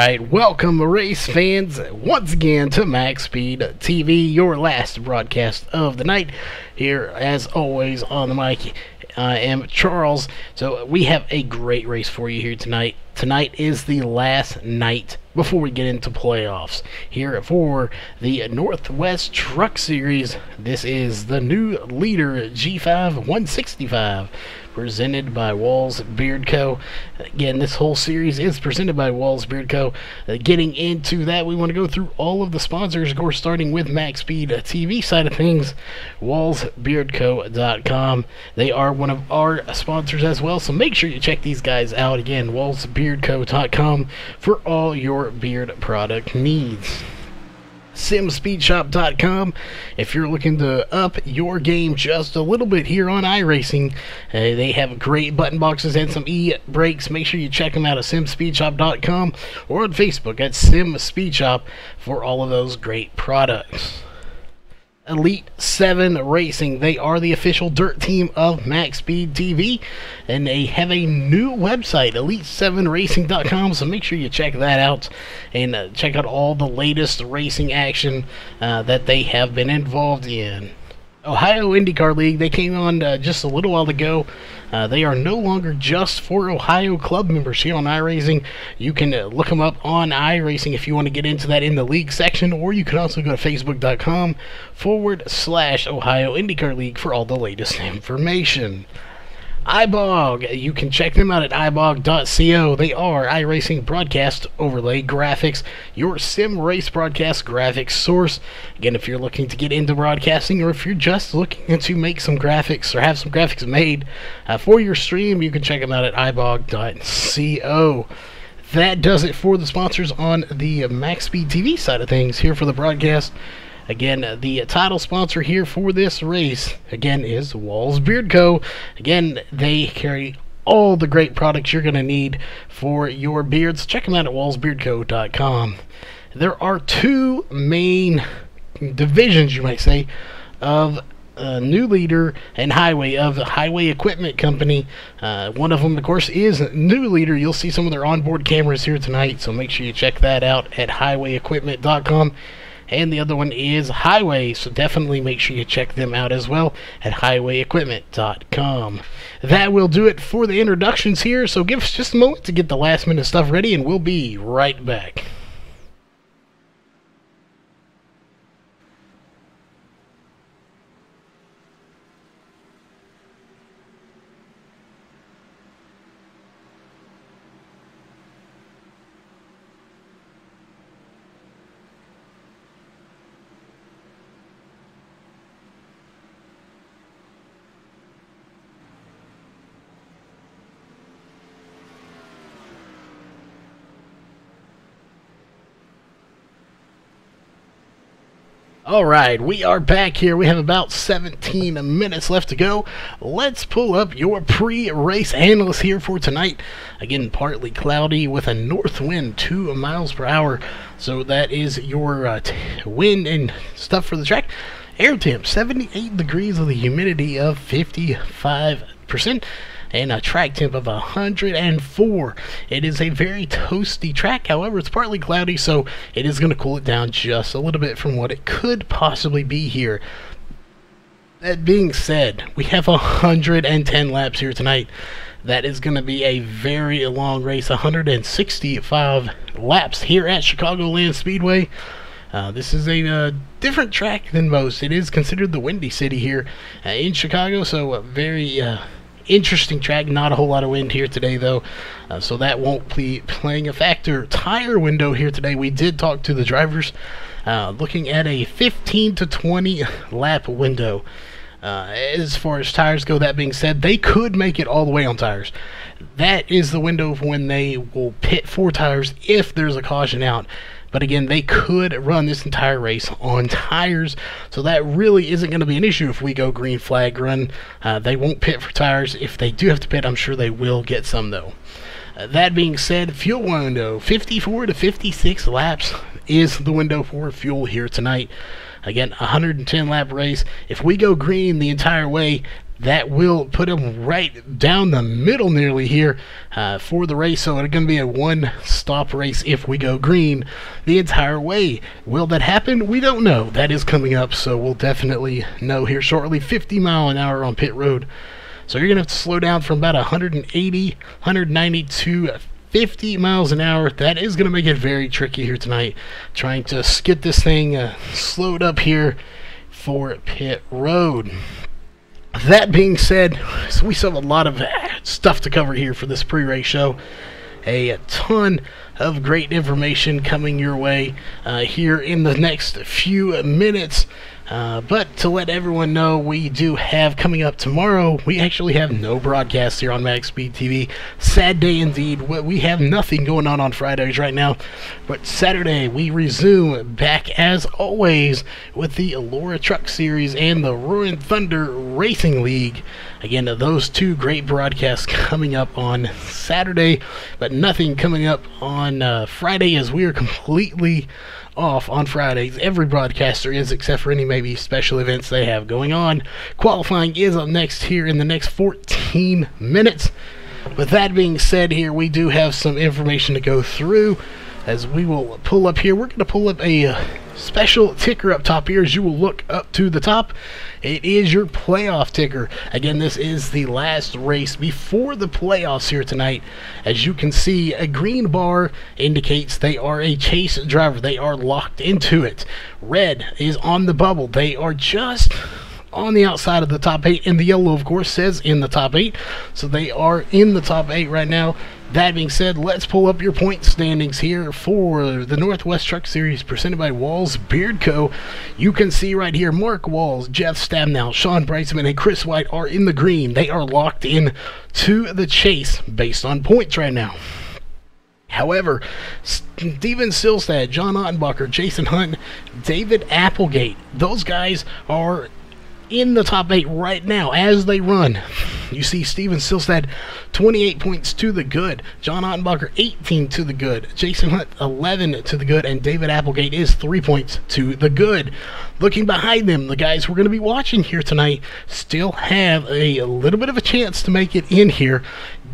Alright, welcome race fans once again to MaxSpeedTV, your last broadcast of the night. Here, as always, on the mic, I am Charles. So we have a great race for you here tonight. Tonight is the last night before we get into playoffs here for the Northwest Truck Series. This is the new leader, G5 165, presented by Walls Beard Co. Again, this whole series is presented by Walls Beard Co. Getting into that, we want to go through all of the sponsors, of course, starting with MaxSpeedTV side of things, WallsBeardCo.com. They are one of our sponsors as well, so make sure you check these guys out. Again, WallsBeardCo.com for all your beard product needs. SimSpeedShop.com if you're looking to up your game just a little bit here on iRacing. They have great button boxes and some e-brakes. Make sure you check them out at SimSpeedShop.com or on Facebook at SimSpeedShop for all of those great products. Elite 7 Racing, they are the official dirt team of MaxSpeedTV, and they have a new website, elite7racing.com, so make sure you check that out and check out all the latest racing action that they have been involved in. Ohio IndyCar League, they came on just a little while ago. They are no longer just for Ohio club members here on iRacing. You can look them up on iRacing if you want to get into that in the league section, or you can also go to facebook.com/Ohio IndyCar League for all the latest information. iBog, you can check them out at ibog.co. They are iRacing broadcast overlay graphics, your sim race broadcast graphics source. Again, if you're looking to get into broadcasting, or if you're just looking to make some graphics or have some graphics made for your stream, you can check them out at ibog.co. That does it for the sponsors on the MaxSpeedTV side of things here for the broadcast. Again, the title sponsor here for this race, again, is Walls Beard Co. Again, they carry all the great products you're going to need for your beards. Check them out at wallsbeardco.com. There are two main divisions, you might say, of new leader and highway of the Highway Equipment Company. One of them, of course, is new leader. You'll see some of their onboard cameras here tonight, so make sure you check that out at highwayequipment.com. And the other one is Highway, so definitely make sure you check them out as well at highwayequipment.com. That will do it for the introductions here, so give us just a moment to get the last minute stuff ready, and we'll be right back. Alright, we are back here. We have about 17 minutes left to go. Let's pull up your pre-race analyst here for tonight. Again, partly cloudy with a north wind, 2 miles per hour. So that is your wind and stuff for the track. Air temp, 78 degrees with a humidity of 55%. And a track temp of 104. It is a very toasty track, however it's partly cloudy, so it is going to cool it down just a little bit from what it could possibly be here. That being said, we have 110 laps here tonight. That is going to be a very long race, 165 laps here at Chicagoland Speedway. This is a different track than most. It is considered the Windy City here in Chicago, so a very interesting track. Not a whole lot of wind here today, though, so that won't be playing a factor. Tire window here today, we did talk to the drivers, looking at a 15 to 20 lap window as far as tires go. That being said, they could make it all the way on tires. That is the window for when they will pit for tires if there's a caution out. But again, they could run this entire race on tires, so that really isn't going to be an issue if we go green flag run. They won't pit for tires. If they do have to pit, I'm sure they will get some, though. That being said, fuel window, 54 to 56 laps is the window for fuel here tonight. Again, 110 lap race. If we go green the entire way, That will put him right down the middle nearly here for the race. So it's going to be a one-stop race if we go green the entire way. Will that happen? We don't know. That is coming up, so we'll definitely know here shortly. 50 mile an hour on pit road. So you're going to have to slow down from about 180, 190 to 50 miles an hour. That is going to make it very tricky here tonight, trying to get this thing slowed up here for pit road. That being said, so we still have a lot of stuff to cover here for this pre-race show. A ton of great information coming your way here in the next few minutes. But to let everyone know, we do have coming up tomorrow, we actually have no broadcast here on MaxSpeedTV. Sad day indeed. We have nothing going on Fridays right now. But Saturday, we resume back as always with the Allura Truck Series and the Roaring Thunder Racing League. Again, those two great broadcasts coming up on Saturday, but nothing coming up on Friday, as we are completely off on Fridays. Every broadcaster is, except for any maybe special events they have going on. Qualifying is up next here in the next 14 minutes. With that being said, here we do have some information to go through as we will pull up here. We're going to pull up a special ticker up top here. As you will look up to the top, it is your playoff ticker. Again, this is the last race before the playoffs here tonight. As you can see, a green bar indicates they are a chase driver. They are locked into it. Red is on the bubble. They are just on the outside of the top 8, and the yellow, of course, says in the top 8. So they are in the top 8 right now. That being said, let's pull up your point standings here for the Northwest Truck Series presented by Walls Beard Co. You can see right here, Mark Walls, Jeff Stabnow, Sean Bryceman, and Chris White are in the green. They are locked in to the chase based on points right now. However, Steven Silstad, John Ottenbacher, Jason Hunt, David Applegate, those guys are in the top 8 right now as they run. You see Steven Silstad 28 points to the good, John Ottenbacher 18 to the good, Jason Hunt 11 to the good, and David Applegate is 3 points to the good. Looking behind them, the guys we're going to be watching here tonight still have a little bit of a chance to make it in here.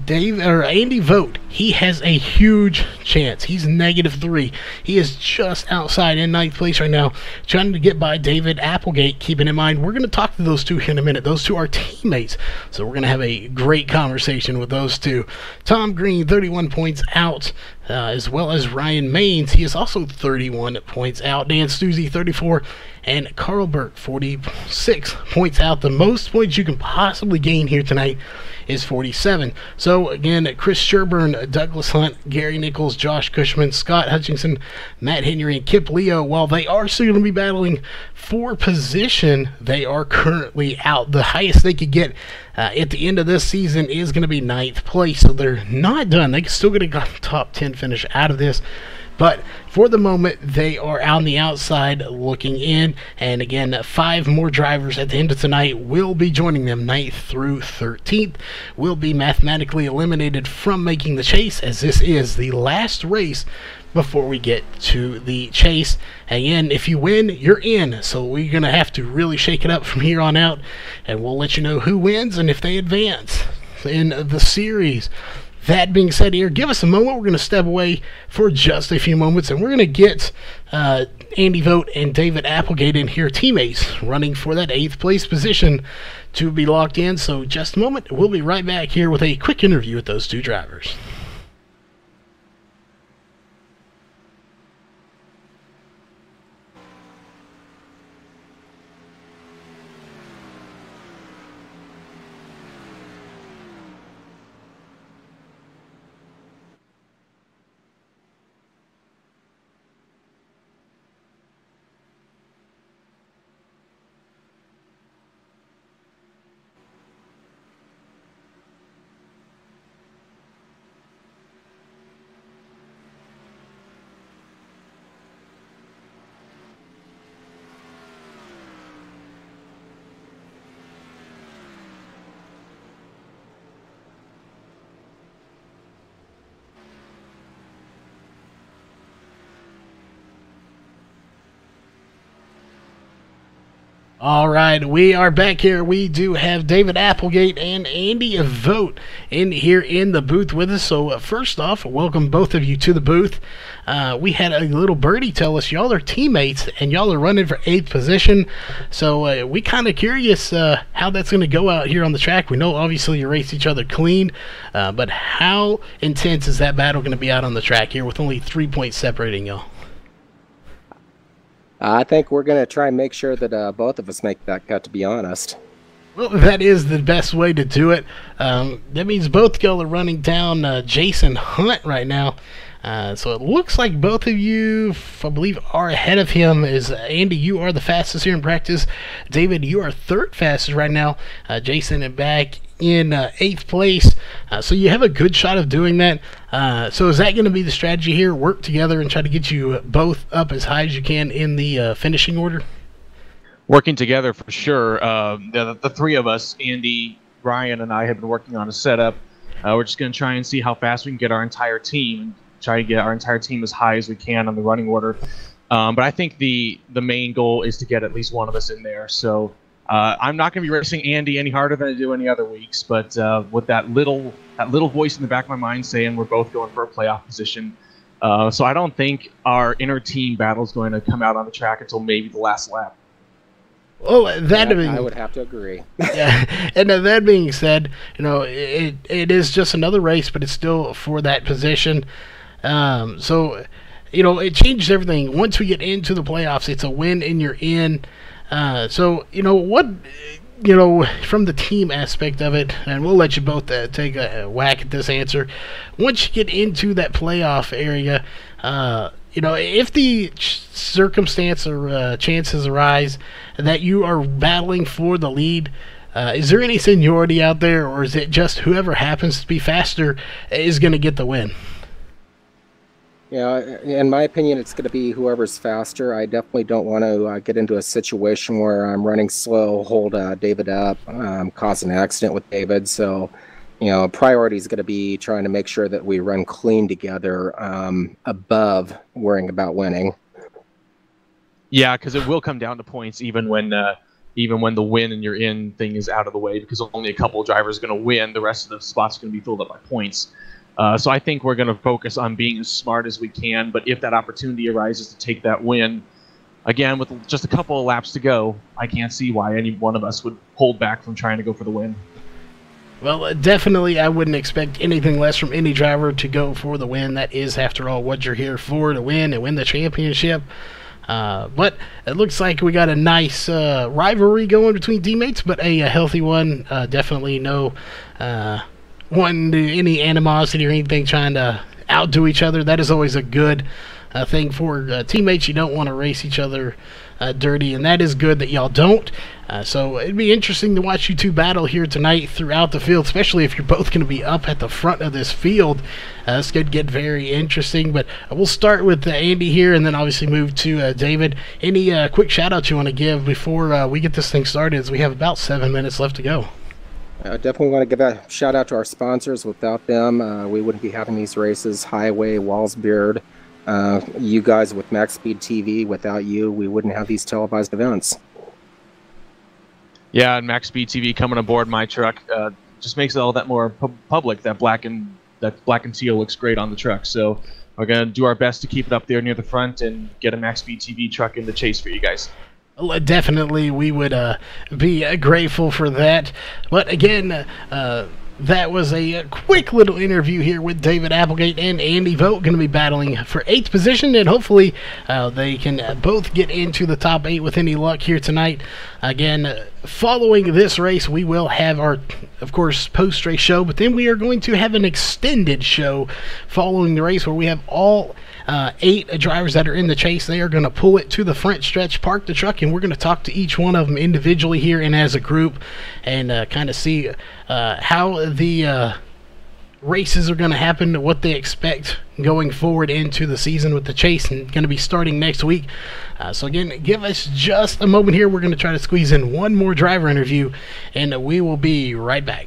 Andy Vogt, he has a huge chance. He's -3. He is just outside in 9th place right now, trying to get by David Applegate. Keeping in mind, we're going to talk to those two in a minute. Those two are teammates, so we're going to have a great conversation with those two. Tom Green, 31 points out, as well as Ryan Maines. He is also 31 points out. Dan Stuzzi, 34, and Carl Burke, 46 points out. The most points you can possibly gain here tonight is 47. So again, Chris Sherburne, Douglas Hunt, Gary Nichols, Josh Cushman, Scott Hutchinson, Matt Henry, and Kip Leo, while they are still going to be battling for position, they are currently out. The highest they could get at the end of this season is going to be 9th place, so they're not done. They can still get a top 10 finish out of this. But for the moment, they are on the outside looking in. And again, 5 more drivers at the end of tonight will be joining them. 9th through 13th will be mathematically eliminated from making the chase, as this is the last race before we get to the chase. Again, if you win, you're in. So we're going to have to really shake it up from here on out. And we'll let you know who wins and if they advance in the series. That being said here, give us a moment. We're going to step away for just a few moments, and we're going to get Andy Vogt and David Applegate in here, teammates, running for that 8th place position to be locked in. So just a moment. We'll be right back here with a quick interview with those two drivers. All right, we are back here. We do have David Applegate and Andy Vogt in here in the booth with us. So first off, welcome both of you to the booth. We had a little birdie tell us y'all are teammates and y'all are running for 8th position. So we kind of curious how that's going to go out here on the track. We know obviously you race each other clean, but how intense is that battle going to be out on the track here with only 3 points separating y'all? I think we're going to try and make sure that both of us make that cut, to be honest. Well, that is the best way to do it. That means both y'all are running down Jason Hunt right now. So it looks like both of you, I believe, are ahead of him. Is Andy, you are the fastest here in practice. David, you are 3rd fastest right now. Jason is back in 8th place. So you have a good shot of doing that. So is that going to be the strategy here? Work together and try to get you both up as high as you can in the finishing order? Working together for sure. The three of us, Andy, Ryan, and I, have been working on a setup. We're just going to try and see how fast we can get our entire team and try to get our entire team as high as we can on the running order. But I think the main goal is to get at least one of us in there. So I'm not going to be racing Andy any harder than I do any other weeks. But with that little voice in the back of my mind saying we're both going for a playoff position. So I don't think our inner team battle is going to come out on the track until maybe the last lap. Well, I would have to agree. Yeah, and that being said, it is just another race, but it's still for that position. So, it changes everything. Once we get into the playoffs, it's a win and you're in. So, from the team aspect of it, and we'll let you both take a whack at this answer. Once you get into that playoff area, if the circumstance or chances arise that you are battling for the lead, is there any seniority out there, or is it just whoever happens to be faster is going to get the win? Yeah, in my opinion, it's going to be whoever's faster. I definitely don't want to get into a situation where I'm running slow, hold David up, cause an accident with David. So, priority is going to be trying to make sure that we run clean together above worrying about winning. Yeah, because it will come down to points even when the win and you're in thing is out of the way, because only a couple of drivers are going to win. The rest of the spots are going to be filled up by points. So I think we're going to focus on being as smart as we can. But if that opportunity arises to take that win, again, with just a couple of laps to go, I can't see why any one of us would hold back from trying to go for the win. Well, definitely I wouldn't expect anything less from any driver to go for the win. That is, after all, what you're here for, to win and win the championship. But it looks like we got a nice rivalry going between teammates, but a healthy one. Definitely no any animosity or anything trying to outdo each other. That is always a good thing for teammates. You don't want to race each other dirty, and that is good that y'all don't. So it'd be interesting to watch you two battle here tonight throughout the field, especially if you're both going to be up at the front of this field. This could get very interesting, but we'll start with Andy here and then obviously move to David. Any quick shout-outs you want to give before we get this thing started, as we have about 7 minutes left to go? I definitely want to give a shout-out to our sponsors. Without them, we wouldn't be having these races. Highway, Wallsbeard, you guys with MaxSpeedTV. Without you, we wouldn't have these televised events. Yeah, and MaxSpeedTV coming aboard my truck just makes it all that more public. That black and teal looks great on the truck. So we're gonna do our best to keep it up there near the front and get a MaxSpeedTV truck in the chase for you guys. Well, definitely, we would be grateful for that. But again, that was a quick little interview here with David Applegate and Andy Vogt, going to be battling for 8th position, and hopefully they can both get into the top 8 with any luck here tonight. Again, following this race, we will have our, of course, post-race show, but then we are going to have an extended show following the race where we have all 8 drivers that are in the chase. They are going to pull it to the front stretch, park the truck, and we're going to talk to each one of them individually here and as a group, and kind of see how the races are going to happen, what they expect going forward into the season with the chase, and going to be starting next week. So again, give us just a moment here. We're going to try to squeeze in one more driver interview, and we will be right back.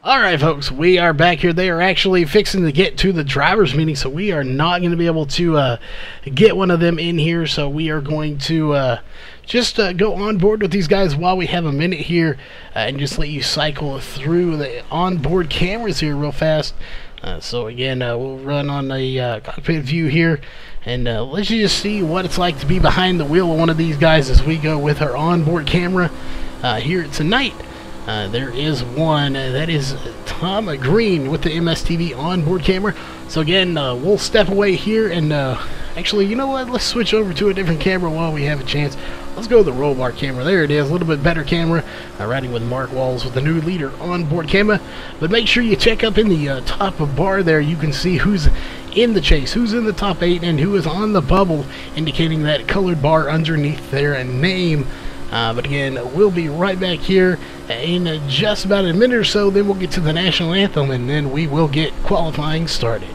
All right, folks, we are back here. They are actually fixing to get to the driver's meeting, so we are not going to be able to get one of them in here. So we are going to just go on board with these guys while we have a minute here and just let you cycle through the onboard cameras here real fast. So again, we'll run on the cockpit view here, and let's just see what it's like to be behind the wheel of one of these guys as we go with our onboard camera here tonight. There is one, that is Tom Green with the MSTV onboard camera. So again, we'll step away here and actually, you know what, let's switch over to a different camera while we have a chance. Let's go with the roll bar camera. There it is, a little bit better camera. Riding with Mark Walls with the new leader onboard camera. But make sure you check up in the top bar there. You can see who's in the chase, who's in the top 8, and who is on the bubble, indicating that colored bar underneath their name. But again, we'll be right back here in just about a minute or so. Then we'll get to the national anthem, and then we will get qualifying started.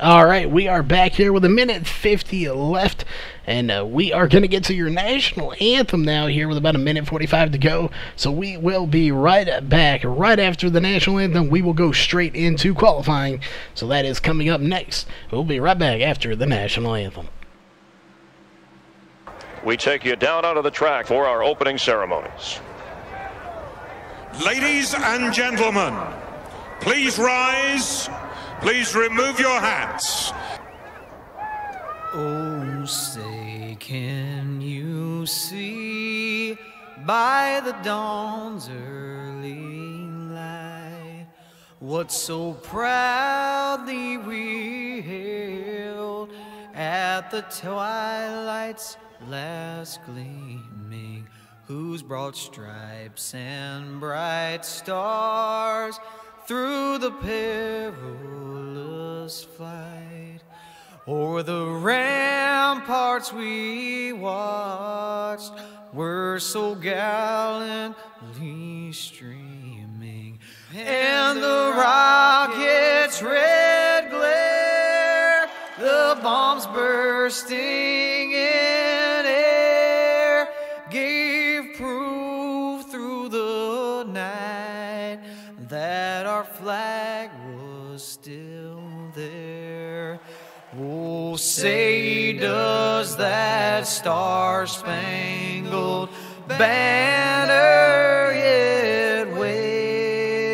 Alright, we are back here with a minute 50 left, and we are going to get to your national anthem now here with about a minute 45 to go. So we will be right back. Right after the national anthem, we will go straight into qualifying. So that is coming up next. We'll be right back after the national anthem. We take you down onto the track for our opening ceremonies. Ladies and gentlemen, please rise. Please remove your hats. Oh, say, can you see by the dawn's early light what so proudly we hailed at the twilight's last gleaming, whose broad stripes and bright stars through the perilous flight o'er the ramparts we watched were so gallantly streaming, and the rocket's red glare, the bombs bursting in air, gave proof through the night that our flag was still there. Oh, say, does that star-spangled banner yet wave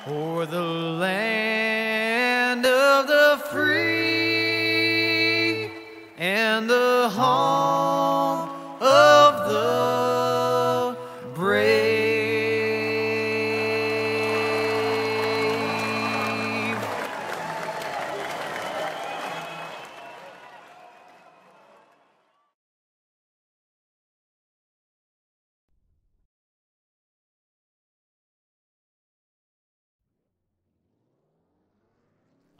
o'er the land of the free and the home of the brave?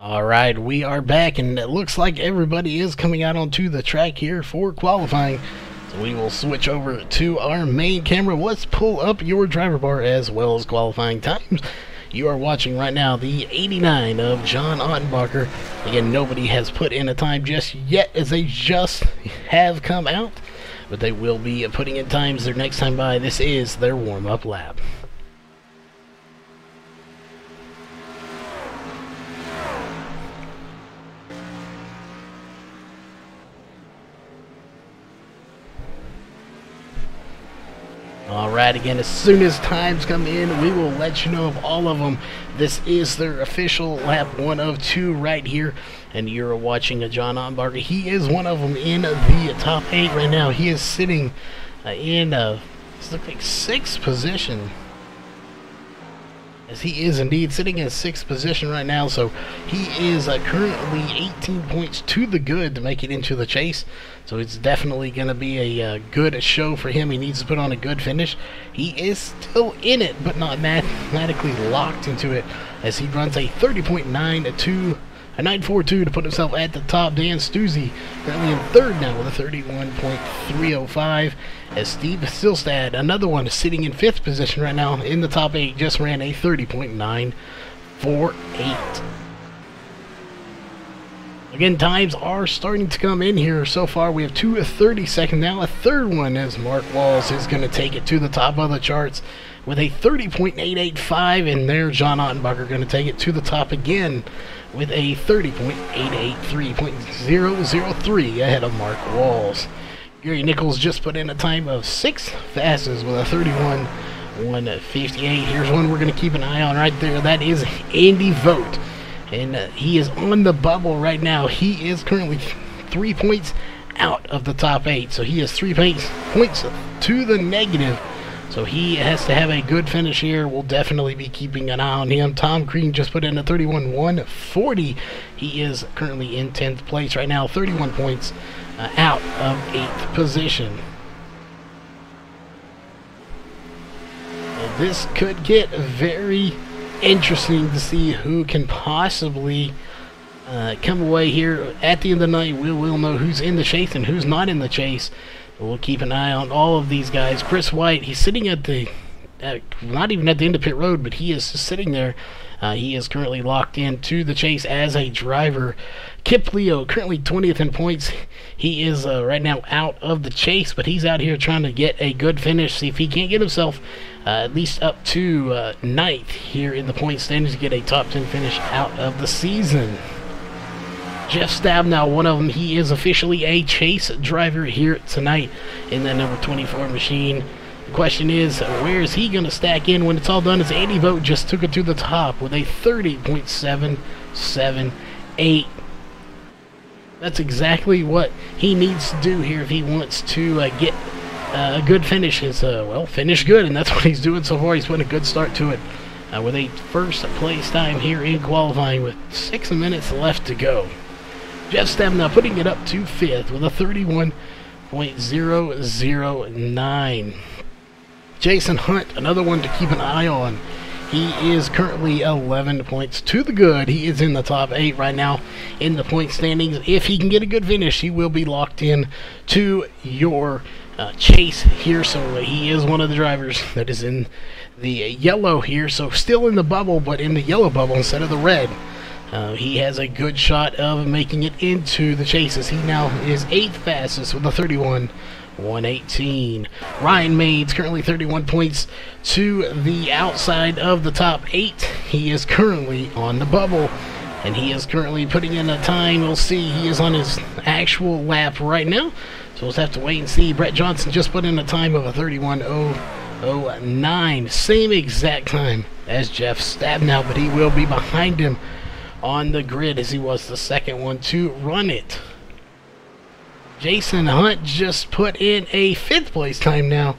All right, we are back, and it looks like everybody is coming out onto the track here for qualifying. So we will switch over to our main camera. Let's pull up your driver bar as well as qualifying times. You are watching right now the 89 of John Ottenbacher. Again, nobody has put in a time just yet, as they just have come out, but they will be putting in times their next time by. This is their warm-up lap. Alright, again, as soon as times come in, we will let you know of all of them. This is their official lap 1 of 2 right here, and you're watching a John Ottenbacher. He is one of them in the top 8 right now. He is sitting in it's looks like 6th position. As he is indeed sitting in 6th position right now, so he is currently 18 points to the good to make it into the chase. So it's definitely going to be a good show for him. He needs to put on a good finish. He is still in it, but not mathematically locked into it, as he runs a 30.92, a 9.42 to put himself at the top. Dan Stuzzi currently in 3rd now with a 31.305. As Steve Silstad, another one, is sitting in 5th position right now in the top 8, just ran a 30.948. Again, times are starting to come in here. So far, we have 2 32nd now. A 3rd one as Mark Walls is going to take it to the top of the charts with a 30.885, and there John Ottenbacher going to take it to the top again with a 30.883.003 ahead of Mark Walls. Gary Nichols just put in a time of 6th fastest with a 31.158. Here's one we're going to keep an eye on right there. That is Andy Vogt. And he is on the bubble right now. He is currently 3 points out of the top 8. So he is 3 points to the negative. So he has to have a good finish here. We'll definitely be keeping an eye on him. Tom Crean just put in a 31.140. He is currently in 10th place right now. 31 points out of 8th position. So this could get very interesting to see who can possibly come away here. At the end of the night, we will know who's in the chase and who's not in the chase. We'll keep an eye on all of these guys. Chris White, he's sitting at the not even at the end of pit road, but he is just sitting there. He is currently locked into the chase as a driver. Kip Leo, currently 20th in points. He is right now out of the chase, but he's out here trying to get a good finish. See if he can't get himself at least up to 9th here in the point standings to get a top 10 finish out of the season. Jeff Stabnow, one of them, he is officially a chase driver here tonight in that number 24 machine. The question is, where is he going to stack in when it's all done? As Andy Vogt just took it to the top with a 30.778. That's exactly what he needs to do here if he wants to get a good finish. Is well, finish good, and that's what he's doing so far. He's put a good start to it with a first place time here in qualifying with 6 minutes left to go. Jeff Stabnow putting it up to 5th with a 31.009. Jason Hunt, another one to keep an eye on. He is currently 11 points to the good. He is in the top 8 right now in the point standings. If he can get a good finish, he will be locked in to your chase here. So he is one of the drivers that is in the yellow here. So still in the bubble, but in the yellow bubble instead of the red. He has a good shot of making it into the chases. He now is 8th fastest with a 31.118. Ryan Maines currently 31 points to the outside of the top 8. He is currently on the bubble, and he is currently putting in a time. We'll see. He is on his actual lap right now, so we'll have to wait and see. Brett Johnson just put in a time of a 31.009. Same exact time as Jeff Stabnow, but he will be behind him on the grid as he was the second one to run it. Jason Hunt just put in a 5th place time now,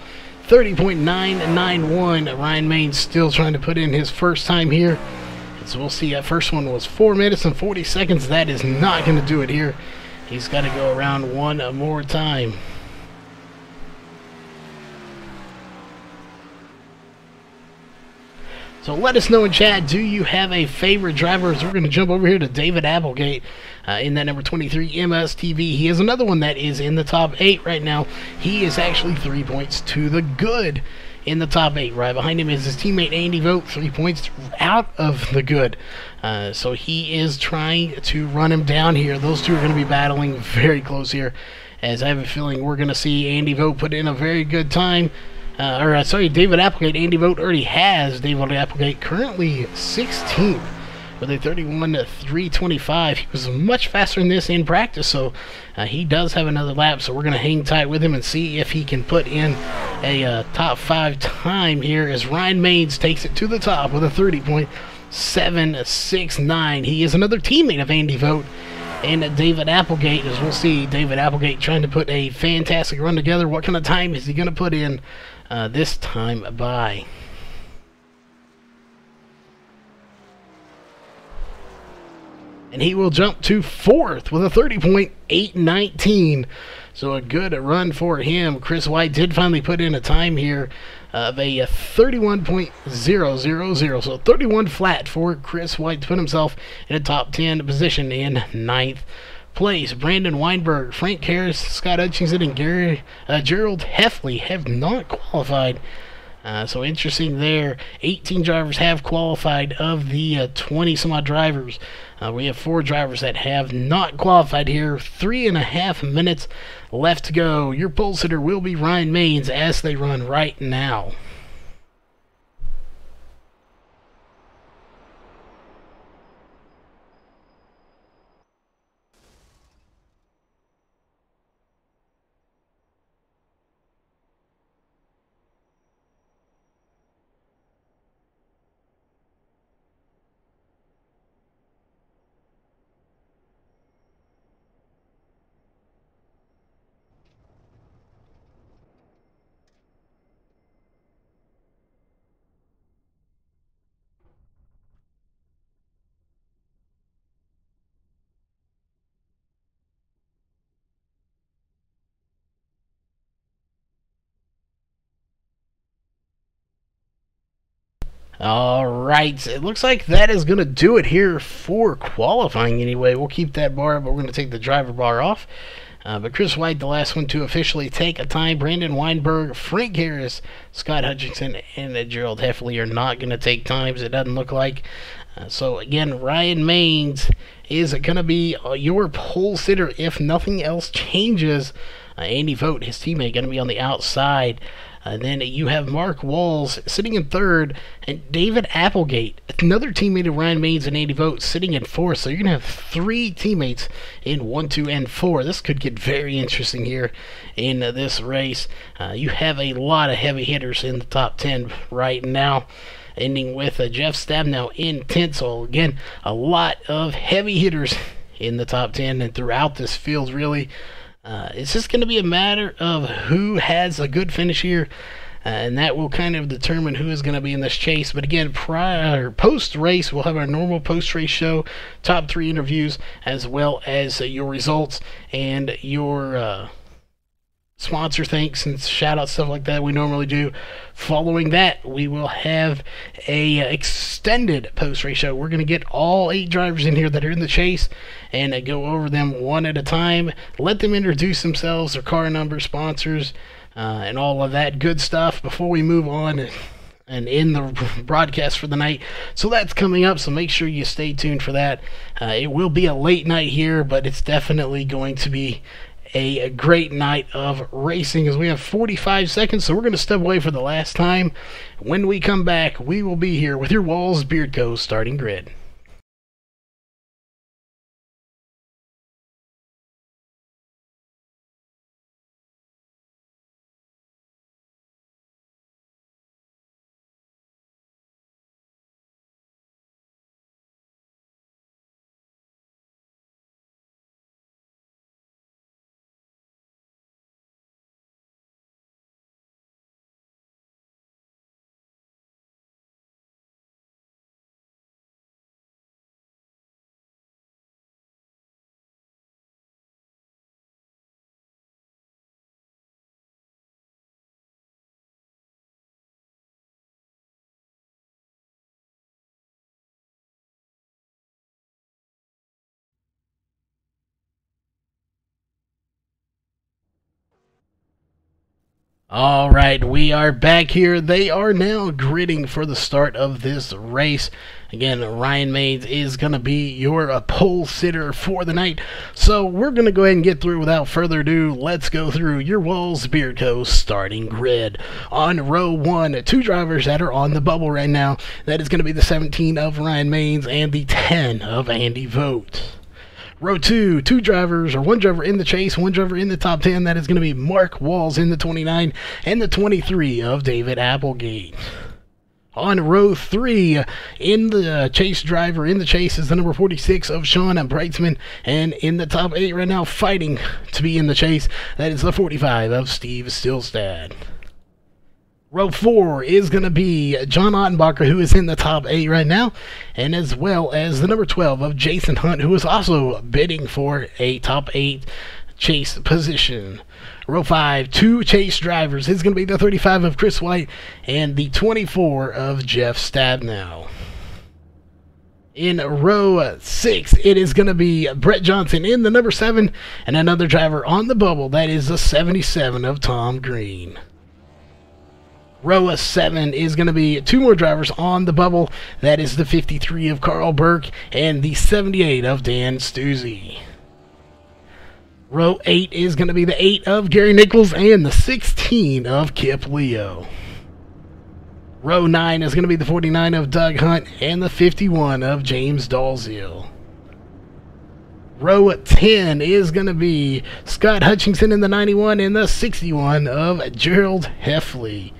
30.991. Ryan Maines still trying to put in his first time here. So we'll see. That first one was 4 minutes and 40 seconds. That is not going to do it here. He's got to go around one more time. So let us know in chat, do you have a favorite driver? As we're going to jump over here to David Applegate in that number 23 MSTV. He is another one that is in the top 8 right now. He is actually 3 points to the good in the top 8. Right behind him is his teammate Andy Vogt, 3 points out of the good. So he is trying to run him down here. Those two are going to be battling very close here, as I have a feeling we're going to see Andy Vogt put in a very good time. David Applegate. Andy Vogt already has David Applegate currently 16th with a 31.325. He was much faster than this in practice, so he does have another lap. So we're going to hang tight with him and see if he can put in a top 5 time here, as Ryan Maines takes it to the top with a 30.769. He is another teammate of Andy Vogt and David Applegate, as we'll see David Applegate trying to put a fantastic run together. What kind of time is he going to put in this time by? And he will jump to 4th with a 30.819. So a good run for him. Chris White did finally put in a time here of a 31.000. So 31 flat for Chris White to put himself in a top 10 position in 9th place. Brandon Weinberg, Frank Harris, Scott Hutchinson, and Gerald Heffley have not qualified. So interesting there. 18 drivers have qualified of the 20 some odd drivers. We have 4 drivers that have not qualified here. 3.5 minutes left to go. Your pole sitter will be Ryan Maines as they run right now. Alright, it looks like that is going to do it here for qualifying anyway. We'll keep that bar, but we're going to take the driver bar off. But Chris White, the last one to officially take a time. Brandon Weinberg, Frank Harris, Scott Hutchinson, and Gerald Heffley are not going to take times, it doesn't look like. So again, Ryan Maines is going to be your pole sitter if nothing else changes. Andy Vogt, his teammate, going to be on the outside. Then you have Mark Walls sitting in 3rd, and David Applegate, another teammate of Ryan Maines and Andy Vogt, sitting in 4th. So you're going to have 3 teammates in 1, 2, and 4. This could get very interesting here in this race. You have a lot of heavy hitters in the top 10 right now, ending with Jeff Stabnow in 10th. So again, a lot of heavy hitters in the top 10 and throughout this field, really. It's just going to be a matter of who has a good finish here, and that will kind of determine who is going to be in this chase. But again, post-race, we'll have our normal post-race show, top 3 interviews, as well as your results and your sponsor thanks and shout out, stuff like that we normally do. Following that, we will have a extended post-race show. We're going to get all 8 drivers in here that are in the chase and go over them one at a time, let them introduce themselves, their car number, sponsors, and all of that good stuff before we move on and end the broadcast for the night. So that's coming up, so make sure you stay tuned for that. It will be a late night here, but it's definitely going to be a great night of racing, as we have 45 seconds, so we're going to step away for the last time. When we come back, we will be here with your Walls Beard Co. starting grid. All right, we are back here. They are now gridding for the start of this race. Again, Ryan Maines is going to be your pole sitter for the night. So we're going to go ahead and get through without further ado. Let's go through your Walls Beard Co. starting grid. On row 1, 2 drivers that are on the bubble right now. That is going to be the 17 of Ryan Maines and the 10 of Andy Vogt. Row 2, 2 drivers, or 1 driver in the chase, 1 driver in the top 10. That is going to be Mark Walls in the 29 and the 23 of David Applegate. On row 3, in the chase driver in the chase is the number 46 of Sean Brightsman, and in the top 8 right now, fighting to be in the chase, that is the 45 of Steve Stilstad. Row 4 is going to be John Ottenbacher, who is in the top 8 right now, and as well as the number 12 of Jason Hunt, who is also bidding for a top 8 chase position. Row 5, 2 chase drivers is going to be the 35 of Chris White and the 24 of Jeff Stabnow. In row 6, it is going to be Brett Johnson in the number 7, and another driver on the bubble, that is the 77 of Tom Green. Row 7 is going to be 2 more drivers on the bubble. That is the 53 of Carl Burke and the 78 of Dan Stuzzi. Row 8 is going to be the 8 of Gary Nichols and the 16 of Kip Leo. Row 9 is going to be the 49 of Doug Hunt and the 51 of James Dalziel. Row 10 is going to be Scott Hutchinson in the 91 and the 61 of Gerald Heffley.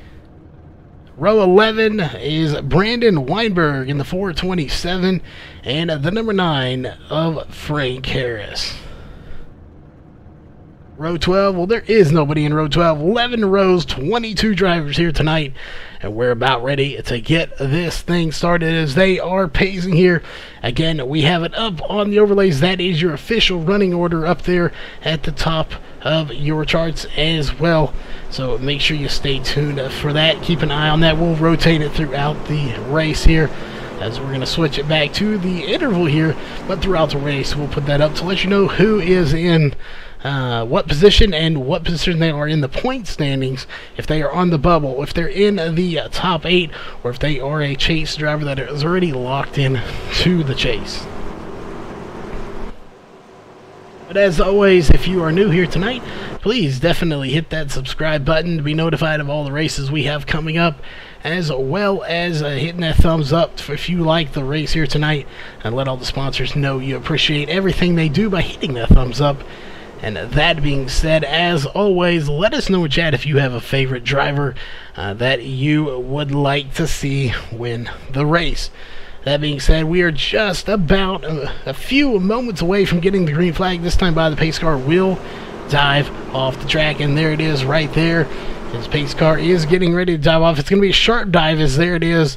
Row 11 is Brandon Weinberg in the 427 and the number 9 of Frank Harris. Row 12, well, there is nobody in row 12. 11 rows, 22 drivers here tonight, and we're about ready to get this thing started as they are pacing here. Again, we have it up on the overlays. That is your official running order up there at the top of your charts as well. So make sure you stay tuned for that. Keep an eye on that. We'll rotate it throughout the race here, as we're going to switch it back to the interval here. But throughout the race, we'll put that up to let you know who is in what position and what position they are in the point standings, if they are on the bubble, if they're in the top 8, or if they are a chase driver that is already locked in to the chase. But as always, if you are new here tonight, please definitely hit that subscribe button to be notified of all the races we have coming up, as well as hitting that thumbs up if you like the race here tonight, and let all the sponsors know you appreciate everything they do by hitting that thumbs up. And that being said, as always, let us know in chat if you have a favorite driver that you would like to see win the race. That being said, we are just about a few moments away from getting the green flag. This time by the pace car will dive off the track, and there it is right there. His pace car is getting ready to dive off. It's going to be a sharp dive, as there it is.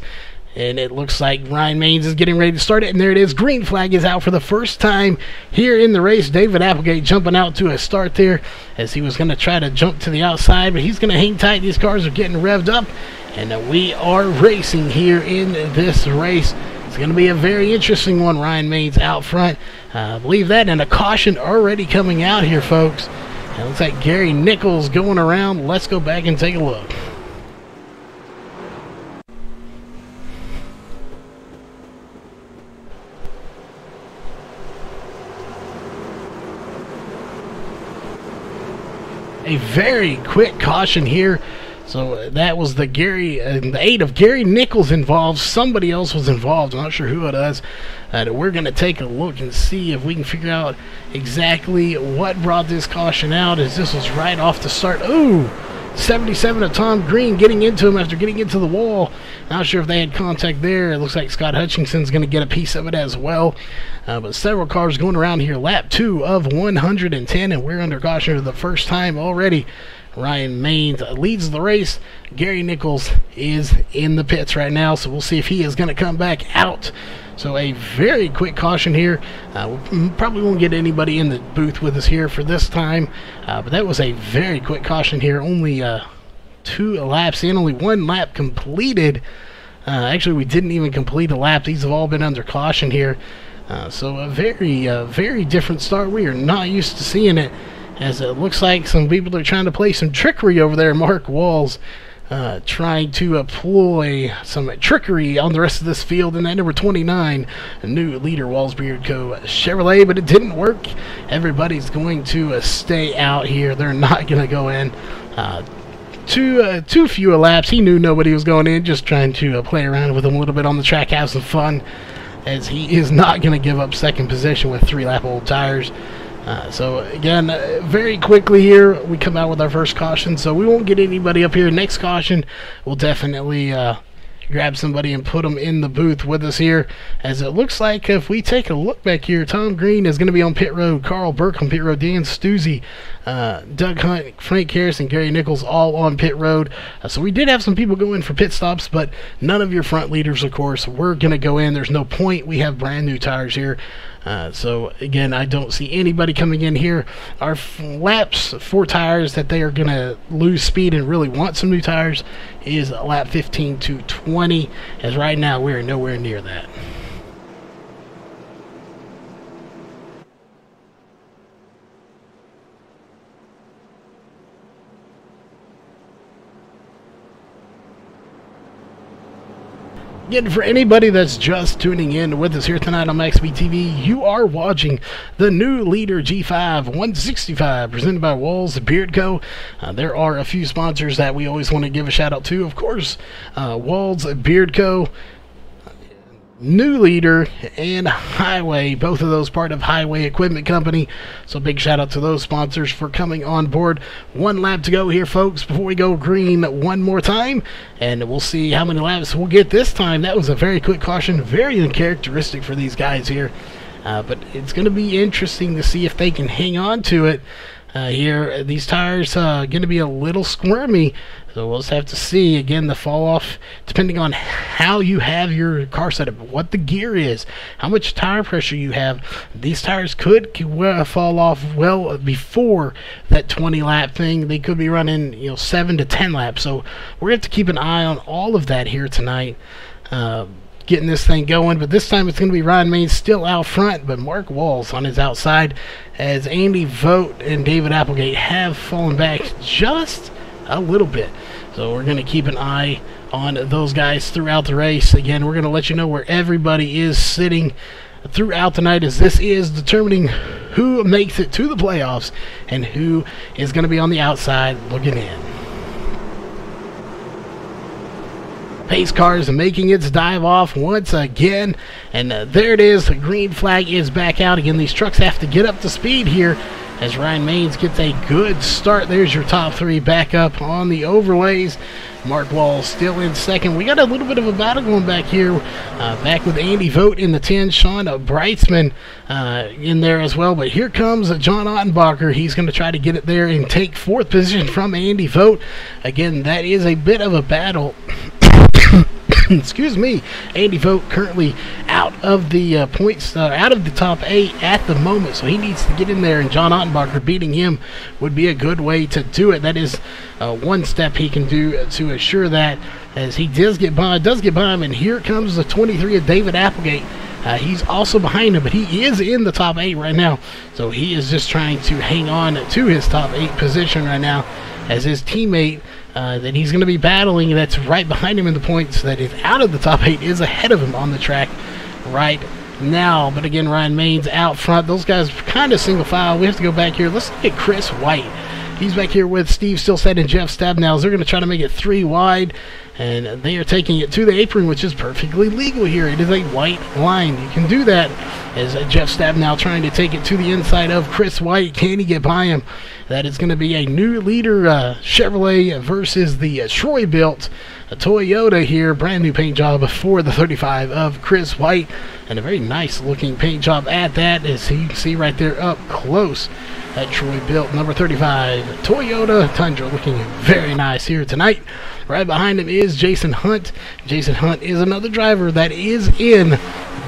And it looks like Ryan Maines is getting ready to start it. And there it is. Green flag is out for the first time here in the race. David Applegate jumping out to a start there, as he was going to try to jump to the outside, but he's going to hang tight. These cars are getting revved up, and we are racing here in this race. It's going to be a very interesting one. Ryan Maines out front. I believe that. And a caution already coming out here, folks. And it looks like Gary Nichols going around. Let's go back and take a look. A very quick caution here. So that was the 8 of Gary Nichols involved. Somebody else was involved. I'm not sure who it was. We're going to take a look and see if we can figure out exactly what brought this caution out, as this was right off the start. Ooh! 77 of Tom Green getting into him after getting into the wall. Not sure if they had contact there. It looks like Scott Hutchinson's going to get a piece of it as well. But several cars going around here. Lap 2 of 110, and we're under caution for the first time already. Ryan Maines leads the race. Gary Nichols is in the pits right now, so we'll see if he is going to come back out. So a very quick caution here. We probably won't get anybody in the booth with us here for this time, but that was a very quick caution here. Only 2 laps in, only 1 lap completed. Actually, we didn't even complete a lap. These have all been under caution here. So a very different start. We are not used to seeing it. as it looks like some people are trying to play some trickery over there. Mark Walls trying to employ some trickery on the rest of this field, and that number 29, a new leader, Walls Beard Co. Chevrolet, but it didn't work. Everybody's going to stay out here. They're not going to go in. Too few laps. He knew nobody was going in, just trying to play around with him a little bit on the track, have some fun, as he is not going to give up second position with 3-lap-old tires. So again, very quickly here, we come out with our first caution, so we won't get anybody up here. Next caution, we'll definitely grab somebody and put them in the booth with us here, as it looks like if we take a look back here, Tom Green is going to be on pit road, Carl Burke on pit road, Dan Stuzzi, Doug Hunt, Frank Harris, and Gary Nichols all on pit road. So we did have some people go in for pit stops, but none of your front leaders, of course, were going to go in. There's no point. We have brand new tires here. So again, I don't see anybody coming in here. Our laps for tires that they are going to lose speed and really want some new tires is lap 15 to 20, as right now we're nowhere near that. Again, for anybody that's just tuning in with us here tonight on MaxSpeedTV, you are watching the new leader G5 165 presented by Walls Beard Co. There are a few sponsors that we always want to give a shout out to. Of course, Walls Beard Co., New Leader, and Highway, both of those part of Highway Equipment Company. So big shout out to those sponsors for coming on board. One lap to go here, folks, before we go green one more time, and we'll see how many laps we'll get this time. That was a very quick caution, very uncharacteristic for these guys here, but it's going to be interesting to see if they can hang on to it here. These tires going to be a little squirmy, so we'll just have to see. Again, the fall off, depending on how you have your car set up, what the gear is, how much tire pressure you have, these tires could fall off well before that 20 lap thing. They could be running 7 to 10 laps, so we're going to have to keep an eye on all of that here tonight, getting this thing going. But this time it's going to be Ryan Maines still out front, but Mark Walls on his outside, as Andy Vogt and David Applegate have fallen back just a little bit. So we're going to keep an eye on those guys throughout the race. Again, we're going to let you know where everybody is sitting throughout the night, as this is determining who makes it to the playoffs and who is going to be on the outside looking in. Pace car is making its dive off once again, and there it is. The green flag is back out again. These trucks have to get up to speed here, as Ryan Maines gets a good start. There's your top three back up on the overlays. Mark Walls still in second. We got a little bit of a battle going back here, back with Andy Vogt in the 10, Sean Breitzman in there as well. But here comes John Ottenbacher. He's going to try to get it there and take fourth position from Andy Vogt. Again, that is a bit of a battle. Excuse me. Andy Vogt currently out of the points, out of the top 8 at the moment, so he needs to get in there, and John Ottenbacher beating him would be a good way to do it. That is one step he can do to assure that, as he does get by him. And here comes the 23 of David Applegate. He's also behind him, but he is in the top 8 right now, so he is just trying to hang on to his top 8 position right now, as his teammate that he's going to be battling, that's right behind him in the points, that is out of the top 8, is ahead of him on the track right now. But again, Ryan Maines out front. Those guys kind of single file. We have to go back here. Let's look at Chris White. He's back here with Steve Stillstead and Jeff Stabnels. They're going to try to make it 3 wide, and they are taking it to the apron, which is perfectly legal here. It is a white line. You can do that, as Jeff Stabnel trying to take it to the inside of Chris White. Can he get by him? That is going to be a new leader Chevrolet versus the Troy-built Toyota here. Brand new paint job for the 35 of Chris White, and a very nice looking paint job at that, as you can see right there up close. That Troy-built number 35 Toyota Tundra looking very nice here tonight. Right behind him is Jason Hunt. Jason Hunt is another driver that is in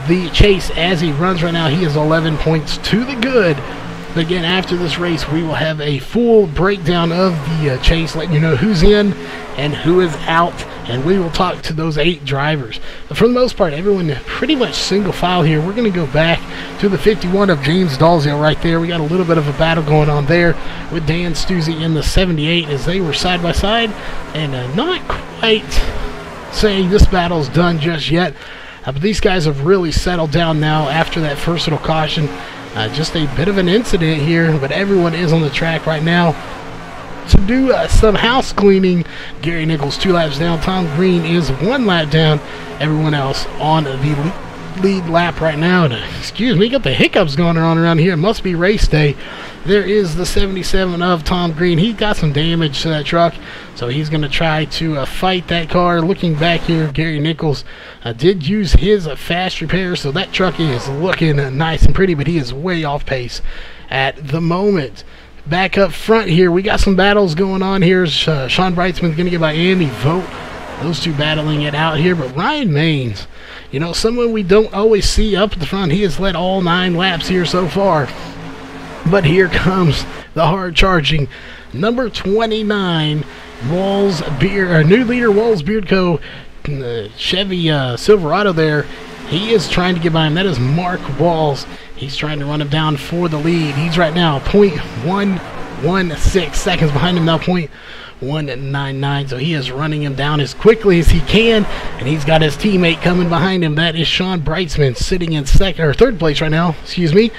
the chase as he runs right now. He is 11 points to the good. But again, after this race, we will have a full breakdown of the chase, letting you know who's in and who is out, and we will talk to those 8 drivers. But for the most part, everyone pretty much single file here. We're going to go back to the 51 of James Dalziel right there. We got a little bit of a battle going on there with Dan Stuzzi in the 78 as they were side by side, and not quite saying this battle's done just yet. But these guys have really settled down now after that first little caution. Just a bit of an incident here, but everyone is on the track right now to do some house cleaning. Gary Nichols 2 laps down. Tom Green is 1 lap down. Everyone else on the lead lap right now. And, excuse me, got the hiccups going on around here. It must be race day. There is the 77 of Tom Green. He got some damage to that truck, so he's going to try to fight that car. Looking back here, Gary Nichols did use his fast repair, so that truck is looking nice and pretty, but he is way off pace at the moment. Back up front here, we got some battles going on here. Sean Brightsman's going to get by Andy Vogt. Those two battling it out here, but Ryan Maines, you know, someone we don't always see up at the front. He has led all 9 laps here so far. But here comes the hard-charging number 29, Walls Beard, new leader Walls Beardco, Chevy Silverado there. He is trying to get by him. That is Mark Walls. He's trying to run him down for the lead. He's right now 0.116 seconds behind him now, 0.199. So he is running him down as quickly as he can, and he's got his teammate coming behind him. That is Sean Brightsman sitting in third place right now. Excuse me.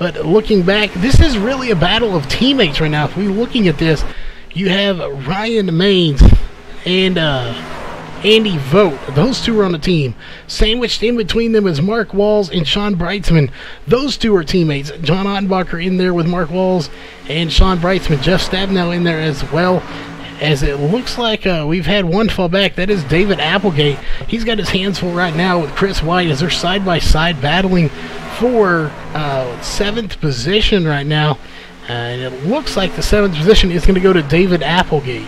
But looking back, this is really a battle of teammates right now. If we're looking at this, you have Ryan Maines and Andy Vogt. Those two are on the team. Sandwiched in between them is Mark Walls and Sean Brightsman. Those two are teammates. John Ottenbacher in there with Mark Walls and Sean Brightsman. Jeff Stabnow in there as well. As it looks like we've had one fall back. That is David Applegate. He's got his hands full right now with Chris White as they're side-by-side battling for 7th position right now. And it looks like the 7th position is going to go to David Applegate.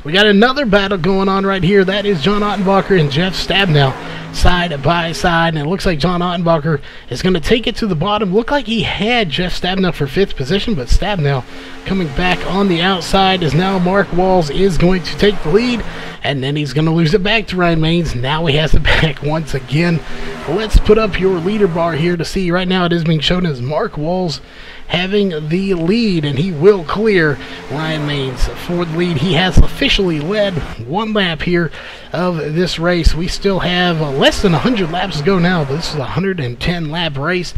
We got another battle going on right here. That is John Ottenbacher and Jeff Stabnow side by side. And it looks like John Ottenbacher is going to take it to the bottom. Looked like he had Jeff Stabnow for 5th position, but Stabnow coming back on the outside as now Mark Walls is going to take the lead. And then he's going to lose it back to Ryan Maines. Now he has it back once again. Let's put up your leader bar here to see. Right now it is being shown as Mark Walls having the lead, and he will clear Ryan Maines for the lead. He has officially led 1 lap here of this race. We still have less than 100 laps to go now, but this is a 110 lap race,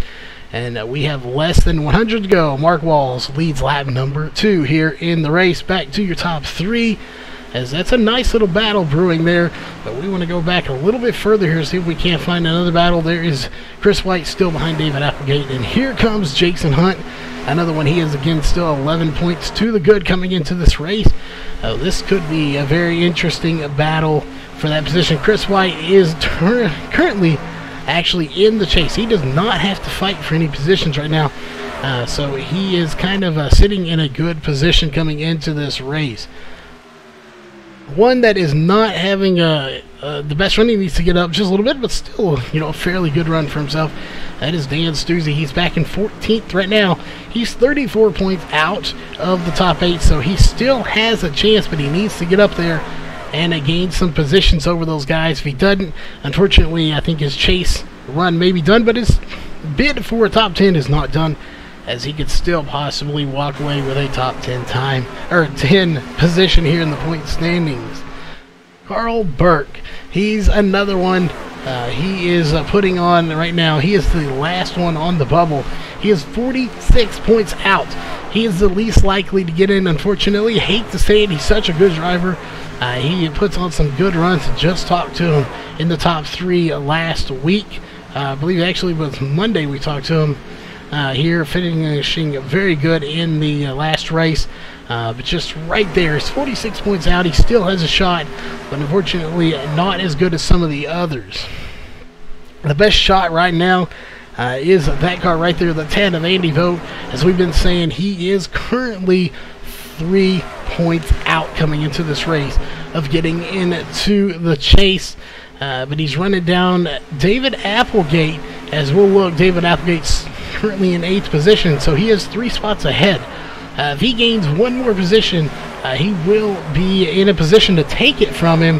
and we have less than 100 to go. Mark Walls leads lap number 2 here in the race. Back to your top 3, as that's a nice little battle brewing there, but we want to go back a little bit further here, see if we can't find another battle. There is Chris White still behind David Applegate, and here comes Jason Hunt, another one. He is again still 11 points to the good coming into this race. This could be a very interesting battle for that position. Chris White is currently actually in the chase. He does not have to fight for any positions right now, so he is kind of sitting in a good position coming into this race. One that is not having the best run, he needs to get up just a little bit, but still, you know, a fairly good run for himself. That is Dan Stuzzi. He's back in 14th right now. He's 34 points out of the top 8, so he still has a chance, but he needs to get up there and gain some positions over those guys. If he doesn't, unfortunately, I think his chase run may be done, but his bid for a top 10 is not done, as he could still possibly walk away with a top 10 time, or 10 position here in the point standings. Carl Burke, he's another one. He is putting on right now. He is the last one on the bubble. He is 46 points out. He is the least likely to get in, unfortunately. Hate to say it, he's such a good driver. He puts on some good runs. Just talked to him in the top 3 last week. I believe actually it was Monday we talked to him. Here, finishing very good in the last race, but just right there, he's 46 points out. He still has a shot, but unfortunately not as good as some of the others. The best shot right now is that car right there, the 10 of Andy Vogt. As we've been saying, he is currently 3 points out coming into this race of getting into the chase, but he's running down David Applegate. As we'll look, David Applegate's currently in 8th position, so he is 3 spots ahead. If he gains 1 more position, he will be in a position to take it from him.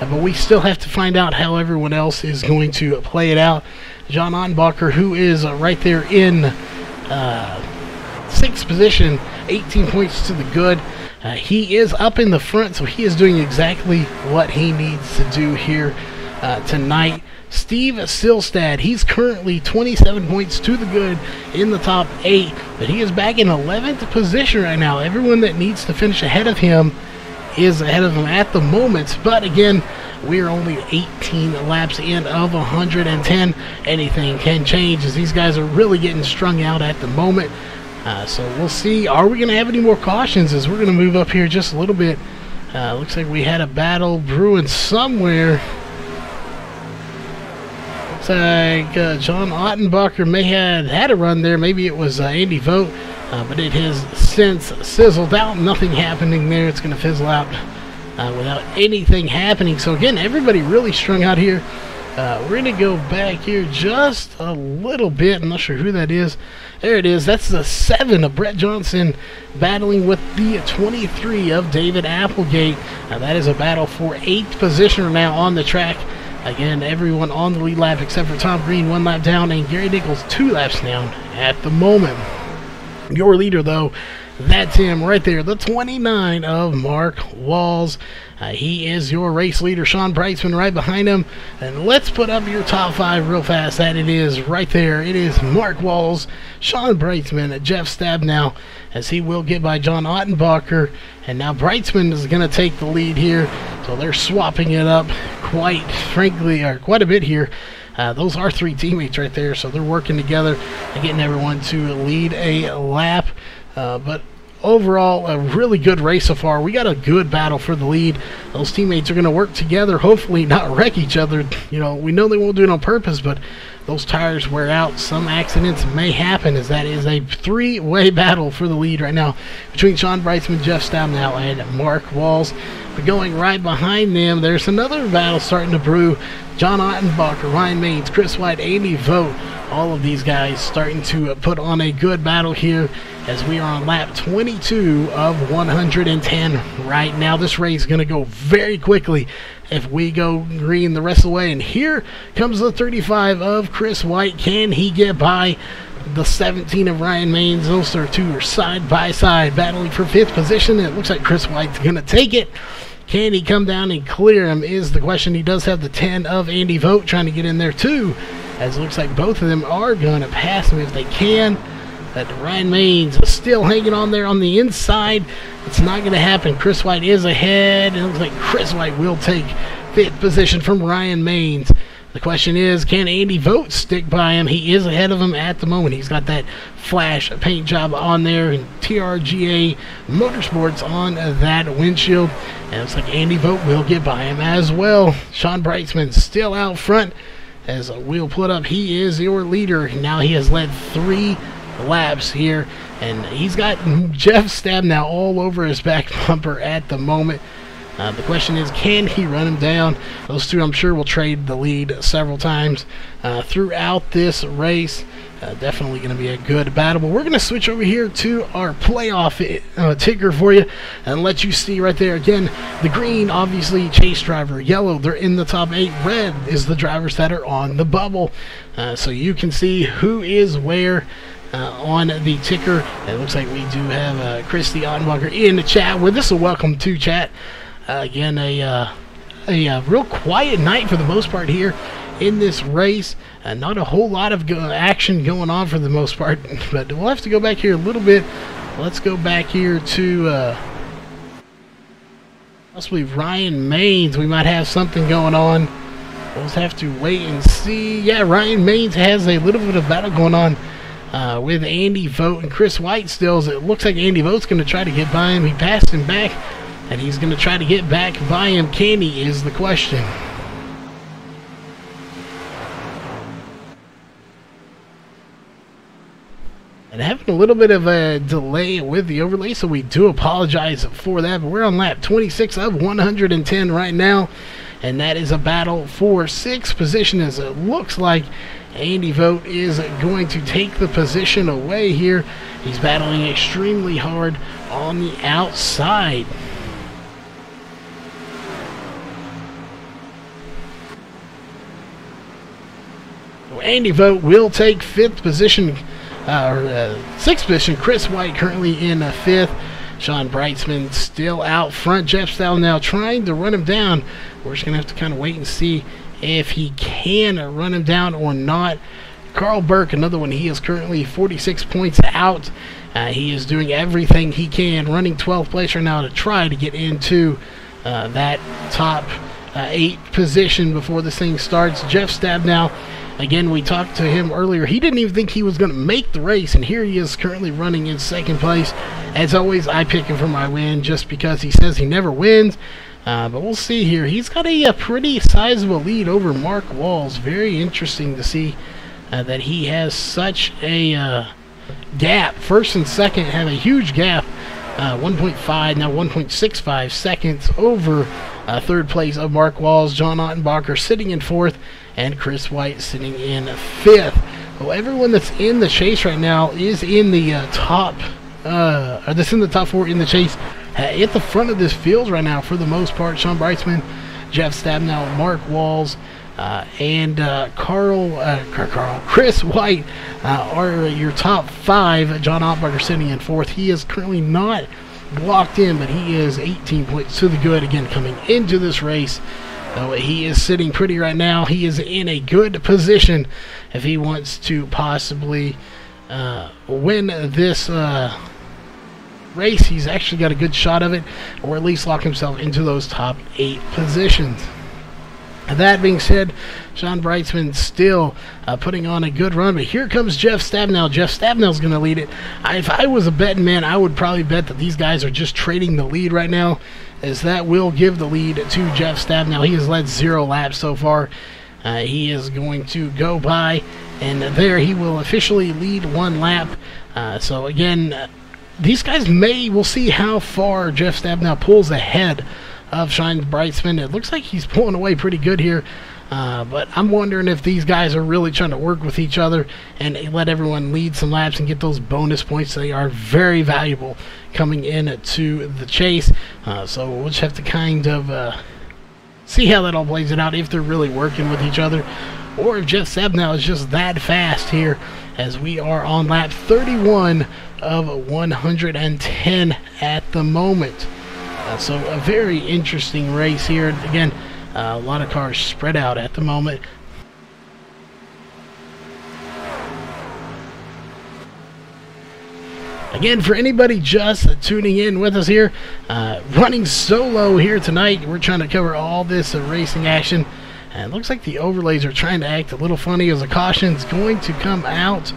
but we still have to find out how everyone else is going to play it out. John Ottenbacher, who is right there in 6th position, 18 points to the good. He is up in the front, so he is doing exactly what he needs to do here tonight. Steve Silstad, he's currently 27 points to the good in the top 8, but he is back in 11th position right now. Everyone that needs to finish ahead of him is ahead of him at the moment, but again, we're only 18 laps in of 110. Anything can change as these guys are really getting strung out at the moment. So we'll see. Are we going to have any more cautions as we're going to move up here just a little bit? Looks like we had a battle brewing somewhere. Looks like John Ottenbacher may have had a run there. Maybe it was Andy Vogt, but it has since sizzled out. Nothing happening there. It's going to fizzle out without anything happening. So again, everybody really strung out here. We're going to go back here just a little bit. I'm not sure who that is. There it is. That's the 7 of Brett Johnson battling with the 23 of David Applegate. That is a battle for 8th position now on the track. Again, everyone on the lead lap except for Tom Green, 1 lap down, and Gary Nichols 2 laps down at the moment. Your leader, though, that's him right there, the 29 of Mark Walls. He is your race leader. Sean Brightsman right behind him. And let's put up your top 5 real fast. That it is right there. It is Mark Walls, Sean Brightsman, Jeff Stabnow, as he will get by John Ottenbacher. And now Brightsman is going to take the lead here. So they're swapping it up quite a bit here. Those are 3 teammates right there. So they're working together and getting everyone to lead a lap. But overall, a really good race so far. We got a good battle for the lead. Those teammates are going to work together, hopefully not wreck each other. You know, we know they won't do it on purpose, but those tires wear out. Some accidents may happen, as that is a 3-way battle for the lead right now between Sean Brightsman, Jeff Stabnow, and Mark Walls. But going right behind them, there's another battle starting to brew. John Ottenbacher, Ryan Maines, Chris White, Andy Vogt, all of these guys starting to put on a good battle here as we are on lap 22 of 110 right now. This race is going to go very quickly if we go green the rest of the way. And here comes the 35 of Chris White. Can he get by the 17 of Ryan Maines? Those two are side by side battling for 5th position. It looks like Chris White's going to take it. Can he come down and clear him is the question. He does have the 10 of Andy Vogt trying to get in there too, as it looks like both of them are going to pass him if they can. But Ryan Maines is still hanging on there on the inside. It's not going to happen. Chris White is ahead, and it looks like Chris White will take 5th position from Ryan Maines. The question is, can Andy Vogt stick by him? He is ahead of him at the moment. He's got that flash paint job on there, and TRGA Motorsports on that windshield. And it looks like Andy Vogt will get by him as well. Sean Brightsman still out front. As we'll put up, he is your leader. Now he has led 3 laps here, and he's got Jeff Stabnow all over his back bumper at the moment. The question is, can he run him down? Those two, I'm sure, will trade the lead several times throughout this race. Definitely going to be a good battle. But we're going to switch over here to our playoff ticker for you and let you see right there. Again, the green, obviously, chase driver. Yellow, they're in the top 8. Red is the drivers that are on the bubble. So you can see who is where on the ticker. It looks like we do have Christy Ottenbacher in the chat with us. So welcome to chat. Again, a real quiet night for the most part here in this race. Not a whole lot of action going on for the most part, but we'll have to go back here a little bit. Let's go back here to possibly Ryan Maines. We might have something going on. We'll just have to wait and see. Yeah, Ryan Maines has a little bit of battle going on with Andy Vogt and Chris White still. It looks like Andy Vogt's going to try to get by him. He passed him back, and he's going to try to get back by him. Can he is the question. And having a little bit of a delay with the overlay, so we do apologize for that. But we're on lap 26 of 110 right now, and that is a battle for 6th position, as it looks like Andy Vogt is going to take the position away here. He's battling extremely hard on the outside. Andy Vogt will take 5th position, or 6th position. Chris White currently in 5th. Sean Brightsman still out front. Jeff Stout now trying to run him down. We're just going to have to kind of wait and see if he can run him down or not. Carl Burke, another one, he is currently 46 points out. He is doing everything he can, running 12th place right now to try to get into that top 8 position before this thing starts. Jeff Stabnow, again, we talked to him earlier. He didn't even think he was going to make the race, and here he is currently running in 2nd place. As always, I pick him for my win just because he says he never wins. But we'll see here. He's got a pretty sizable lead over Mark Walls. Very interesting to see that he has such a gap. 1st and 2nd have a huge gap. 1.5, now 1.65 seconds over 3rd place of Mark Walls. John Ottenbacher sitting in 4th, and Chris White sitting in 5th. Well, everyone that's in the chase right now is in the top, or that's in the top 4 in the chase. At the front of this field right now, for the most part, Sean Brightsman, Jeff Stabnow, Mark Walls, and Chris White are your top 5. John Ottenbacher sitting in 4th. He is currently not locked in, but he is 18 points to the good again coming into this race. He is sitting pretty right now. He is in a good position if he wants to possibly win this race. He's actually got a good shot of it, or at least lock himself into those top 8 positions. That being said, Sean Brightsman still putting on a good run, but here comes Jeff Stabnow. Jeff Stabnow's going to lead it. If I was a betting man, I would probably bet that these guys are just trading the lead right now, as that will give the lead to Jeff Stabnow. He has led 0 laps so far. He is going to go by, and there he will officially lead 1 lap. So again, these guys we'll see how far Jeff Stabnow pulls ahead of Sean Brightsman. It looks like he's pulling away pretty good here, but I'm wondering if these guys are really trying to work with each other and let everyone lead some laps and get those bonus points. They are very valuable coming into the chase, so we'll just have to kind of see how that all plays it out, if they're really working with each other, or if Jeff Stabnow is just that fast here, as we are on lap 31 of 110 at the moment. So a very interesting race here. Again, a lot of cars spread out at the moment. Again, for anybody just tuning in with us here, running solo here tonight, we're trying to cover all this racing action. And it looks like the overlays are trying to act a little funny, as a caution is going to come out.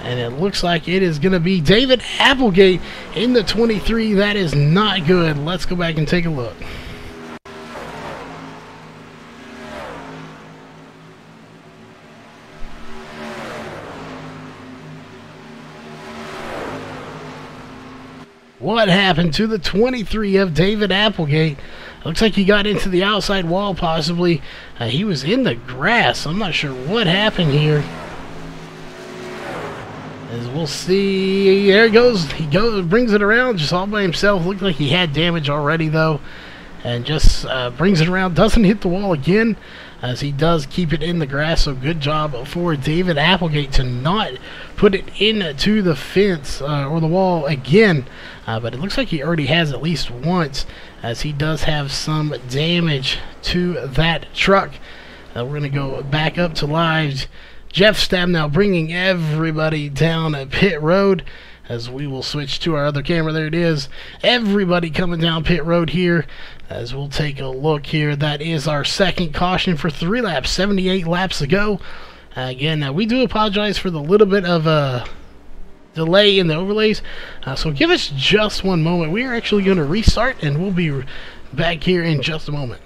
And it looks like it is going to be David Applegate in the 23. That is not good. Let's go back and take a look. What happened to the 23 of David Applegate? Looks like he got into the outside wall, possibly. He was in the grass. I'm not sure what happened here. As we'll see, there he goes. He brings it around just all by himself. Looked like he had damage already, though. And just brings it around. Doesn't hit the wall again, as he does keep it in the grass. So good job for David Applegate to not put it into the fence or the wall again. But it looks like he already has at least once, as he does have some damage to that truck. We're going to go back up to live. Jeff Stabnow bringing everybody down pit road, as we will switch to our other camera. There it is. Everybody coming down pit road here, as we'll take a look here. That is our second caution for 3 laps, 78 laps ago. Again, we do apologize for the little bit of delay in the overlays, so give us just one moment. We are actually going to restart, and we'll be back here in just a moment.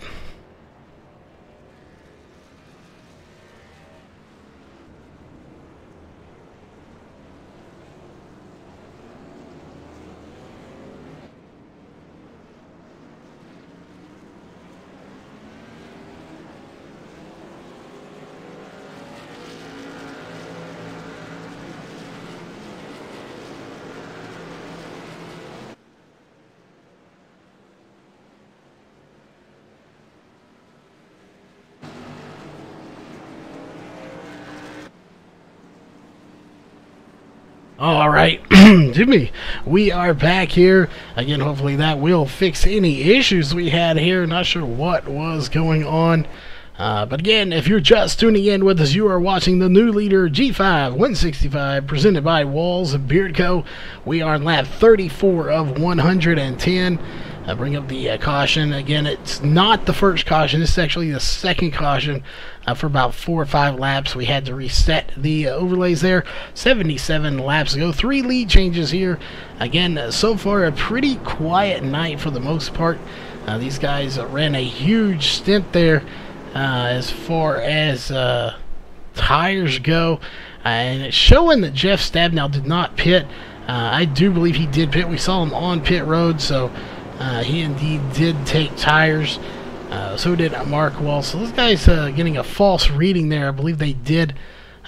All right, Jimmy, we are back here again. Hopefully that will fix any issues we had here. Not sure what was going on. But again, if you're just tuning in with us, you are watching the new leader G5 165 presented by Walls Beard Co. We are in lap 34 of 110. Bring up the caution. Again, it's not the first caution. This is actually the second caution. For about 4 or 5 laps, we had to reset the overlays there. 77 laps ago. 3 lead changes here. Again, so far a pretty quiet night for the most part. These guys ran a huge stint there as far as tires go. And it's showing that Jeff Stabnow did not pit. I do believe he did pit. We saw him on pit road, so he indeed did take tires. So did Mark Wall. So this guy's getting a false reading there. I believe they did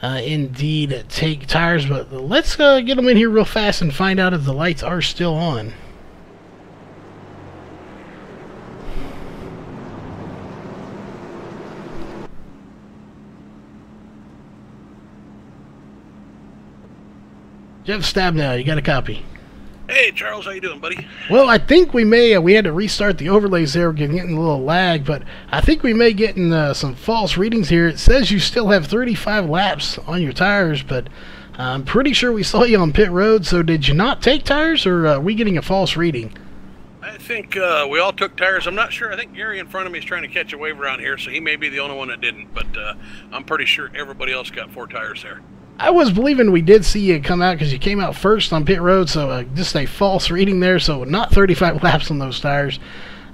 indeed take tires. But let's get them in here real fast and find out if the lights are still on. Jeff Stabnow, you got a copy? Hey, Charles, how you doing, buddy? Well, I think we may, we had to restart the overlays there, getting a little lag, but I think we may get in some false readings here. It says you still have 35 laps on your tires, but I'm pretty sure we saw you on pit road, so did you not take tires, or are we getting a false reading? I think we all took tires. I'm not sure. I think Gary in front of me is trying to catch a wave around here, so he may be the only one that didn't, but I'm pretty sure everybody else got 4 tires there. I was believing we did see you come out because you came out first on pit road, so just a false reading there. So not 35 laps on those tires.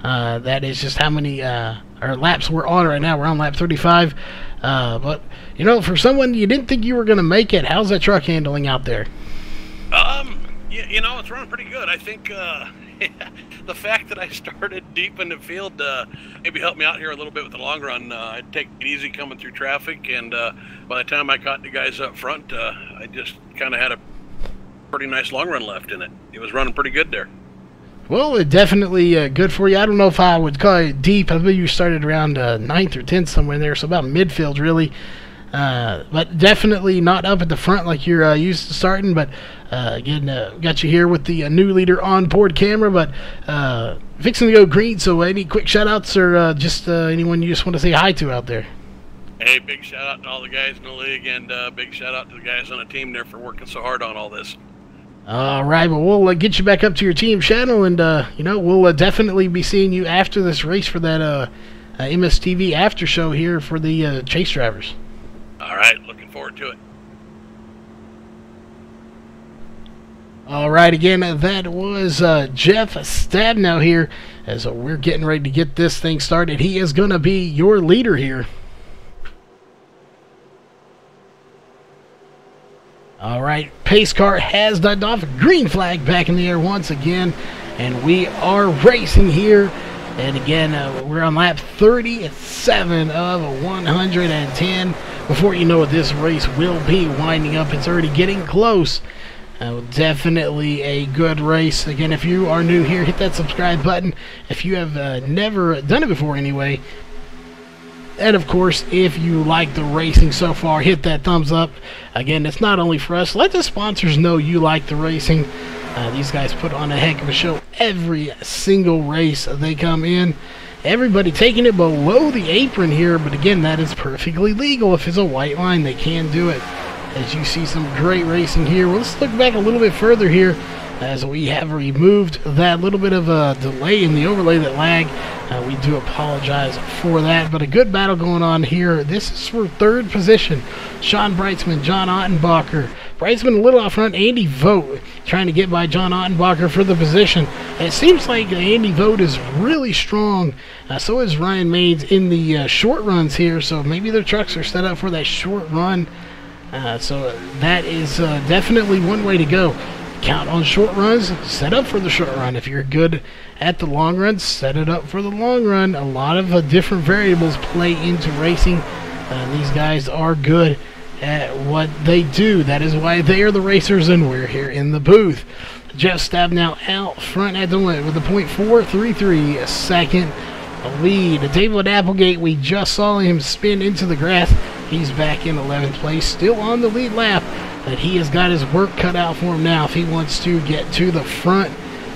That is just how many our laps we're on right now. We're on lap 35. But, you know, for someone you didn't think you were going to make it, how's that truck handling out there? You know, it's running pretty good. I think the fact that I started deep in the field maybe helped me out here a little bit with the long run. I'd take it easy coming through traffic, and by the time I caught the guys up front, I just kind of had a pretty nice long run left in it. It was running pretty good there. Well, it definitely good for you. I don't know if I would call it deep. I believe you started around 9th or 10th somewhere in there, so about midfield really. But definitely not up at the front like you're used to starting. But again, got you here with the new leader onboard camera. But fixing to go green. So any quick shout outs or just anyone you just want to say hi to out there? Hey, big shout out to all the guys in the league, and big shout out to the guys on the team there for working so hard on all this. All right, well, we'll get you back up to your team channel, and you know, we'll definitely be seeing you after this race for that MSTV after show here for the chase drivers. All right, looking forward to it. All right, again, that was Jeff Stabnow here, as we're getting ready to get this thing started. He is going to be your leader here. All right, pace car has died off. Green flag back in the air once again, and we are racing here. And again, we're on lap 37 of 110. Before you know it, this race will be winding up. It's already getting close. Definitely a good race. Again, if you are new here, hit that subscribe button. If you have never done it before anyway. And of course, if you like the racing so far, hit that thumbs up. Again, it's not only for us. Let the sponsors know you like the racing. These guys put on a heck of a show every single race they come in. Everybody taking it below the apron here, but again, that is perfectly legal. If it's a white line, they can do it. As you see some great racing here. Well, let's look back a little bit further here, as we have removed that little bit of a delay in the overlay, that lag. We do apologize for that, but a good battle going on here. This is for 3rd position. Sean Breitzman, John Ottenbacher. Breitzman a little out front. Andy Vogt trying to get by John Ottenbacher for the position. It seems like Andy Vogt is really strong. So is Ryan Maines in the short runs here, so maybe their trucks are set up for that short run. So that is definitely one way to go. Count on short runs, set up for the short run. If you're good at the long run, set it up for the long run. A lot of different variables play into racing. These guys are good at what they do. That is why they are the racers and we're here in the booth. Jeff Stabnow out front at the limit with a .433 second lead. David Applegate, we just saw him spin into the grass. He's back in 11th place, still on the lead lap. that he has got his work cut out for him now if he wants to get to the front.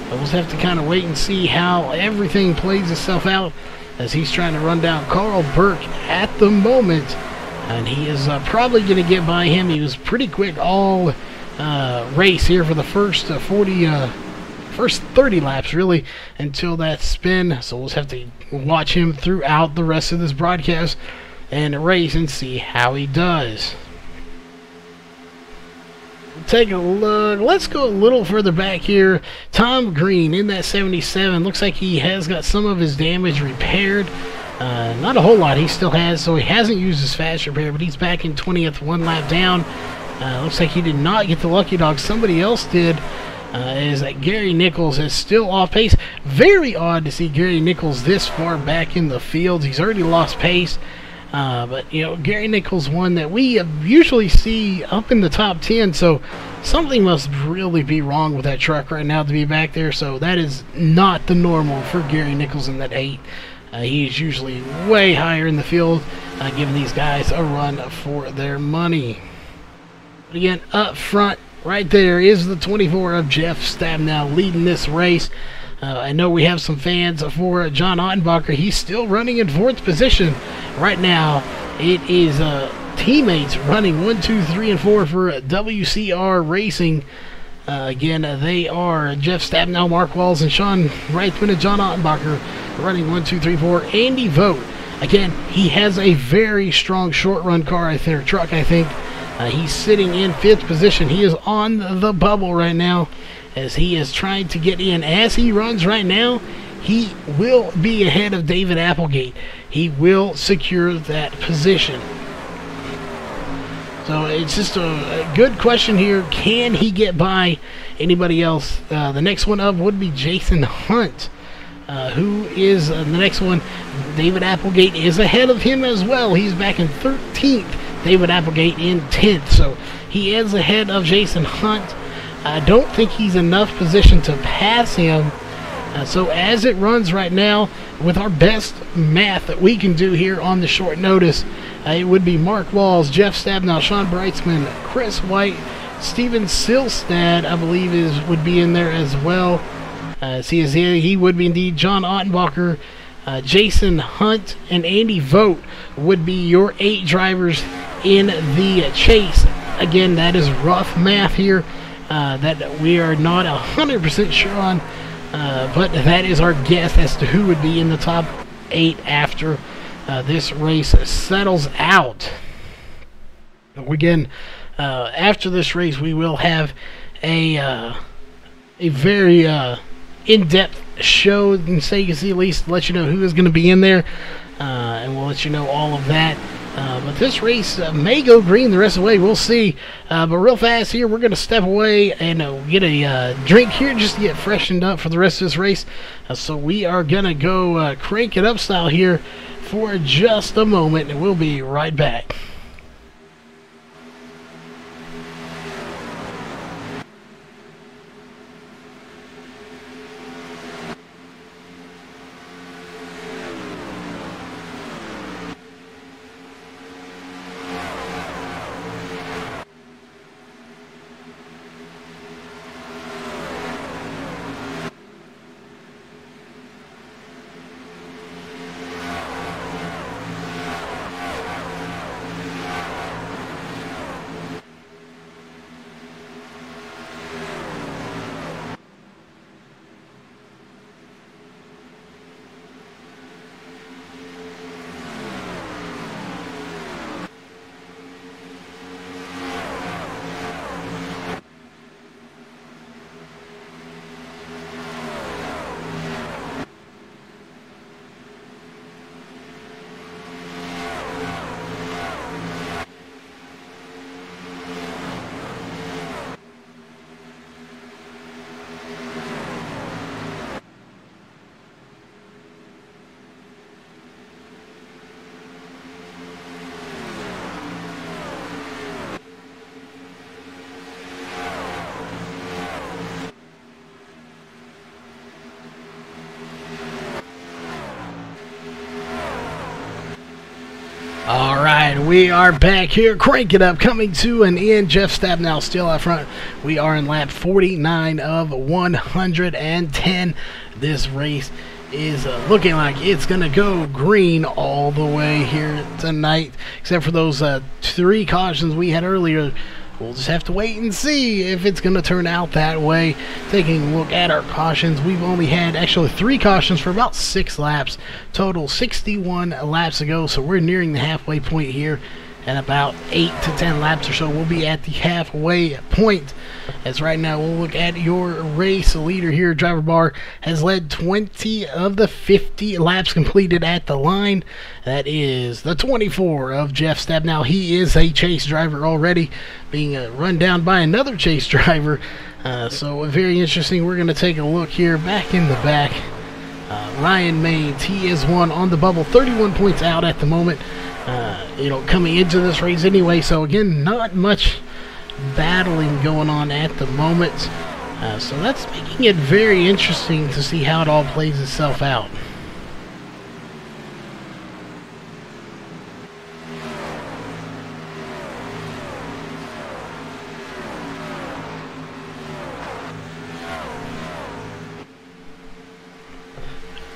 But we'll have to kind of wait and see how everything plays itself out as he's trying to run down Carl Burke at the moment. And he is probably going to get by him. He was pretty quick all race here for the first 30 laps, really, until that spin. So we'll just have to watch him throughout the rest of this broadcast and race and see how he does. Take a look. Let's go a little further back here. Tom Green in that 77. Looks like he has got some of his damage repaired. Not a whole lot he still has, so he hasn't used his fast repair, but he's back in 20th, 1 lap down. Looks like he did not get the lucky dog. Somebody else did. Is that Gary Nichols is still off pace. Very odd to see Gary Nichols this far back in the field. He's already lost pace. But, you know, Gary Nichols, one that we usually see up in the top 10, so something must really be wrong with that truck right now to be back there. So that is not the normal for Gary Nichols in that 8. He is usually way higher in the field, giving these guys a run for their money. But again, up front, right there is the 24 of Jeff Stabnow leading this race. I know we have some fans for John Ottenbacher. He's still running in 4th position. Right now, it is teammates running 1, 2, 3, and 4 for WCR Racing. Again, they are Jeff Stabnow, Mark Walls, and Sean Reithman and John Ottenbacher running 1, 2, 3, 4. Andy Vogt, again, he has a very strong short run car, I think, or truck, I think. He's sitting in 5th position. He is on the bubble right now as he is trying to get in. As he runs right now, he will be ahead of David Applegate. He will secure that position. So it's just a good question here. Can he get by anybody else? The next one up would be Jason Hunt, who is the next one. David Applegate is ahead of him as well. He's back in 13th. David Applegate in 10th. So he is ahead of Jason Hunt. I don't think he's enough position to pass him. So as it runs right now, with our best math that we can do here on the short notice, it would be Mark Walls, Jeff Stabnow, Sean Breitzman, Chris White, Steven Silstad, I believe would be in there as well. He would be indeed. John Ottenbacher, Jason Hunt, and Andy Vogt would be your 8 drivers in the chase. Again, that is rough math here that we are not 100% sure on, but that is our guess as to who would be in the top 8 after this race settles out. Again, after this race, we will have a very in-depth show, and say you can see at least let you know who is going to be in there, and we'll let you know all of that. But this race may go green the rest of the way. We'll see. But real fast here, we're going to step away and get a drink here just to get freshened up for the rest of this race. So we are going to go crank it up style here for just a moment, and we'll be right back. right, we are back here. Crank it up, coming to an end. Jeff Stabnow still out front. We are in lap 49 of 110. This race is looking like it's going to go green all the way here tonight, except for those 3 cautions we had earlier. We'll just have to wait and see if it's going to turn out that way. Taking a look at our cautions, we've only had actually 3 cautions for about 6 laps. Total 61 laps ago, so we're nearing the halfway point here. And about 8 to 10 laps or so, we'll be at the halfway point. As right now, we'll look at your race leader here. Driver Bar has led 20 of the 50 laps completed at the line. That is the 24 of Jeff Stabnow. He is a chase driver already, being run down by another chase driver. So very interesting. We're going to take a look here back in the back. Ryan Maines, he is one on the bubble, 31 points out at the moment. Coming into this race anyway, so again, not much battling going on at the moment. So that's making it very interesting to see how it all plays itself out.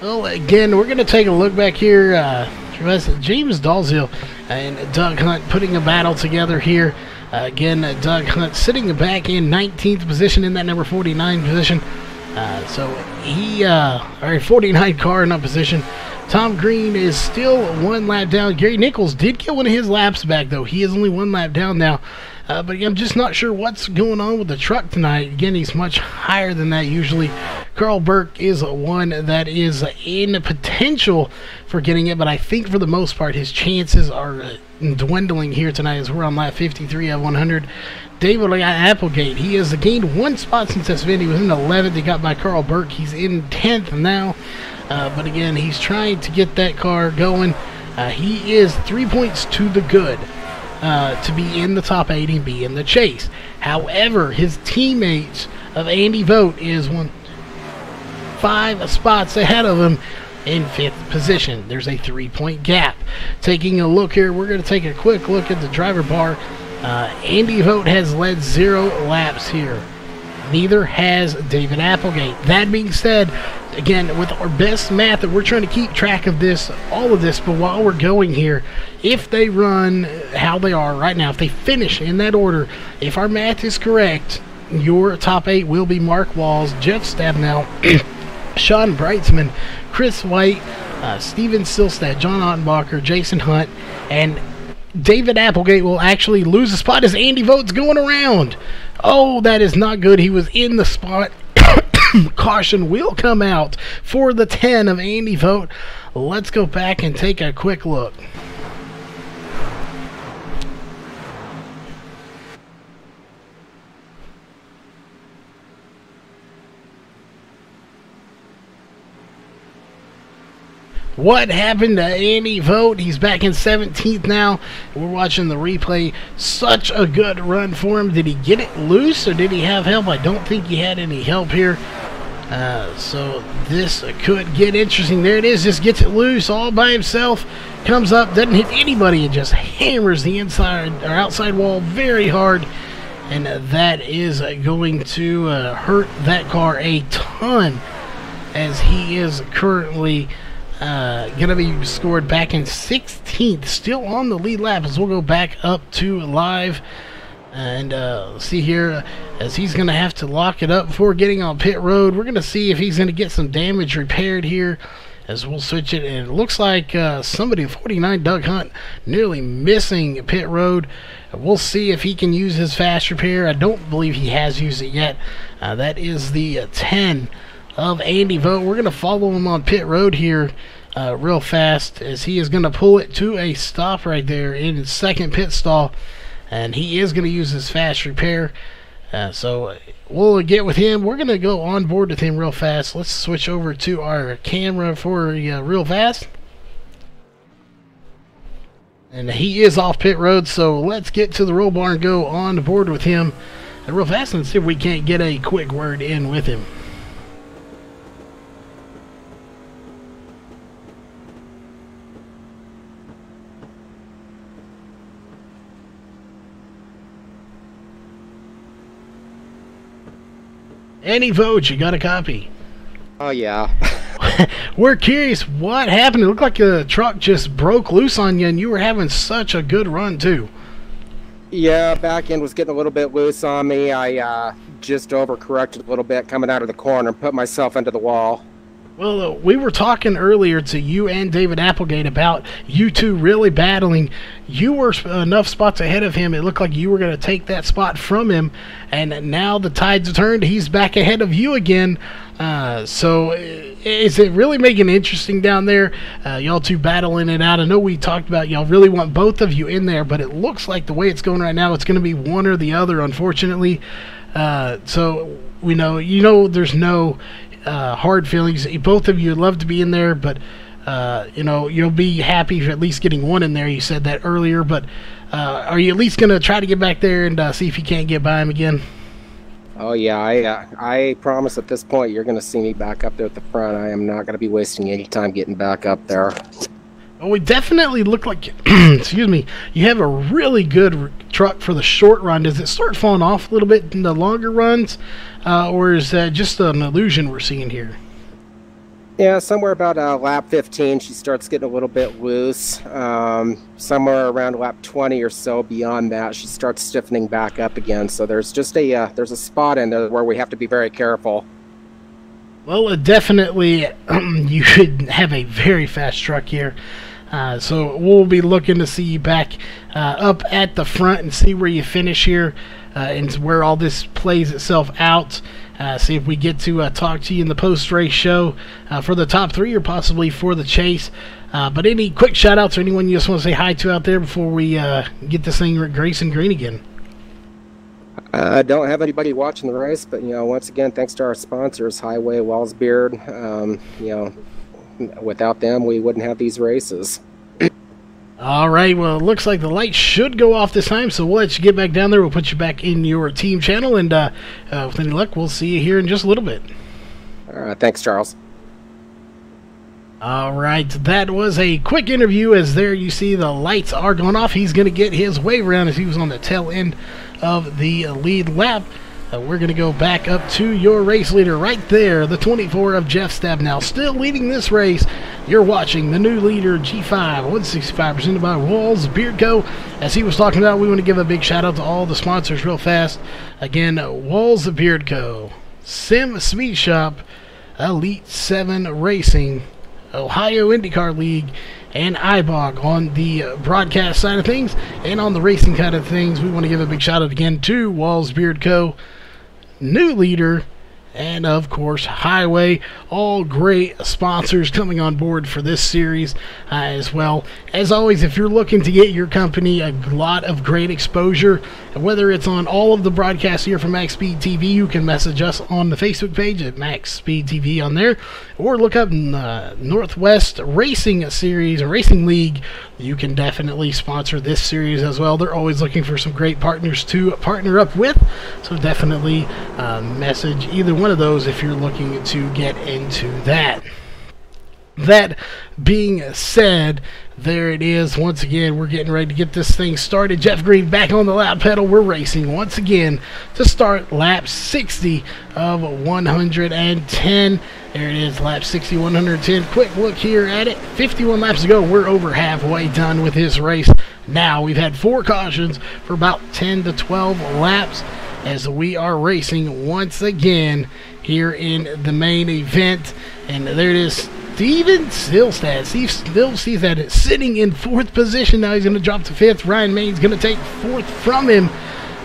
Well, again, we're going to take a look back here. James Dalziel and Doug Hunt putting a battle together here. Again, Doug Hunt sitting back in 19th position in that number 49 position. So he, 49 car in that position. Tom Green is still 1 lap down. Gary Nichols did get one of his laps back, though. He is only 1 lap down now. But I'm just not sure what's going on with the truck tonight. Again, he's much higher than that usually. Carl Burke is one that is in potential for getting it, but I think for the most part his chances are dwindling here tonight as we're on lap 53 of 100. David Applegate, he has gained 1 spot since this event. He was in 11th. He got by Carl Burke. He's in 10th now. But again, he's trying to get that car going. He is 3 points to the good. To be in the top 8 and be in the chase. However, his teammates of Andy Vogt is 5 spots ahead of him in 5th position. There's a 3-point gap. Taking a look here, we're going to take a quick look at the driver bar. Andy Vogt has led 0 laps here. Neither has David Applegate. That being said, again, with our best math, that we're trying to keep track of this, all of this, but while we're going here, if they run how they are right now, if they finish in that order, if our math is correct, your top 8 will be Mark Walls, Jeff Stabnow, Sean Breitzman, Chris White, Steven Silstad, John Ottenbacher, Jason Hunt, and David Applegate will actually lose a spot as Andy Vogt's going around. Oh, that is not good. He was in the spot. Caution will come out for the 10 of Andy Vogt. Let's go back and take a quick look. What happened to Andy Vogt? He's back in 17th now. We're watching the replay. Such a good run for him. Did he get it loose or did he have help? I don't think he had any help here. So this could get interesting. There it is. Just gets it loose all by himself. Comes up, doesn't hit anybody, and just hammers the inside or outside wall very hard. And that is going to hurt that car a ton, as he is currently going to be scored back in 16th, still on the lead lap, as we'll go back up to live and see here, as he's going to have to lock it up before getting on pit road. We're going to see if he's going to get some damage repaired here, as we'll switch it, and it looks like somebody, 49 Doug Hunt, nearly missing pit road. We'll see if he can use his fast repair. I don't believe he has used it yet. That is the 10 of Andy Vogt. We're going to follow him on pit road here real fast, as he is going to pull it to a stop right there in his second pit stall, and he is going to use his fast repair. So we'll get with him. We're going to go on board with him real fast. Let's switch over to our camera for real fast. And he is off pit road, so let's get to the roll bar and go on board with him real fast and see if we can't get a quick word in with him. Any votes? You got a copy? Oh, yeah. We're curious what happened. It looked like the truck just broke loose on you, and you were having such a good run, too. Yeah, back end was getting a little bit loose on me. I just overcorrected a little bit coming out of the corner and put myself into the wall. Well, we were talking earlier to you and David Applegate about you two really battling. You were enough spots ahead of him. It looked like you were going to take that spot from him, and now the tide's turned. He's back ahead of you again. So is it really making it interesting down there? Y'all two battling it out. I know we talked about y'all really want both of you in there, but it looks like the way it's going right now, it's going to be one or the other, unfortunately. So we know, there's no hard feelings. Both of you would love to be in there, but you'll be happy for at least getting one in there. You said that earlier, but are you at least going to try to get back there and see if you can't get by him again? Oh, yeah, I promise at this point you're going to see me back up there at the front. I am not going to be wasting any time getting back up there. Well, we definitely look like, excuse me, you have a really good truck for the short run. Does it start falling off a little bit in the longer runs, or is that just an illusion we're seeing here? Yeah, somewhere about lap 15, she starts getting a little bit loose. Somewhere around lap 20 or so beyond that, she starts stiffening back up again. So there's just there's a spot in there where we have to be very careful. Well, definitely, you should have a very fast truck here. So we'll be looking to see you back up at the front and see where you finish here and where all this plays itself out. See if we get to talk to you in the post-race show for the top three or possibly for the chase. But any quick shout-outs or anyone you just want to say hi to out there before we get this thing racing green again? I don't have anybody watching the race, but, once again, thanks to our sponsors, Highway, Wallsbeard. Without them, we wouldn't have these races. All right, well, it looks like the lights should go off this time, so we'll let you get back down there. We'll put you back in your team channel, and with any luck, we'll see you here in just a little bit. All right, thanks, Charles. All right, that was a quick interview, as there you see the lights are going off. He's going to get his wave around as he was on the tail end of the lead lap. We're going to go back up to your race leader right there, the 24 of Jeff Stabnow, still leading this race. You're watching the new leader, G5, 165 presented by Walls Beard Co. As he was talking about, we want to give a big shout out to all the sponsors real fast. Again, Walls Beard Co., Sim Speed Shop, Elite 7 Racing, Ohio IndyCar League, and iBog on the broadcast side of things. And on the racing side of things, we want to give a big shout out again to Walls Beard Co., new leader, and of course Highway. All great sponsors coming on board for this series as well. As always, if you're looking to get your company a lot of great exposure, whether it's on all of the broadcasts here from MaxSpeedTV, you can message us on the Facebook page at MaxSpeedTV on there, or look up Northwest Racing Series or Racing League. You can definitely sponsor this series as well. They're always looking for some great partners to partner up with, so definitely message either one of those if you're looking to get into that. That being said, there it is. Once again, we're getting ready to get this thing started. Jeff Green back on the lap pedal. We're racing once again to start lap 60 of 110. There it is, lap 60, 110. Quick look here at it. 51 laps to go. We're over halfway done with this race. Now, we've had 4 cautions for about 10 to 12 laps as we are racing once again here in the main event. And there it is. Steven Silstad. Steve still sees that it's sitting in 4th position. Now he's going to drop to 5th. Ryan Main's going to take 4th from him.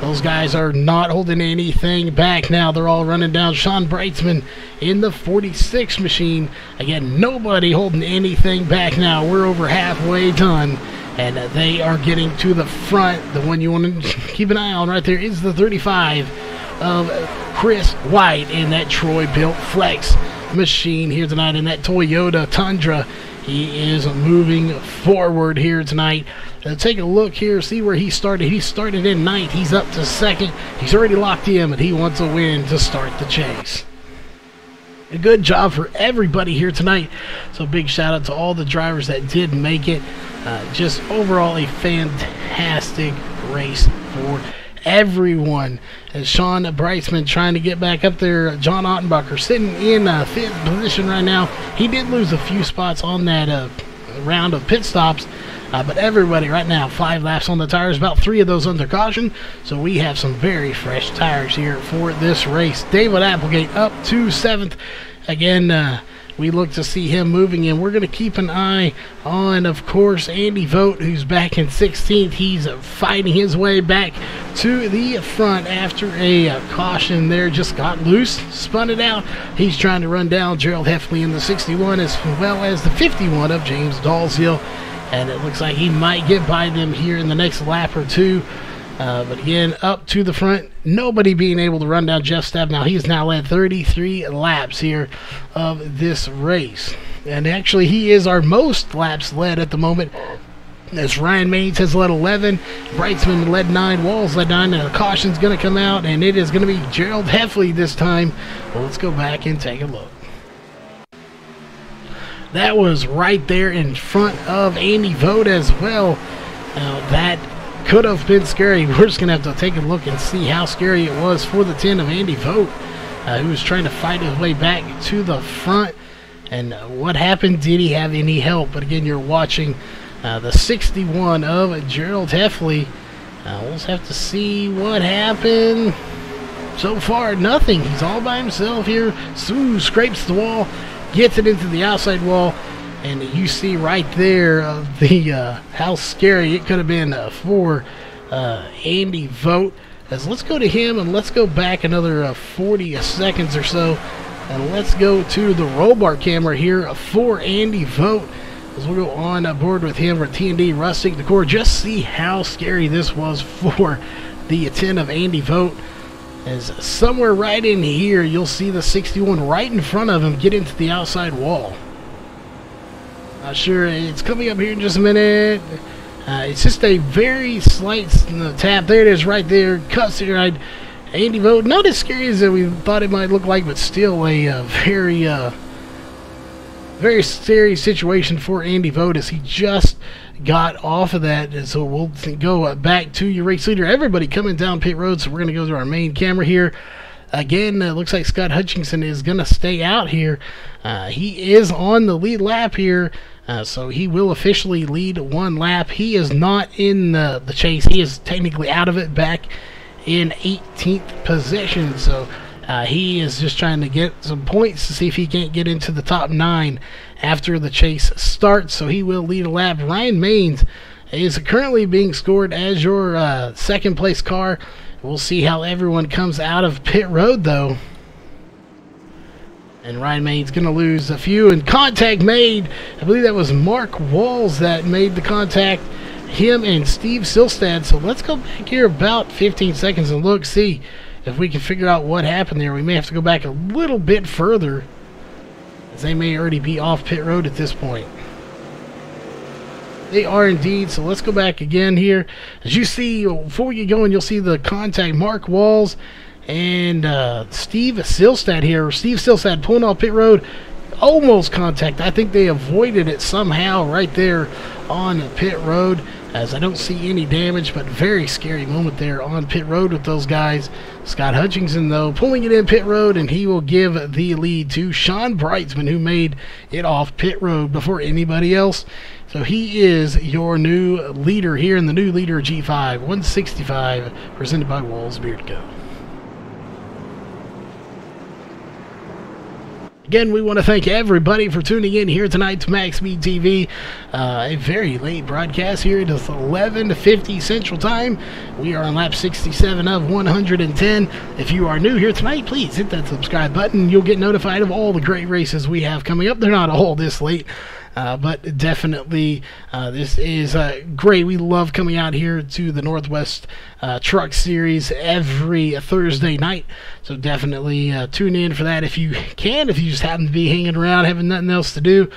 Those guys are not holding anything back now. They're all running down. Sean Breitzman in the 46 machine. Again, nobody holding anything back now. We're over halfway done, and they are getting to the front. The one you want to keep an eye on right there is the 35 of Chris White in that Troy-built Flex machine here tonight in that Toyota Tundra. He is moving forward here tonight. Take a look here, see where he started. He started in 9th. He's up to 2nd. He's already locked in, but he wants a win to start the chase. A good job for everybody here tonight. So big shout out to all the drivers that did make it. Just overall a fantastic race for everyone. As Sean Breitzman trying to get back up there. John Ottenbacher sitting in 5th position right now. He did lose a few spots on that round of pit stops. But everybody right now, 5 laps on the tires, about 3 of those under caution. So we have some very fresh tires here for this race. David Applegate up to 7th. Again, we look to see him moving in. We're going to keep an eye on, of course, Andy Vogt, who's back in 16th. He's fighting his way back to the front after a caution there. Just got loose, spun it out. He's trying to run down Gerald Heffley in the 61 as well as the 51 of James Dalziel. And it looks like he might get by them here in the next lap or two. But again, up to the front, nobody being able to run down Jeff Stabb. Now he's now led 33 laps here of this race. And actually, he is our most laps led at the moment. As Ryan Maines has led 11, Breitzman led 9, Walls led 9, and a caution's going to come out, and it is going to be Gerald Heffley this time. Well, let's go back and take a look. That was right there in front of Andy Vogt as well. That could have been scary. We're just going to have to take a look and see how scary it was for the 10 of Andy Vogt, who was trying to fight his way back to the front. And what happened? Did he have any help? But again, you're watching the 61 of Gerald Heffley. We'll just have to see what happened. So far, nothing. He's all by himself here. Sue scrapes the wall, gets it into the outside wall, and you see right there how scary it could have been for Andy Vogt. As let's go to him and let's go back another 40 seconds or so, and let's go to the roll bar camera here for Andy Vogt. As we'll go on board with him for TND Rustic Decor. Just see how scary this was for the 10 of Andy Vogt. As somewhere right in here, you'll see the 61 right in front of him get into the outside wall. Not sure, it's coming up here in just a minute. It's just a very slight tap. There it is right there. Cuts it right. Andy Vogt, not as scary as we thought it might look like, but still a very scary situation for Andy Vogt as he just got off of that. And so we'll go back to your race leader. Everybody coming down pit road, so we're going to go to our main camera here. Again, looks like Scott Hutchinson is going to stay out here. He is on the lead lap here, so he will officially lead 1 lap. He is not in the chase. He is technically out of it, back in 18th position. So he is just trying to get some points to see if he can't get into the top 9 after the chase starts. So he will lead a lap. Ryan Maines is currently being scored as your second place car. We'll see how everyone comes out of pit road though. And Ryan Maines going to lose a few. And contact made. I believe that was Mark Walls that made the contact. Him and Steve Silstad. So let's go back here about 15 seconds and look, see if we can figure out what happened there. We may have to go back a little bit further, as they may already be off pit road at this point. They are indeed. So let's go back again here. As you see, before we get going, you'll see the contact Mark Walls and Steve Silstad here. Steve Silstad pulling off pit road. Almost contact. I think they avoided it somehow right there on pit road, as I don't see any damage, but very scary moment there on pit road with those guys. Scott Hutchinson, though, pulling it in pit road, and he will give the lead to Sean Breitzman, who made it off pit road before anybody else. So he is your new leader here in the new leader G5 165, presented by Walls Beard Co. Again, we want to thank everybody for tuning in here tonight to MaxSpeedTV. A very late broadcast here. It is 11:50 Central Time. We are on lap 67 of 110. If you are new here tonight, please hit that subscribe button. You'll get notified of all the great races we have coming up. They're not all this late. But definitely this is great. We love coming out here to the Northwest Truck Series every Thursday night. So definitely tune in for that if you can. If you just happen to be hanging around having nothing else to do,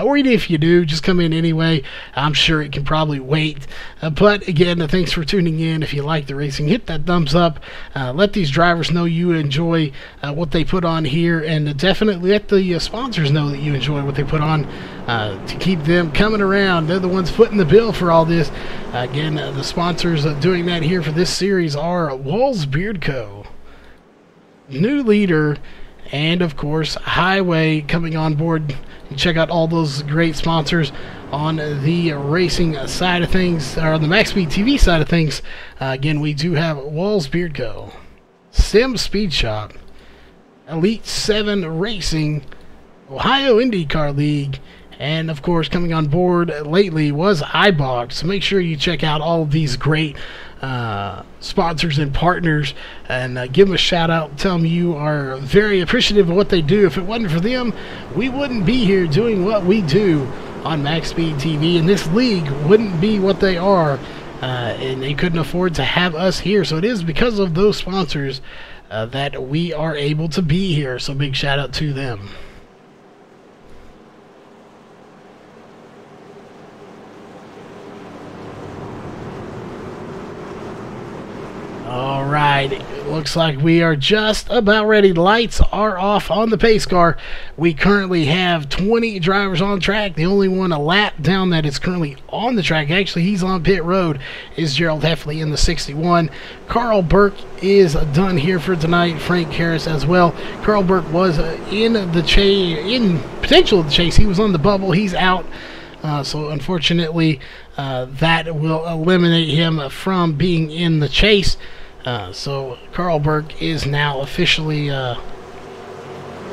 or even if you do, just come in anyway. I'm sure it can probably wait. But again, thanks for tuning in. If you like the racing, hit that thumbs up. Let these drivers know you enjoy what they put on here, and definitely let the sponsors know that you enjoy what they put on to keep them coming around. They're the ones footing the bill for all this. Again, the sponsors doing that here for this series are Walls Beard Co., New Leader, and of course Highway coming on board. Check out all those great sponsors on the racing side of things, or on the MaxSpeedTV side of things. Again, we do have Walls Beard Co., Sim Speed Shop, Elite 7 Racing, Ohio IndyCar League, and of course coming on board lately was iBox. So make sure you check out all of these great sponsors and partners, and give them a shout out. Tell them you are very appreciative of what they do. If it wasn't for them, we wouldn't be here doing what we do on MaxSpeedTV, and this league wouldn't be what they are, and they couldn't afford to have us here. So it is because of those sponsors that we are able to be here. So big shout out to them. Alright, it looks like we are just about ready. Lights are off on the pace car. We currently have 20 drivers on track. The only one a lap down that is currently on the track, actually he's on pit road, is Gerald Heffley in the 61. Carl Burke is done here for tonight. Frank Harris as well. Carl Burke was in the chase, in potential of the chase. He was on the bubble. He's out. So unfortunately, that will eliminate him from being in the chase. So Carl Burke is now officially,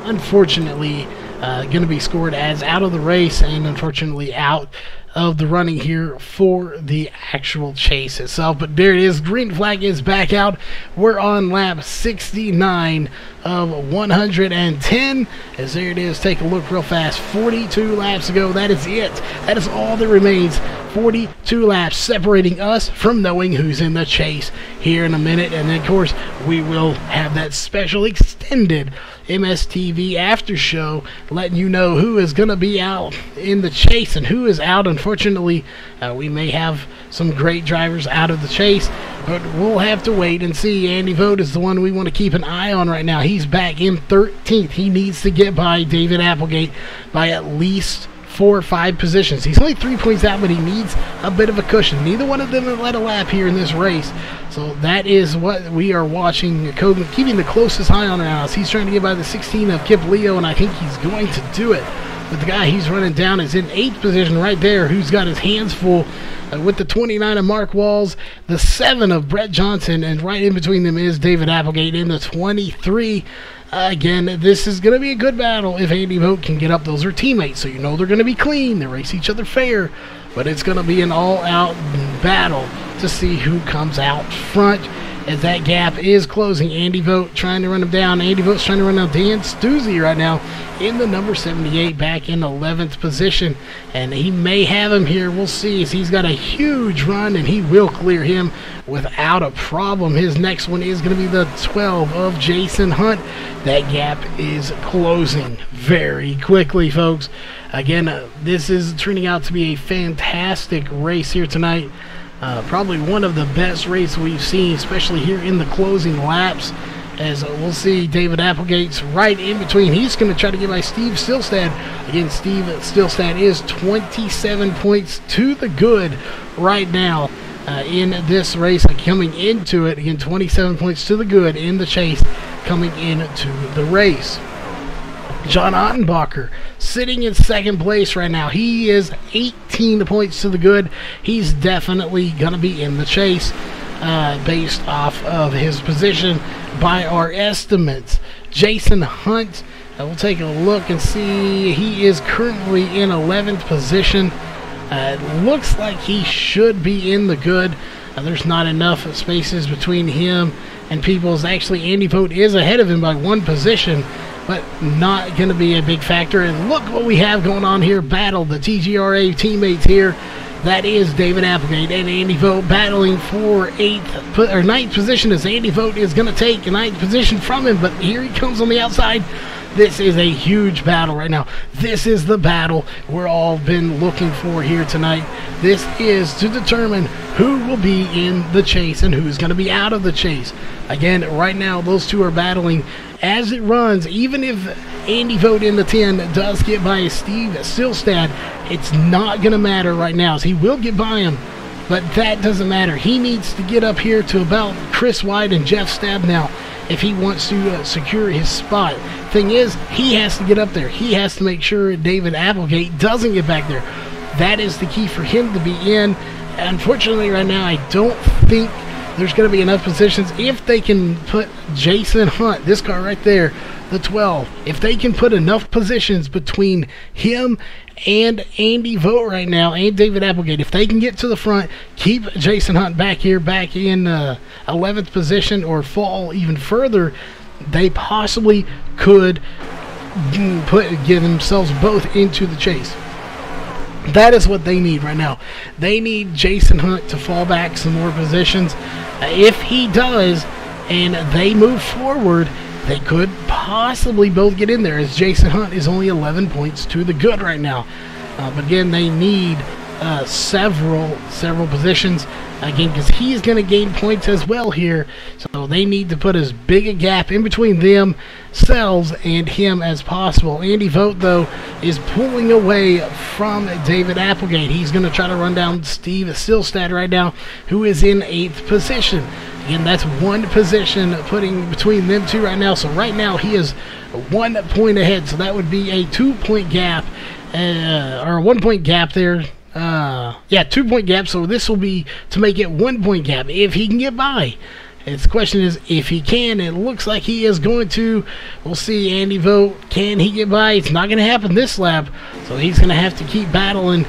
unfortunately, going to be scored as out of the race, and unfortunately out of the running here for the actual chase itself. But there it is. Green flag is back out. We're on lap 69 of 110. As there it is. Take a look real fast. 42 laps to go. That is it. That is all that remains. 42 laps separating us from knowing who's in the chase here in a minute. And then, of course, we will have that special extended MSTV after show letting you know who is going to be out in the chase and who is out. Unfortunately, we may have some great drivers out of the chase, but we'll have to wait and see. Andy Vogt is the one we want to keep an eye on right now. He's back in 13th. He needs to get by David Applegate by at least 4 or 5 positions. He's only 3 points out, but he needs a bit of a cushion. Neither one of them have led a lap here in this race. So that is what we are watching. Kogan keeping the closest eye on us. He's trying to get by the 16 of Kip Leo, and I think he's going to do it. But the guy he's running down is in 8th position right there, who's got his hands full with the 29 of Mark Walls, the 7 of Brett Johnson, and right in between them is David Applegate in the 23. Again, this is going to be a good battle if Andy Vogt can get up. Those are teammates, so you know they're going to be clean. They race each other fair, but it's going to be an all-out battle to see who comes out front as that gap is closing. Andy Vogt trying to run him down. Andy Vogt's trying to run down Dan Stuzzi right now in the number 78, back in 11th position, and he may have him here. We'll see, as he's got a huge run, and he will clear him without a problem. His next one is going to be the 12 of Jason Hunt. That gap is closing very quickly, folks. Again, this is turning out to be a fantastic race here tonight. Probably one of the best races we've seen, especially here in the closing laps, as we'll see David Applegate's right in between. He's going to try to get by Steve Stilstad. Again, Steve Stilstad is 27 points to the good right now in this race. Coming into it, again, 27 points to the good in the chase coming into the race. John Ottenbacher sitting in second place right now. He is 18 points to the good. He's definitely going to be in the chase based off of his position by our estimates. Jason Hunt, we'll take a look and see. He is currently in 11th position. It looks like he should be in the good. There's not enough spaces between him and Peoples. Actually, Andy Vogt is ahead of him by 1 position, but not going to be a big factor. And look what we have going on here. Battle the TGRA teammates here. That is David Applegate and Andy Vogt battling for 9th position, as Andy Vogt is going to take 9th position from him. But here he comes on the outside. This is a huge battle right now. This is the battle we're all been looking for here tonight. This is to determine who will be in the chase and who's going to be out of the chase. Again, right now, those two are battling as it runs. Even if Andy Vogt in the 10 does get by Steve Silstad, it's not going to matter right now, as he will get by him. But that doesn't matter. He needs to get up here to about Chris White and Jeff Stabnow if he wants to secure his spot. Thing is, he has to get up there. He has to make sure David Applegate doesn't get back there. That is the key for him to be in. Unfortunately, right now, I don't think there's going to be enough positions. If they can put Jason Hunt, this car right there, the 12, if they can put enough positions between him and Andy Vogt right now, and David Applegate, if they can get to the front, keep Jason Hunt back here, back in 11th position, or fall even further, they possibly could get themselves both into the chase. That is what they need right now. They need Jason Hunt to fall back some more positions. If he does, and they move forward, they could possibly both get in there, as Jason Hunt is only 11 points to the good right now. But again, they need several positions, again, because he's going to gain points as well here. So they need to put as big a gap in between themselves and him as possible. Andy Vogt, though, is pulling away from David Applegate. He's going to try to run down Steve Silstad right now, who is in 8th position. Again, that's one position putting between them two right now. So right now he is 1 point ahead. So that would be a 2-point gap, or a 1 point gap there. 2 point gap. So this will be to make it 1 point gap if he can get by. The question is if he can. It looks like he is going to. We'll see. Andy Vogt, can he get by? It's not going to happen this lap. So he's going to have to keep battling.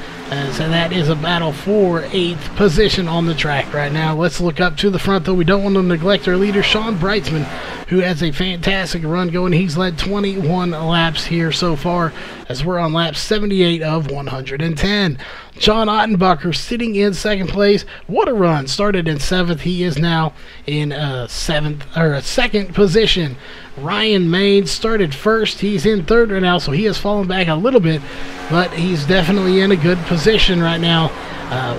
So that is a battle for 8th position on the track right now. Let's look up to the front, though. We don't want to neglect our leader, Sean Breitzman, who has a fantastic run going. He's led 21 laps here so far, as we're on lap 78 of 110. John Ottenbacher sitting in 2nd place. What a run. Started in 7th. He is now in 2nd position. Ryan Maines started 1st. He's in 3rd right now, so he has fallen back a little bit, but he's definitely in a good position right now.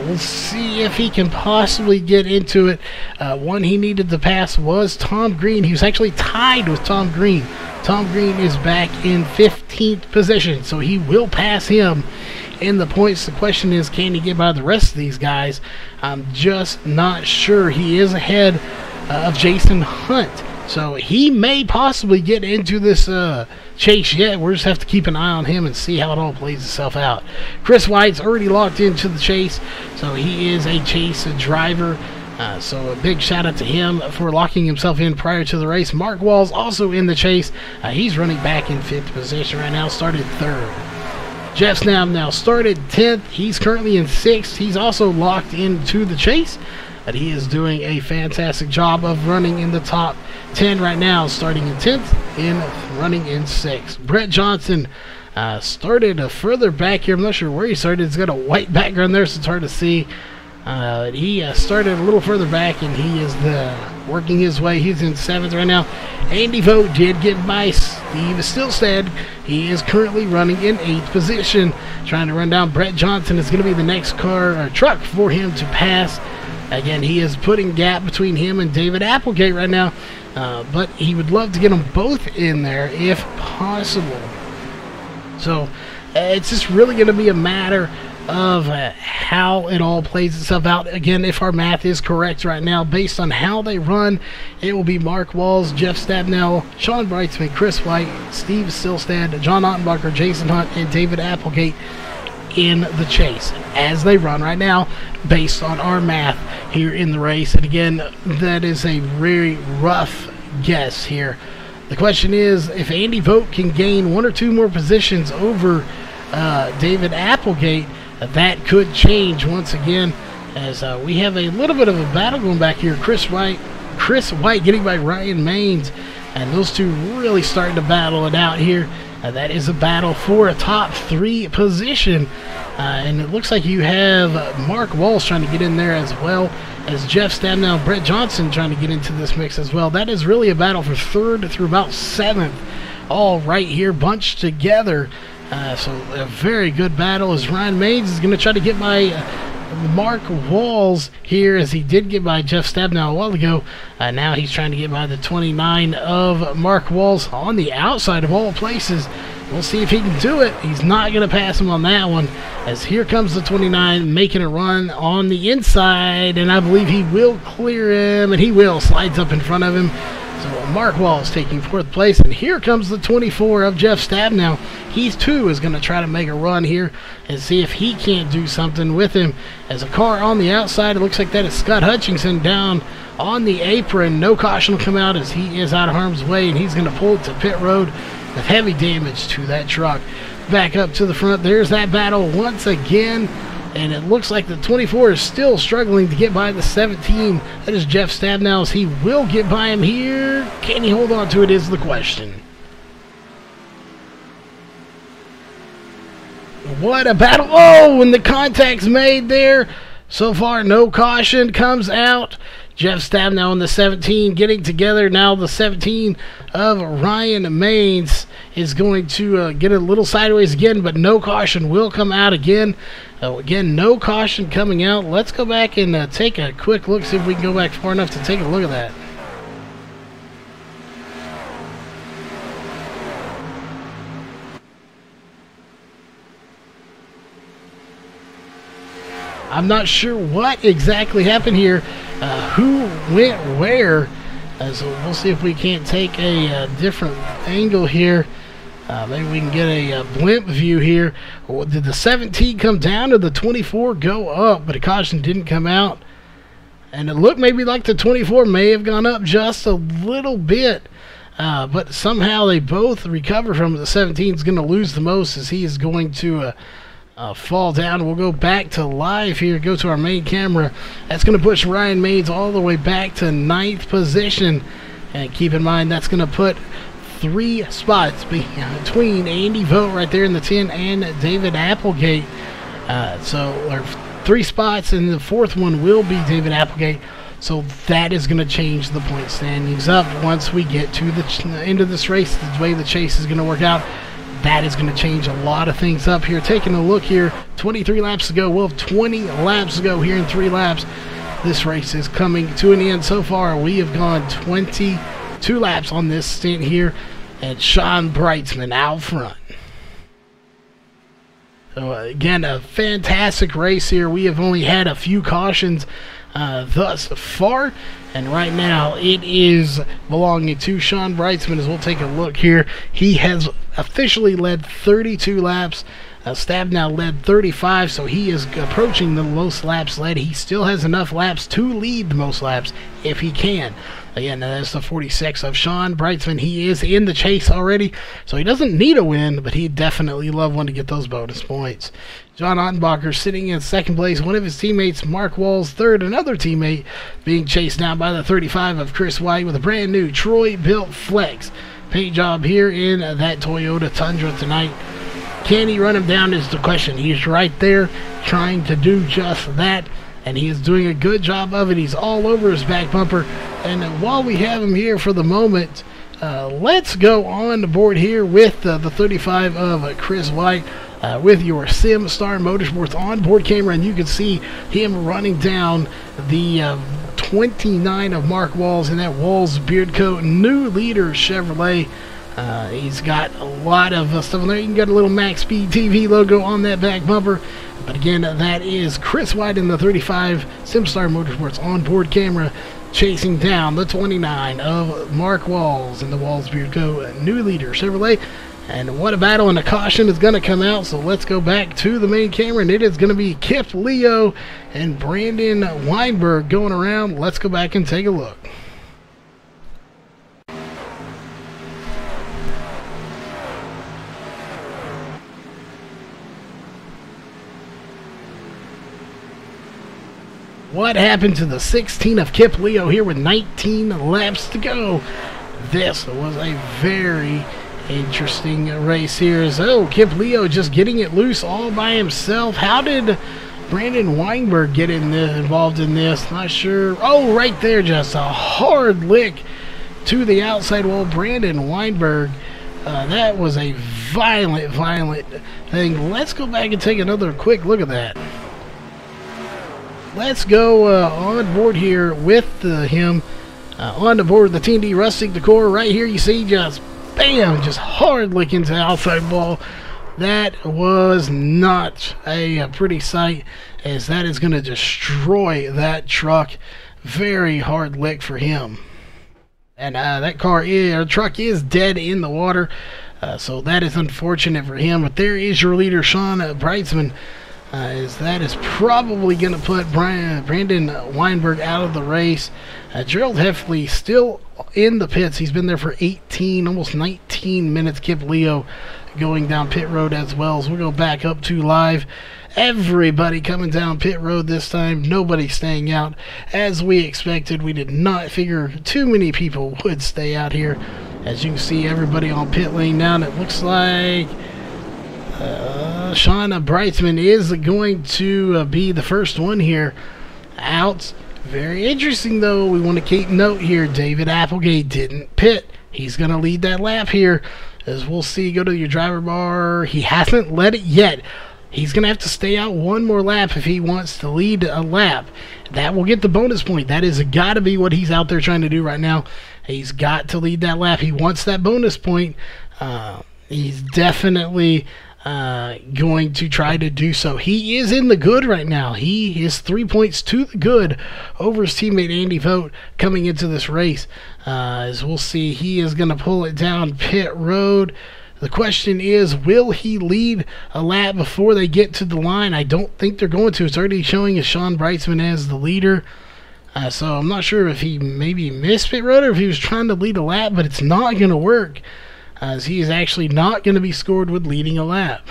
We'll see if he can possibly get into it. One he needed to pass was Tom Green. He was actually tied with Tom Green. Tom Green is back in 15th position, so he will pass him in the points. The question is, can he get by the rest of these guys? I'm just not sure. He is ahead of Jason Hunt, so he may possibly get into this chase yet. We'll just have to keep an eye on him and see how it all plays itself out. Chris White's already locked into the chase, so he is a chase driver. So a big shout out to him for locking himself in prior to the race. Mark Wall's also in the chase. He's running back in 5th position right now, started 3rd. Jeff Snab now started 10th. He's currently in 6th. He's also locked into the chase, but he is doing a fantastic job of running in the top 10 right now, starting in 10th and running in 6th. Brett Johnson started further back here. I'm not sure where he started. It's got a white background there, so it's hard to see. He started a little further back, and he is working his way. He's in 7th right now. Andy Vogt did get by Steve Silstad. He is currently running in 8th position, trying to run down Brett Johnson. Is going to be the next truck for him to pass. Again, he is putting gap between him and David Applegate right now, but he would love to get them both in there if possible. So it's just really going to be a matter of how it all plays itself out. Again, if our math is correct right now, based on how they run, it will be Mark Walls, Jeff Stabnow, Sean Breitzman, Chris White, Steve Silstad, John Ottenbacher, Jason Hunt, and David Applegate in the chase as they run right now, based on our math here in the race. And again, that is a very rough guess here. The question is, if Andy Vogt can gain 1 or 2 more positions over David Applegate, that could change once again, as we have a little bit of a battle going back here. Chris White getting by Ryan Maines, and those two really starting to battle it out here. That is a battle for a top 3 position, and it looks like you have Mark Walsh trying to get in there, as well as Jeff Stabnow, Brett Johnson trying to get into this mix as well. That is really a battle for 3rd through about 7th all right here, bunched together. So a very good battle as Ryan Maines is going to try to get by Mark Walls here, as he did get by Jeff Stabnow a while ago. Now he's trying to get by the 29 of Mark Walls on the outside of all places. We'll see if he can do it. He's not going to pass him on that one, as here comes the 29 making a run on the inside, and I believe he will clear him, and he will. Slides up in front of him. So Mark Walls taking 4th place, and here comes the 24 of Jeff Stabnow. He too is going to try to make a run here and see if he can't do something with him. As a car on the outside, it looks like that is Scott Hutchinson down on the apron. No caution will come out as he is out of harm's way, and he's going to pull it to pit road with heavy damage to that truck. Back up to the front, there's that battle once again, and it looks like the 24 is still struggling to get by the 17. That is Jeff Stabnow, as he will get by him here. Can he hold on to it is the question. What a battle. Oh, and the contact's made there. So far, no caution comes out. Jeff Stabnow on the 17 getting together. Now the 17 of Ryan Maines is going to get a little sideways again, but no caution will come out again. Again, no caution coming out. Let's go back and take a quick look, see if we can go back far enough to take a look at that. I'm not sure what exactly happened here, who went where, so we'll see if we can't take a different angle here. Maybe we can get a blimp view here. Did the 17 come down or the 24 go up? But a caution didn't come out. And it looked maybe like the 24 may have gone up just a little bit. But somehow they both recover from it. The 17 is going to lose the most, as he is going to fall down. We'll go back to live here, go to our main camera. That's going to push Ryan Maines all the way back to 9th position. And keep in mind, that's going to put 3 spots between Andy Vogt right there in the 10 and David Applegate. So 3 spots, and the 4th one will be David Applegate. So that is going to change the point standings up once we get to the end of this race. The way the chase is going to work out, that is going to change a lot of things up here. Taking a look here, 23 laps to go. We'll have 20 laps to go here in 3 laps. This race is coming to an end. So far, we have gone 22 laps on this stint here, and Sean Brightsman out front. So again, a fantastic race here. We have only had a few cautions thus far, and right now it is belonging to Sean Brightsman. As we'll take a look here, he has officially led 32 laps. Stabnow led 35, so he is approaching the most laps led. He still has enough laps to lead the most laps if he can. Again, that's the 46 of Sean Brightsman. He is in the chase already, so he doesn't need a win, but he'd definitely love one to get those bonus points. John Ottenbacher sitting in 2nd place. One of his teammates, Mark Walls, 3rd. Another teammate being chased down by the 35 of Chris White with a brand new Troy-built Flex paint job here in that Toyota Tundra tonight. Can he run him down is the question. He's right there trying to do just that, and he is doing a good job of it. He's all over his back bumper. And while we have him here for the moment, let's go on the board here with the 35 of Chris White with your SimStar Motorsports onboard camera, and you can see him running down the 29 of Mark Walls in that Walls Beard Coat New Leader Chevrolet. He's got a lot of stuff on there. You can get a little MaxSpeedTV logo on that back bumper. But again, that is Chris White in the 35 SimStar Motorsports onboard camera, chasing down the 29 of Mark Walls in the Walls Beard Co. New Leader Chevrolet. And what a battle, and a caution is going to come out. So let's go back to the main camera, and it is going to be Kip Leo and Brandon Weinberg going around. Let's go back and take a look. What happened to the 16 of Kip Leo here with 19 laps to go? This was a very interesting race here. So Kip Leo just getting it loose all by himself. How did Brandon Weinberg get involved in this? Not sure. Oh, right there, just a hard lick to the outside wall. Brandon Weinberg That was a violent thing. Let's go back and take another quick look at that. Let's go on board here with him. On the board, the TND Rustic Decor. Right here you see just, bam, just hard lick into the outside ball. That was not a pretty sight, as that is going to destroy that truck. Very hard lick for him. And that truck is dead in the water, so that is unfortunate for him. But there is your leader, Sean Brightsman, as that is probably going to put Brandon Weinberg out of the race. Gerald Heffley still in the pits. He's been there for 18, almost 19 minutes. Kip Leo going down pit road as well. So we'll go back up to live. Everybody coming down pit road this time. Nobody staying out as we expected. We did not figure too many people would stay out here. As you can see, everybody on pit lane now. And it looks like Sean Brightsman is going to be the first one here out. Very interesting, though. We want to keep note here. David Applegate didn't pit. He's going to lead that lap here. As we'll see, go to your driver bar. He hasn't led it yet. He's going to have to stay out one more lap if he wants to lead a lap. That will get the bonus point. That is got to be what he's out there trying to do right now. He's got to lead that lap. He wants that bonus point. He's definitely going to try to do so. He is in the good right now. He is 3 points to the good over his teammate Andy Vogt coming into this race. As we'll see, he is going to pull it down pit road. The question is, will he lead a lap before they get to the line? I don't think they're going to. It's already showing as Sean Brightsman as the leader. So I'm not sure if he maybe missed pit road or if he was trying to lead a lap, but it's not going to work, as he is actually not going to be scored with leading a lap.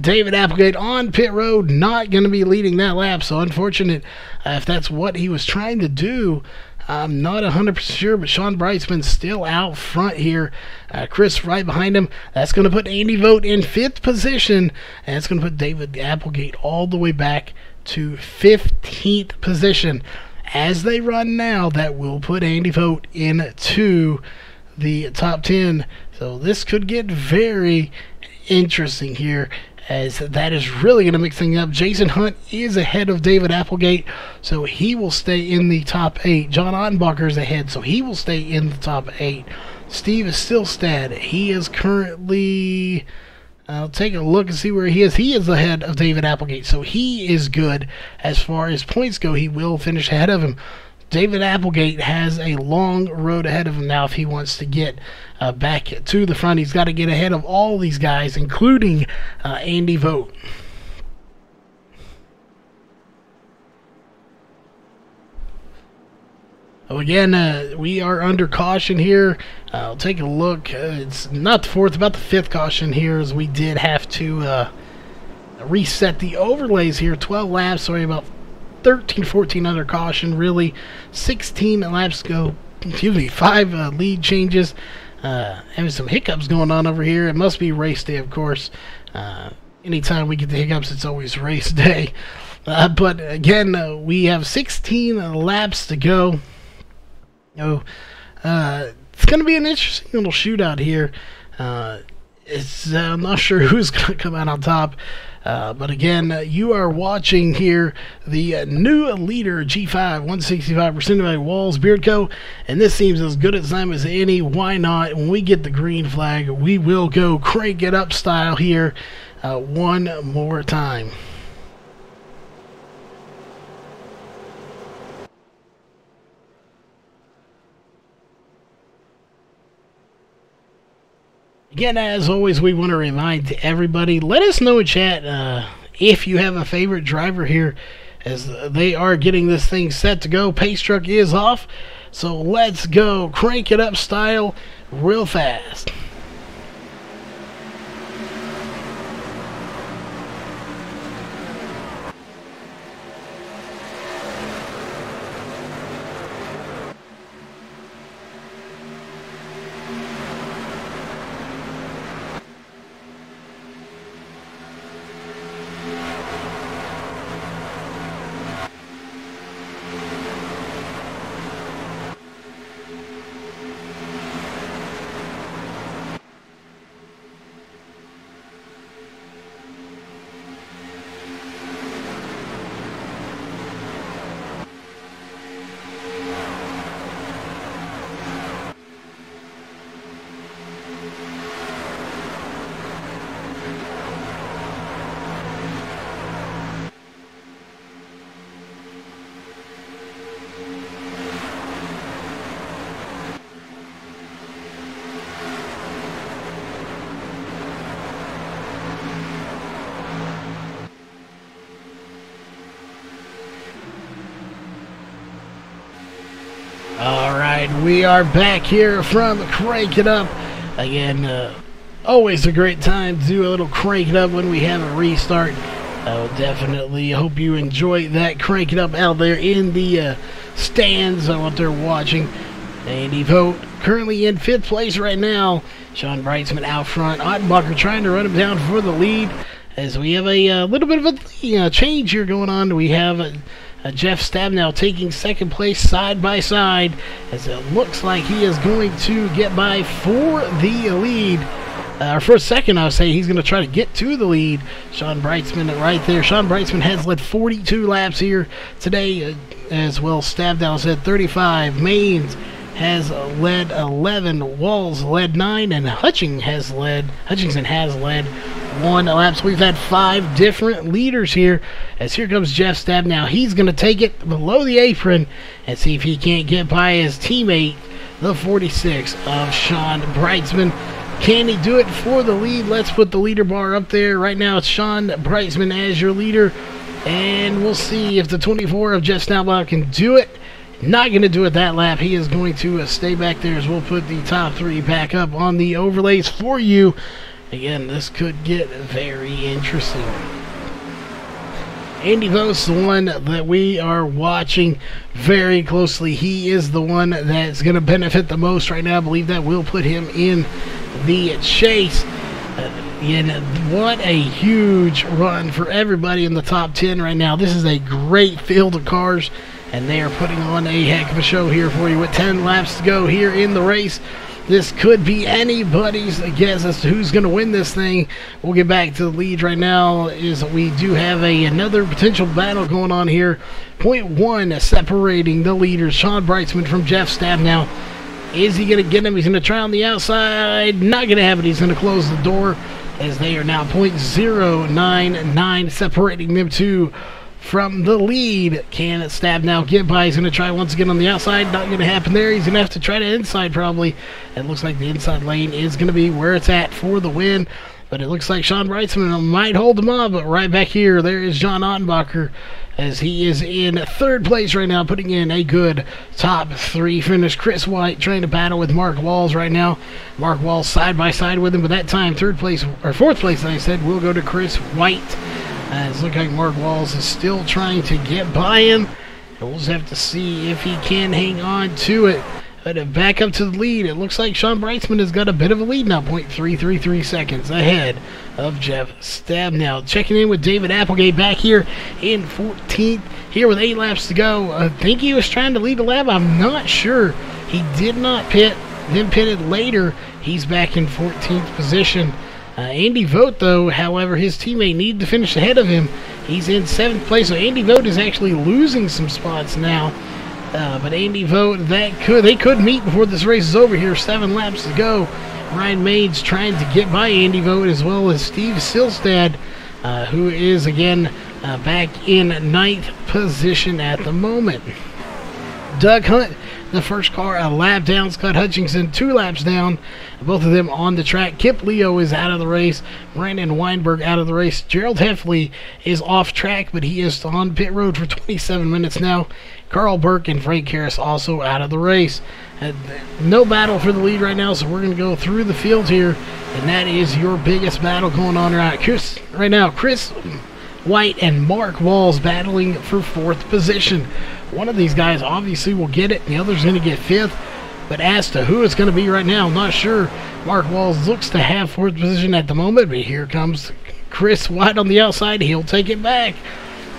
David Applegate on pit road, not going to be leading that lap, so unfortunate if that's what he was trying to do. I'm not 100% sure, but Sean Brightsman's still out front here. Chris right behind him. That's going to put Andy Vogt in 5th position, and it's going to put David Applegate all the way back to 15th position. As they run now, that will put Andy Vogt into the top 10. So this could get very interesting here, as that is really going to mix things up. Jason Hunt is ahead of David Applegate, so he will stay in the top 8. John Ottenbacher is ahead, so he will stay in the top 8. Steve Stilstad, he is currently, I'll take a look and see where he is. He is ahead of David Applegate, so he is good. As far as points go, he will finish ahead of him. David Applegate has a long road ahead of him now if he wants to get back to the front. He's got to get ahead of all these guys, including Andy Vogt. Again, we are under caution here. I'll take a look. It's not the 4th, about the 5th caution here, as we did have to reset the overlays here. 12 laps, sorry, about 13, 14 under caution, really. 16 laps go. Excuse me, 5 lead changes. Having some hiccups going on over here. It must be race day, of course. Anytime we get the hiccups, it's always race day. But again, we have 16 laps to go. It's going to be an interesting little shootout here. I'm not sure who's going to come out on top. But again, you are watching here the new leader, G5, 165% by Walls Beard Co. And this seems as good a time as any. Why not? When we get the green flag, we will go crank it up style here one more time. Again, as always, we want to remind everybody, let us know in chat if you have a favorite driver here, as they are getting this thing set to go. Pace truck is off, so let's go crank it up style real fast. And we are back here from Crank It Up. Again, always a great time to do a little Crank It Up when we have a restart. I will definitely hope you enjoy that Crank It Up out there in the stands out there watching. Andy Vogt currently in 5th place right now. Sean Brightsman out front. Ottenbacher trying to run him down for the lead. As we have a little bit of a change here going on. We have Jeff Stabnow taking 2nd place side by side, as it looks like he is going to get by for the lead. Or for a second, I would say he's going to try to get to the lead. Sean Brightsman right there. Sean Brightsman has led 42 laps here today as well. Stabnow said 35. Maines has led 11. Walls led 9. And Hutchinson has led 1 lap. So we've had 5 different leaders here. As here comes Jeff Stabnow. He's going to take it below the apron and see if he can't get by his teammate, the 46 of Sean Brightsman. Can he do it for the lead? Let's put the leader bar up there. Right now it's Sean Brightsman as your leader. And we'll see if the 24 of Jeff Stabnow can do it. Not going to do it that lap. He is going to stay back there as we'll put the top 3 back up on the overlays for you. Again, this could get very interesting. Andy Vogt's the one that we are watching very closely. He is the one that's going to benefit the most right now. I believe that will put him in the chase. And what a huge run for everybody in the top 10 right now. This is a great field of cars, and they are putting on a heck of a show here for you with 10 laps to go here in the race. This could be anybody's guess as to who's going to win this thing. We'll get back to the lead right now. We do have another potential battle going on here. 0.1 separating the leaders. Sean Brightsman from Jeff Stabnow. Is he going to get him? He's going to try on the outside. Not going to have it. He's going to close the door as they are now 0.099 separating them two from the lead. Can Stabnow get by? He's going to try once again on the outside. Not going to happen there. He's going to have to try to inside probably. It looks like the inside lane is going to be where it's at for the win. But it looks like Sean Brightsman might hold him up. But right back here, there is John Ottenbacher as he is in 3rd place right now, putting in a good top 3 finish. Chris White trying to battle with Mark Walls right now. Mark Walls side by side with him, but that time 4th place, I said, will go to Chris White. It's looking like Mark Walls is still trying to get by him. And we'll just have to see if he can hang on to it. But back up to the lead. It looks like Sean Brightsman has got a bit of a lead now. 0.333 seconds ahead of Jeff Stabnow. Checking in with David Applegate back here in 14th. Here with 8 laps to go. I think he was trying to lead the lap. I'm not sure. He did not pit. Then pitted later. He's back in 14th position. Andy Vogt, though, however, his teammate needed to finish ahead of him. He's in 7th place, so Andy Vogt is actually losing some spots now. But Andy Vogt, they could meet before this race is over here. 7 laps to go. Ryan Maines trying to get by Andy Vogt, as well as Steve Silstad, who is, again, back in 9th position at the moment. Doug Hunt, the first car, a lap down. Scott Hutchinson, 2 laps down. Both of them on the track. Kip Leo is out of the race. Brandon Weinberg out of the race. Gerald Heffley is off track, but he is on pit road for 27 minutes now. Carl Burke and Frank Harris also out of the race. No battle for the lead right now, so we're going to go through the field here, and that is your biggest battle going on right now. Chris White and Mark Walls battling for 4th position. One of these guys obviously will get it, and the other's going to get 5th. But as to who it's going to be right now, I'm not sure. Mark Walls looks to have 4th position at the moment, but here comes Chris White on the outside. He'll take it back.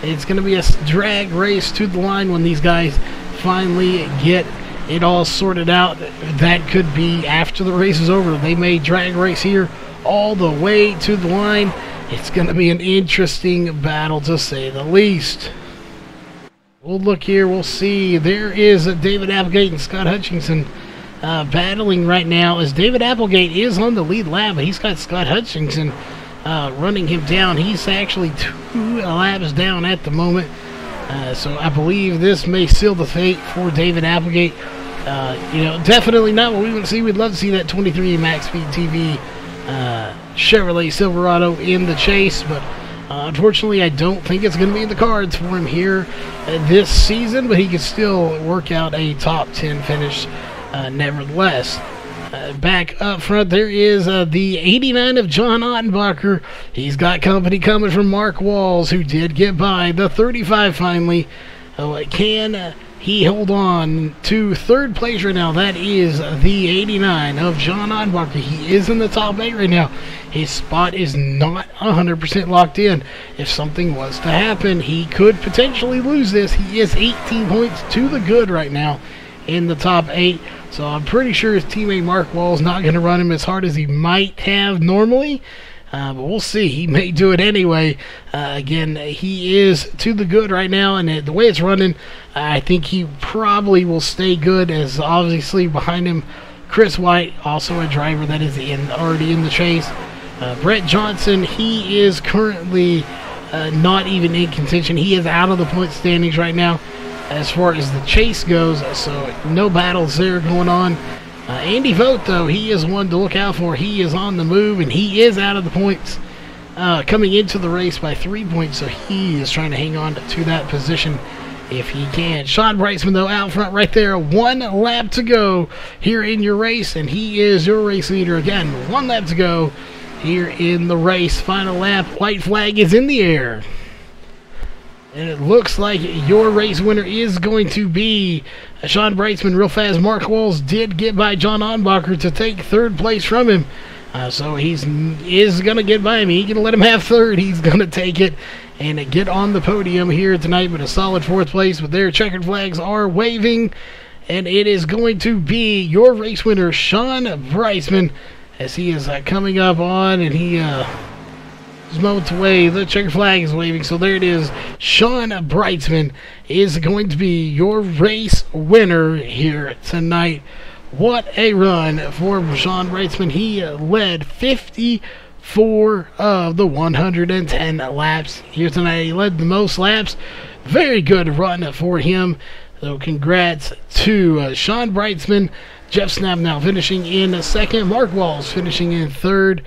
It's going to be a drag race to the line when these guys finally get it all sorted out. That could be after the race is over. They may drag race here all the way to the line. It's going to be an interesting battle, to say the least. We'll look here. We'll see. There is David Applegate and Scott Hutchinson battling right now, as David Applegate is on the lead lap, but he's got Scott Hutchinson running him down. He's actually 2 laps down at the moment. So I believe this may seal the fate for David Applegate. Definitely not what we want to see. We'd love to see that 23 MaxSpeedTV Chevrolet Silverado in the chase, but unfortunately I don't think it's going to be in the cards for him here this season, but he could still work out a top 10 finish nevertheless. Back up front, there is the 89 of John Ottenbacher. He's got company coming from Mark Walls, who did get by the 35 finally. Can he hold on to third place right now? That is the 89 of John Ottenbacher. He is in the top 8 right now. His spot is not 100% locked in. If something was to happen, he could potentially lose this. He is 18 points to the good right now in the top 8. So I'm pretty sure his teammate Mark Wall is not going to run him as hard as he might have normally. But we'll see. He may do it anyway. Again, he is to the good right now, and the way it's running, I think he probably will stay good, as obviously behind him, Chris White, also a driver that is already in the chase. Brett Johnson, he is currently not even in contention. He is out of the point standings right now as far as the chase goes, so no battles there going on. Andy Vogt, though, he is one to look out for. He is on the move, and he is out of the points coming into the race by 3 points, so he is trying to hang on to that position if he can. Sean Brightsman, though, out front right there. 1 lap to go here in your race, and he is your race leader. Again, 1 lap to go here in the race. Final lap, white flag is in the air. And it looks like your race winner is going to be Sean Brightsman. Real fast, Mark Walls did get by John Ottenbacher to take third place from him. So he is going to get by him. He can let him have third. He's going to take it and get on the podium here tonight with a solid 4th place. But their checkered flags are waving. And it is going to be your race winner, Sean Brightsman, as he is coming up on, and he moments away. The checker flag is waving, so there it is. Sean Brightsman is going to be your race winner here tonight. What a run for Sean Brightsman. He led 54 of the 110 laps here tonight. He led the most laps. Very good run for him. So congrats to Sean Brightsman. Jeff Snap now finishing in second. Mark Walls finishing in third.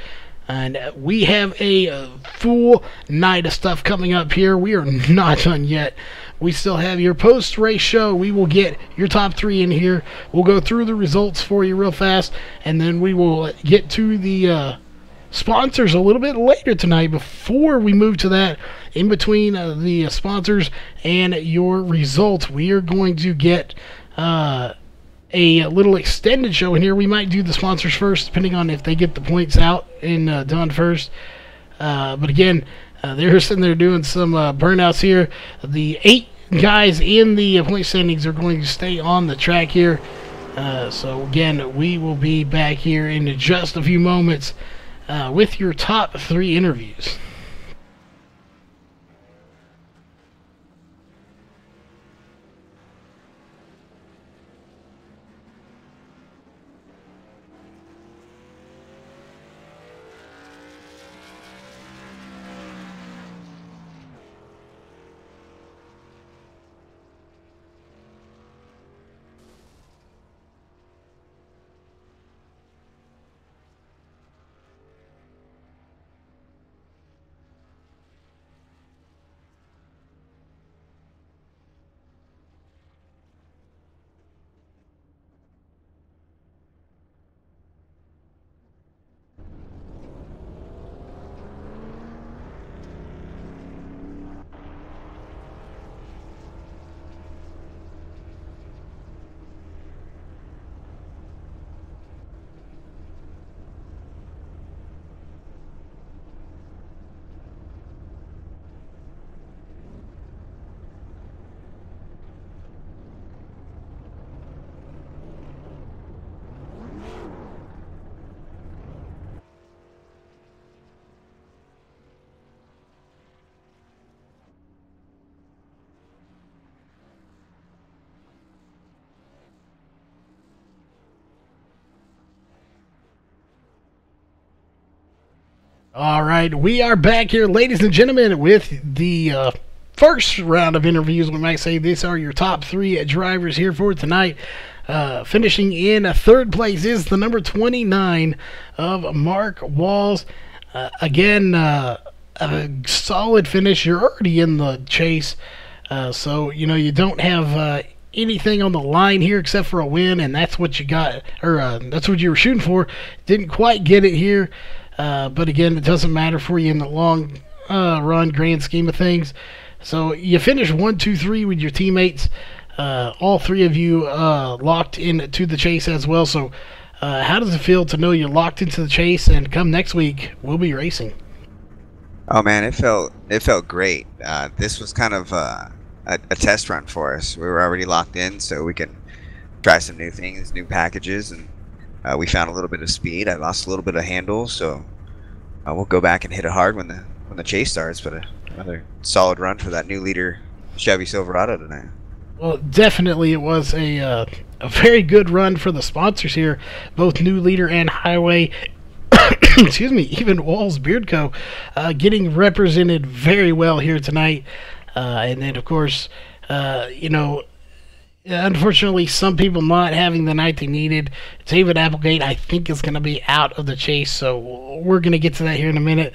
And we have a full night of stuff coming up here. We are not done yet. We still have your post-race show. We will get your top 3 in here. We'll go through the results for you real fast, and then we will get to the sponsors a little bit later tonight. Before we move to that, in between the sponsors and your results, we are going to get a little extended show in here. We might do the sponsors first, depending on if they get the points out and done first. But again, they're sitting there doing some burnouts here. The 8 guys in the point standings are going to stay on the track here. So again, we will be back here in just a few moments with your top 3 interviews. All right, we are back here, ladies and gentlemen, with the first round of interviews. We might say these are your top 3 drivers here for tonight. Finishing in third place is the number 29 of Mark Walls. Again, a solid finish. You're already in the chase, so you know you don't have anything on the line here except for a win, and that's what you got, or that's what you were shooting for. Didn't quite get it here, but again, it doesn't matter for you in the long run, grand scheme of things. So you finished 1, 2, 3 with your teammates. All three of you locked into the chase as well. So how does it feel to know you're locked into the chase, and come next week we'll be racing? Oh man, it felt great. This was kind of a test run for us. We were already locked in, so we can try some new things, new packages, and we found a little bit of speed. I lost a little bit of handle, so we'll go back and hit it hard when the chase starts. But another solid run for that new leader Chevy Silverado tonight. Well, definitely it was a very good run for the sponsors here, both New Leader and Highway. Excuse me, even Walls Beard Co. Getting represented very well here tonight. And then, of course, unfortunately, some people not having the night they needed. David Applegate, I think, is going to be out of the chase, so we're going to get to that here in a minute.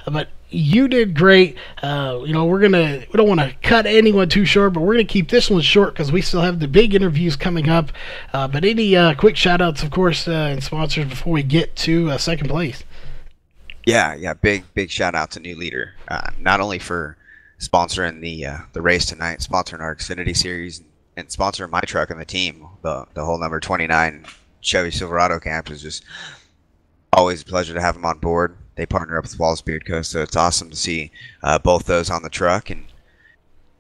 But you did great. We don't want to cut anyone too short, but we're going to keep this one short because we still have the big interviews coming up. But any quick shout-outs, of course, and sponsors before we get to second place? Yeah, big shout-out to New Leader, not only for sponsoring the race tonight, sponsoring our Xfinity Series, and sponsoring my truck and the team. The whole number 29 Chevy Silverado camp is just always a pleasure to have them on board. They partner up with Wallace Beard Co., so it's awesome to see both those on the truck. And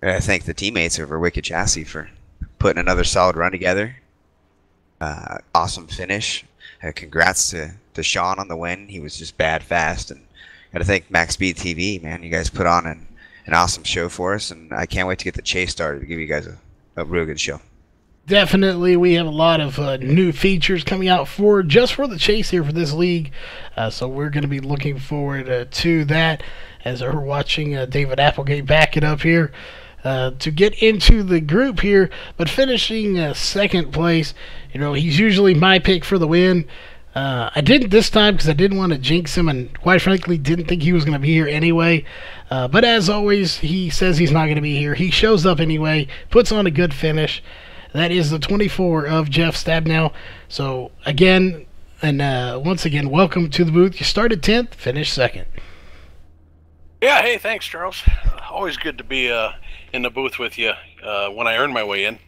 I thank the teammates over Wicked Chassis for putting another solid run together. Awesome finish. Congrats to Sean on the win. He was just bad fast. And got to thank MaxSpeedTV, man. You guys put on an awesome show for us, and I can't wait to get the chase started to give you guys a real good show. Definitely, we have a lot of new features coming out just for the chase here for this league, so we're going to be looking forward to that as we're watching David Applegate back it up here to get into the group here. But finishing second place, he's usually my pick for the win. I didn't this time because I didn't want to jinx him, and quite frankly didn't think he was going to be here anyway. But as always, he says he's not going to be here. He shows up anyway, puts on a good finish. That is the 24 of Jeff Stabnow. So, again, and once again, welcome to the booth. You started 10th, finished second. Yeah, hey, thanks, Charles. Always good to be in the booth with you when I earn my way in.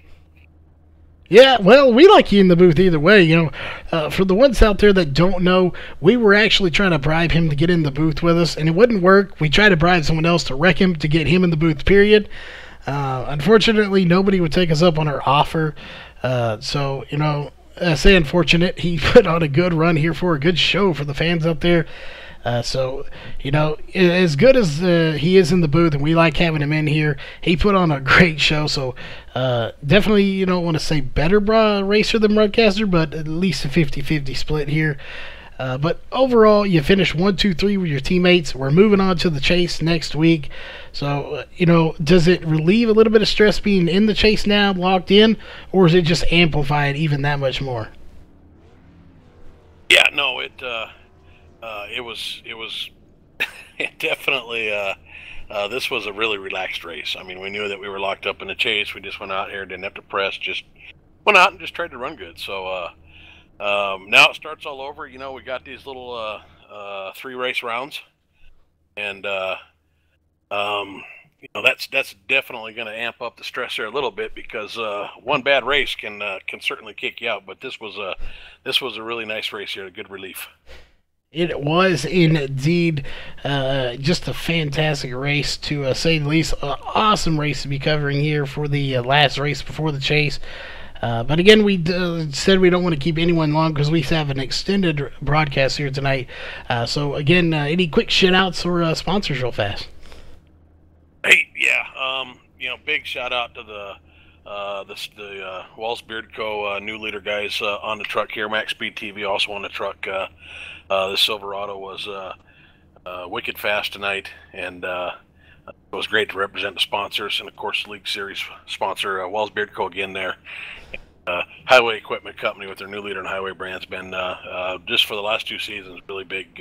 Yeah, well, we like you in the booth either way. For the ones out there that don't know, we were actually trying to bribe him to get in the booth with us, and it wouldn't work. We tried to bribe someone else to wreck him to get him in the booth, period. Unfortunately, nobody would take us up on our offer. So, I say unfortunate. He put on a good run here for a good show for the fans out there. So, as good as he is in the booth, and we like having him in here, he put on a great show. So, definitely, you don't want to say better racer than broadcaster, but at least a 50-50 split here. But overall, you finished 1, 2, 3 with your teammates. We're moving on to the chase next week. So, does it relieve a little bit of stress being in the chase now, locked in, or is it just amplify it even that much more? Yeah, no, it was definitely this was a really relaxed race. I mean, we knew that we were locked up in the chase. We just went out here, didn't have to press, just went out and just tried to run good. So now it starts all over. We got these little 3 race rounds, and that's definitely going to amp up the stress there a little bit, because one bad race can certainly kick you out. But this was a really nice race here, a good relief. It was indeed just a fantastic race, to say the least. Awesome race to be covering here for the last race before the chase. But again, we said we don't want to keep anyone long because we have an extended broadcast here tonight. So again, any quick shout-outs or sponsors real fast? Hey, yeah, big shout-out to the Walls Beard Co. New Leader guys on the truck here. MaxSpeedTV also on the truck. The Silverado was wicked fast tonight, and it was great to represent the sponsors, and of course the League Series sponsor Walls Beard Co. again there. Highway Equipment Company with their New Leader and Highway brands been just for the last 2 seasons really big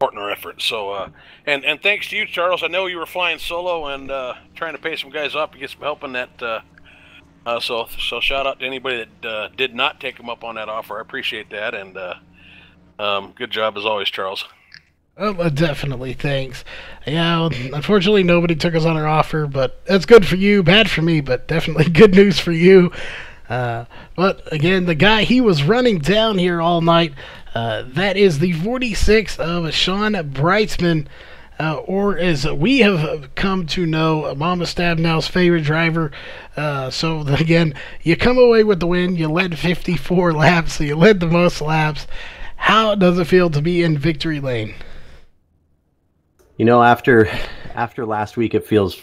partner effort. So and thanks to you, Charles. I know you were flying solo and trying to pay some guys up to get some help in that So shout out to anybody that did not take him up on that offer. I appreciate that, and good job as always, Charles. Oh, definitely, thanks. Yeah, unfortunately, nobody took us on our offer, but that's good for you, bad for me, but definitely good news for you. But again, the guy, he was running down here all night. That is the 46 of Sean Brightsman, or as we have come to know, Mama Stabnow's favorite driver. So again, you come away with the win. You led 54 laps, so you led the most laps. How does it feel to be in victory lane? You know, after last week, it feels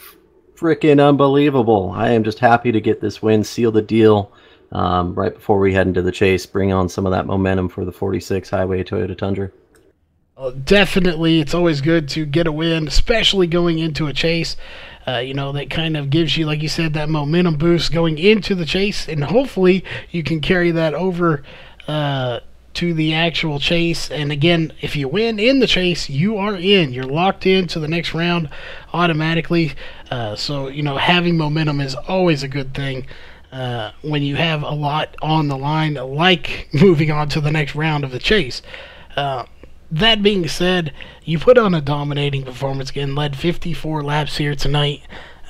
freaking unbelievable. I am just happy to get this win, seal the deal right before we head into the chase, bring on some of that momentum for the 46 Highway Toyota Tundra. Well, definitely, it's always good to get a win, especially going into a chase. You know, that kind of gives you, like you said, that momentum boost going into the chase, and hopefully you can carry that over to the actual chase. And again, if you win in the chase, you are in. You're locked into the next round automatically. So, you know, having momentum is always a good thing when you have a lot on the line, like moving on to the next round of the chase. That being said, you put on a dominating performance again, led 54 laps here tonight.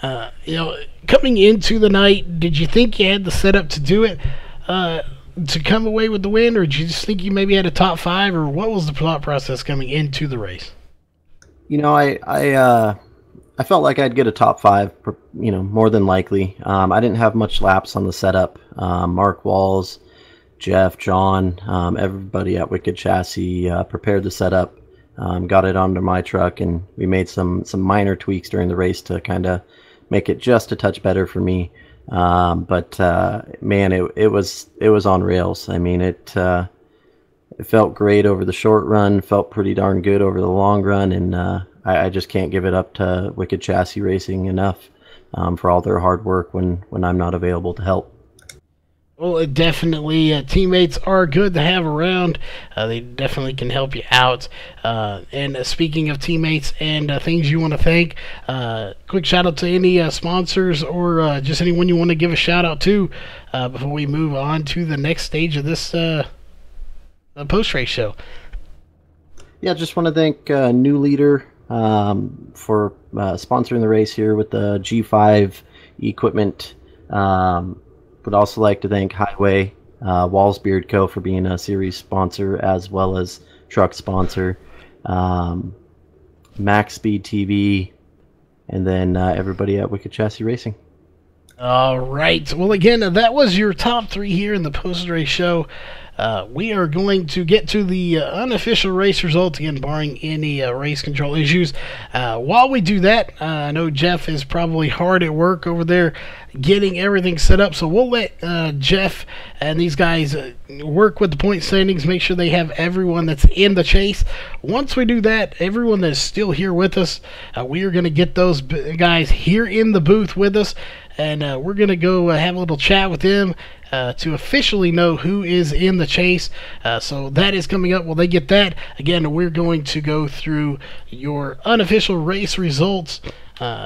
You know, coming into the night, did you think you had the setup to do it? To come away with the win, or did you just think you maybe had a top 5, or what was the thought process coming into the race? You know, I felt like I'd get a top 5, you know, more than likely. I didn't have much laps on the setup. Mark Walls, Jeff, John, everybody at Wicked Chassis prepared the setup, got it onto my truck, and we made some minor tweaks during the race to kind of make it just a touch better for me. But man, it was on rails. I mean, it felt great over the short run, felt pretty darn good over the long run, and I just can't give it up to Wicked Chassis Racing enough for all their hard work when I'm not available to help. Well, definitely, teammates are good to have around. They definitely can help you out. And speaking of teammates and things you want to thank, quick shout out to any sponsors or just anyone you want to give a shout out to before we move on to the next stage of this post-race show. Yeah, just want to thank New Leader for sponsoring the race here with the G5 equipment. Would also like to thank Highway, Walls Beard Co. for being a series sponsor as well as truck sponsor, MaxSpeedTV, and then everybody at Wicked Chassis Racing. All right. Well, again, that was your top 3 here in the post-race show. We are going to get to the unofficial race results, again, barring any race control issues. While we do that, I know Jeff is probably hard at work over there getting everything set up, so we'll let Jeff and these guys work with the point standings, make sure they have everyone that's in the chase. Once we do that, everyone that's still here with us, we are going to get those guys here in the booth with us, and we're going to go have a little chat with them to officially know who is in the chase. So that is coming up. While they get that, again, we're going to go through your unofficial race results.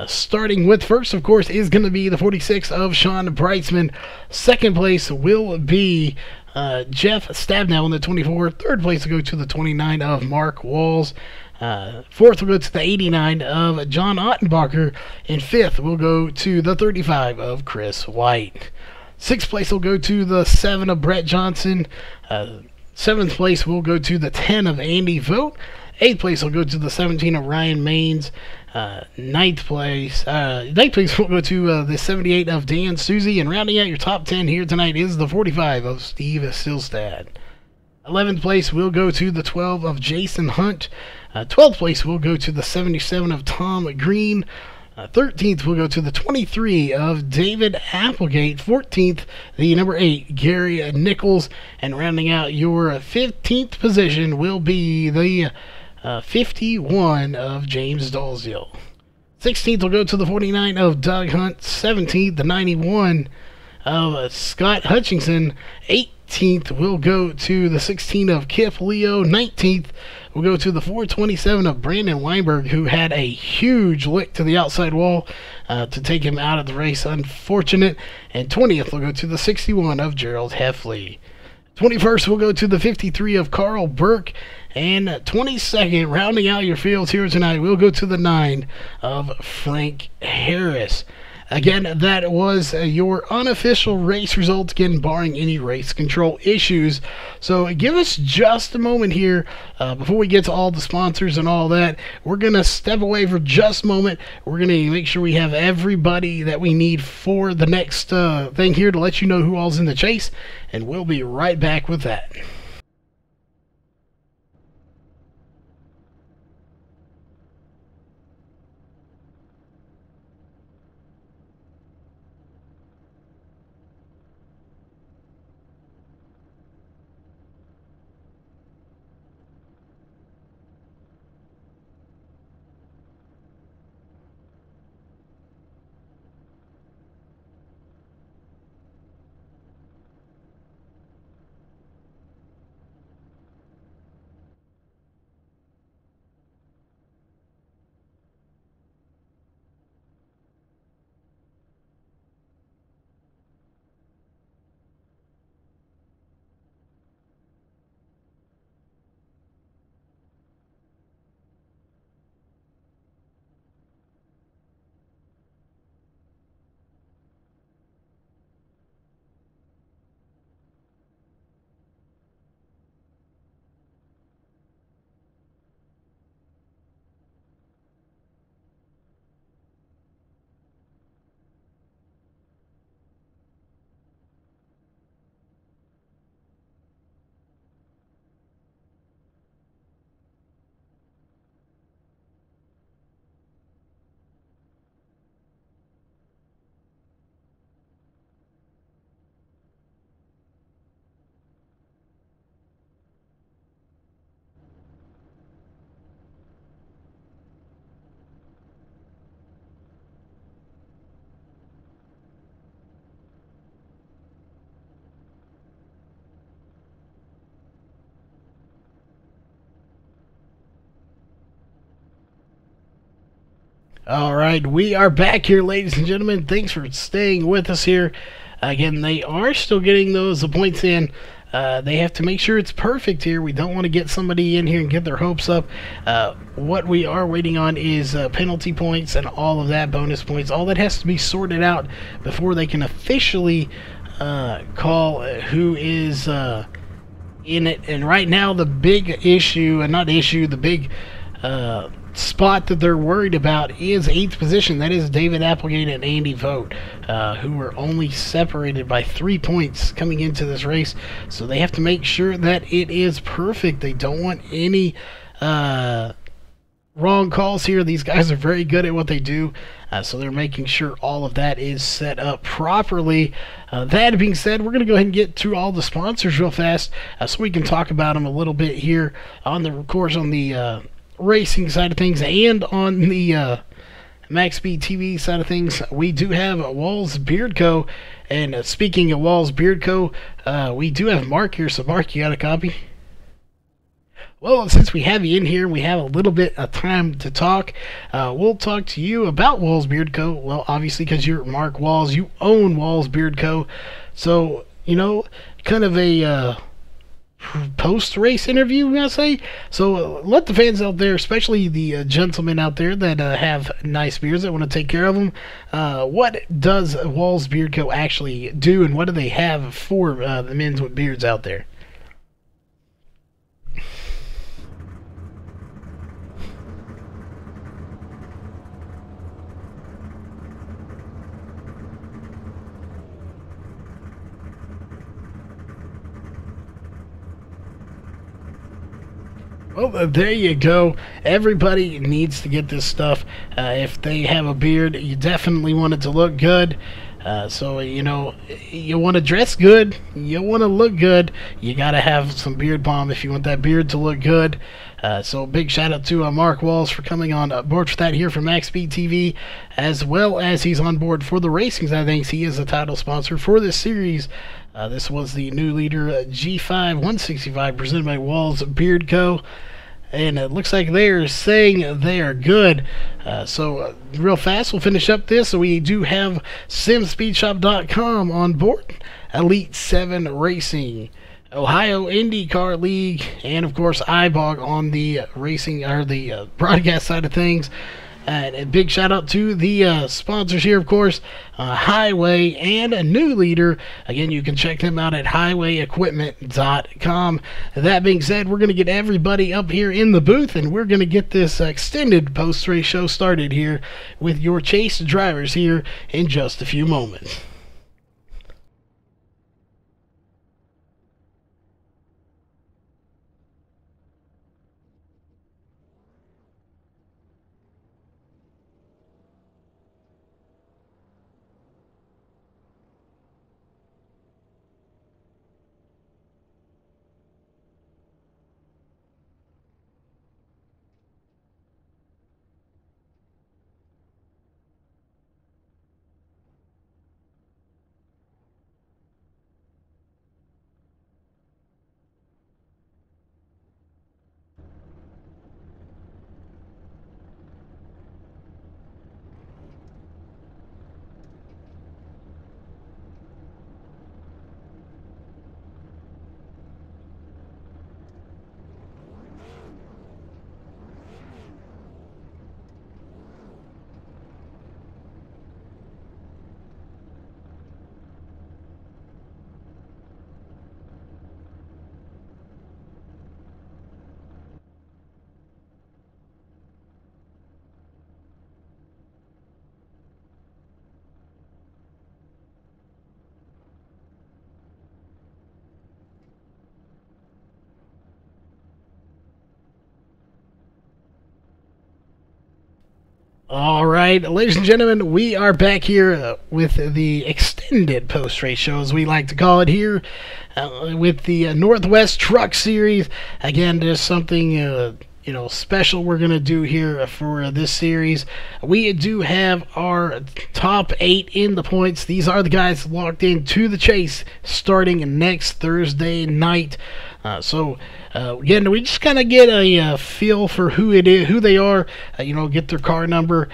Starting with first, of course, is going to be the 46 of Sean Brightsman. Second place will be Jeff Stabnow in the 24. Third place will go to the 29 of Mark Walls. Fourth will go to the 89 of John Ottenbacher. And fifth will go to the 35 of Chris White. Sixth place will go to the 7 of Brett Johnson. Seventh place will go to the 10 of Andy Vogt. Eighth place will go to the 17 of Ryan Maines. Ninth place will go to the 78 of Dan Susie. And rounding out your top 10 here tonight is the 45 of Steve Silstad. 11th place will go to the 12 of Jason Hunt. 12th place will go to the 77 of Tom Green. 13th will go to the 23 of David Applegate. 14th, the number 8, Gary Nichols. And rounding out your 15th position will be the 51 of James Dalziel. 16th will go to the 49 of Doug Hunt. 17th, the 91 of Scott Hutchinson. 18th will go to the 16 of Kip Leo. 19th will go to the 427 of Brandon Weinberg, who had a huge lick to the outside wall to take him out of the race. Unfortunate. And 20th will go to the 61 of Gerald Heffley. 21st will go to the 53 of Carl Burke. And 22nd, rounding out your fields here tonight, will go to the 9 of Frank Harris. Again, that was your unofficial race results, again, barring any race control issues. So give us just a moment here before we get to all the sponsors and all that. We're going to step away for just a moment. We're going to make sure we have everybody that we need for the next thing here to let you know who all's in the chase. And we'll be right back with that. All right, we are back here, ladies and gentlemen. Thanks for staying with us here. Again, they are still getting those points in. They have to make sure it's perfect here. We don't want to get somebody in here and get their hopes up. What we are waiting on is penalty points and all of that, bonus points. All that has to be sorted out before they can officially call who is in it. And right now, the big issue, and not issue, the big spot that they're worried about is 8th position. That is David Applegate and Andy Vogt, who were only separated by 3 points coming into this race. So they have to make sure that it is perfect. They don't want any wrong calls here. These guys are very good at what they do, so they're making sure all of that is set up properly. That being said, we're going to go ahead and get through all the sponsors real fast so we can talk about them a little bit here on the course, on the racing side of things, and on the MaxSpeedTV side of things. We do have Walls Beard Co. And speaking of Walls Beard Co., we do have Mark here. So Mark, you got a copy? Well, since we have you in here, we have a little bit of time to talk. We'll talk to you about Walls Beard Co. Well, obviously, because you're Mark Walls, you own Walls Beard Co. So, you know, kind of a post-race interview, I'm gonna say. So let the fans out there, especially the gentlemen out there that have nice beards, that want to take care of them, what does Walls Beard Co. actually do, and what do they have for the men's with beards out there? Well, there you go. Everybody needs to get this stuff. If they have a beard, you definitely want it to look good. So, you know, you want to dress good. You want to look good. You got to have some beard balm if you want that beard to look good. So big shout out to Mark Walls for coming on board for that here from MaxSpeedTV, as well as he's on board for the racing side of things. He is the title sponsor for this series This was the new leader, G5 165, presented by Walls Beard Co. And it looks like they're saying they are good. So real fast, we'll finish up this. So we do have SimSpeedShop.com on board, Elite 7 Racing, Ohio IndyCar League, and of course iBog on the racing or the broadcast side of things. And a big shout out to the sponsors here, of course, Highway and a new leader. Again, you can check them out at highwayequipment.com. That being said, we're going to get everybody up here in the booth, and we're going to get this extended post-race show started here with your chase drivers here in just a few moments. All right, ladies and gentlemen, we are back here with the extended post-race show, as we like to call it here, with the Northwest Truck Series. Again, there's something special we're going to do here for this series. We do have our top 8 in the points. These are the guys locked into the chase starting next Thursday night. Again, we just kind of get a feel for who it is, who they are, get their car number,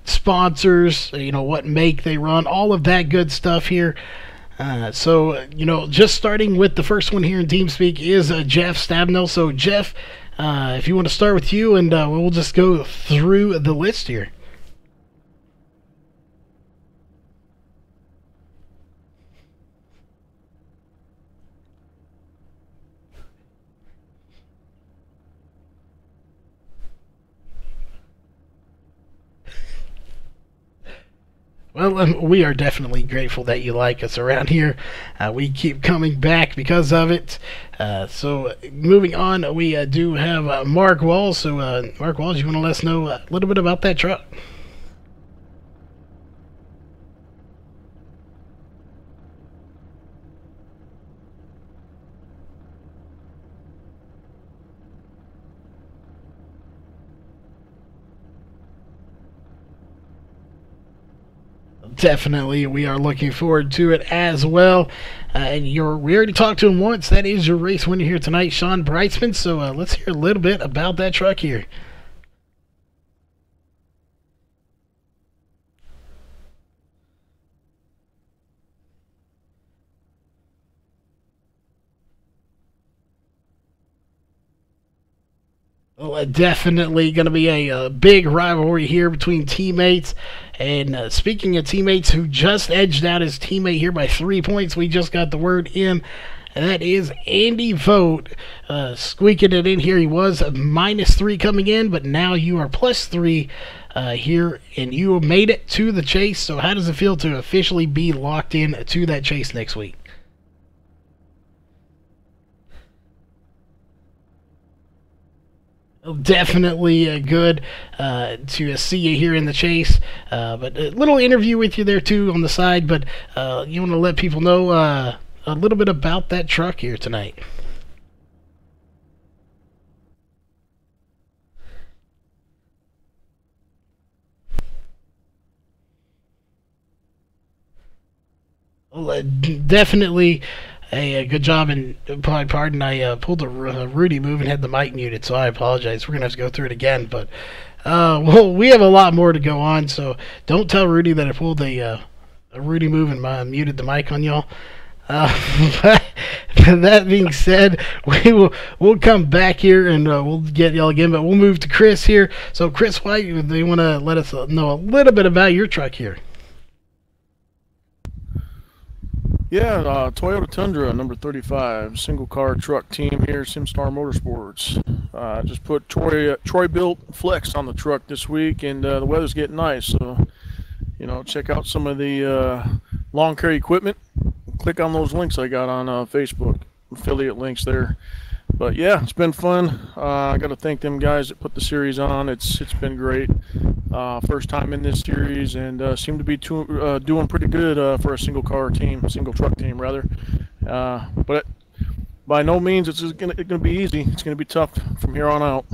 sponsors, what make they run, all of that good stuff here. Just starting with the first one here in TeamSpeak is Jeff Stabnell. So, Jeff, if you want to start with you, and we'll just go through the list here. Well, we are definitely grateful that you like us around here. We keep coming back because of it. So, moving on, we do have Mark Walls. So, Mark Walls, you want to let us know a little bit about that truck? Definitely, we are looking forward to it as well. And we already talked to him once. That is your race winner here tonight, Sean Breitzman. So let's hear a little bit about that truck here. Well, definitely going to be a big rivalry here between teammates. And speaking of teammates who just edged out his teammate here by 3 points, we just got the word in. And that is Andy Vogt squeaking it in here. He was -3 coming in, but now you are +3 here, and you made it to the chase. So how does it feel to officially be locked in to that chase next week? Definitely good to see you here in the chase. But a little interview with you there too on the side. But you want to let people know a little bit about that truck here tonight. Well, definitely a good job, and pardon, I pulled a Rudy move and had the mic muted, so I apologize. We're going to have to go through it again, but well, we have a lot more to go on, so don't tell Rudy that I pulled a Rudy move and muted the mic on y'all. But that being said, we'll come back here and we'll get y'all again, but we'll move to Chris here. So Chris White, do you want to let us know a little bit about your truck here? Yeah, Toyota Tundra, number 35, single car truck team here, SimStar Motorsports. Just put Troy built Flex on the truck this week, and the weather's getting nice, so check out some of the lawn care equipment. Click on those links I got on Facebook, affiliate links there. But yeah, it's been fun. I got to thank them guys that put the series on. It's been great. First time in this series, and seem to be doing pretty good for a single truck team rather. But by no means it's gonna be easy. It's gonna be tough from here on out.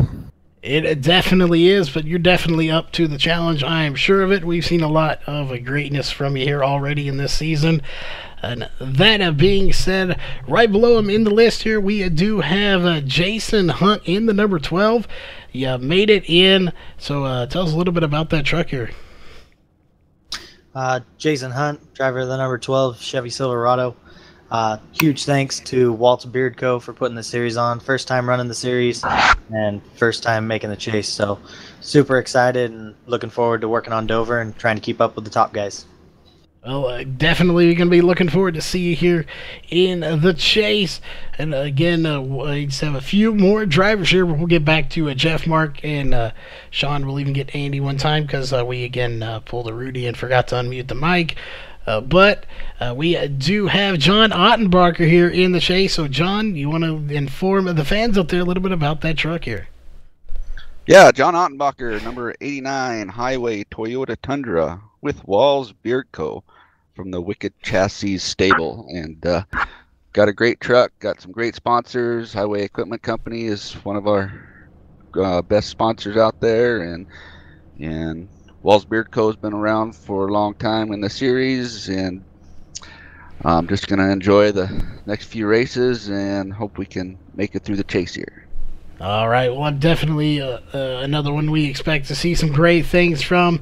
It definitely is, but you're definitely up to the challenge. I am sure of it. We've seen a lot of greatness from you here already in this season. And that being said, right below him in the list here, we do have Jason Hunt in the number 12. You made it in, so tell us a little bit about that truck here. Jason Hunt, driver of the number 12 Chevy Silverado. Huge thanks to Walt's Beard Co. for putting the series on. First time running the series and first time making the chase. So super excited and looking forward to working on Dover and trying to keep up with the top guys. Well, definitely going to be looking forward to see you here in the chase. And again, we just have a few more drivers here. We'll get back to Jeff, Mark, and Sean. We'll even get Andy one time because we, again, pulled a Rudy and forgot to unmute the mic. But we do have John Ottenbacher here in the chase. So, John, you want to inform the fans out there a little bit about that truck here? Yeah, John Ottenbacher, number 89, Highway Toyota Tundra with Walls Beard Co. from the Wicked Chassis stable. And got a great truck, got some great sponsors. Highway Equipment Company is one of our best sponsors out there. And Walls Beard Co. has been around for a long time in the series. And I'm just going to enjoy the next few races and hope we can make it through the chase here. All right, well, I'm definitely another one we expect to see some great things from.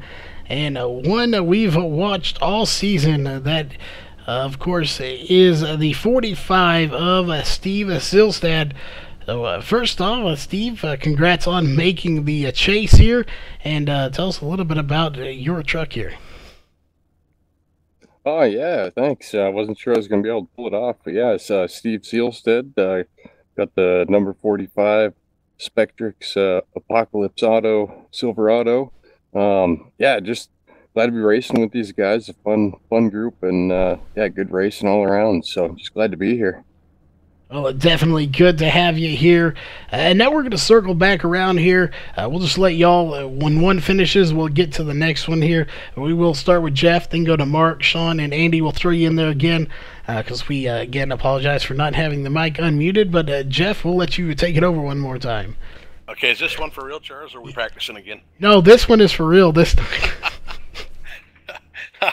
And one that we've watched all season, that, of course, is the 45 of Steve Silstad. So, first off, Steve, congrats on making the chase here. And tell us a little bit about your truck here. Oh, yeah, thanks. I wasn't sure I was going to be able to pull it off. But, yeah, it's Steve Silstad. Got the number 45 Spectrix Apocalypse Auto Silverado. Yeah, just glad to be racing with these guys. A fun group, and yeah, good racing all around. So just glad to be here. Well, definitely good to have you here. And now we're going to circle back around here. We'll just let y'all, when one finishes, we'll get to the next one here. We will start with Jeff, then go to Mark, Sean, and Andy. We'll throw you in there again because we, again, apologize for not having the mic unmuted. But, Jeff, we'll let you take it over one more time. Okay, is this one for real, Charles, or are we practicing again? No, this one is for real this time.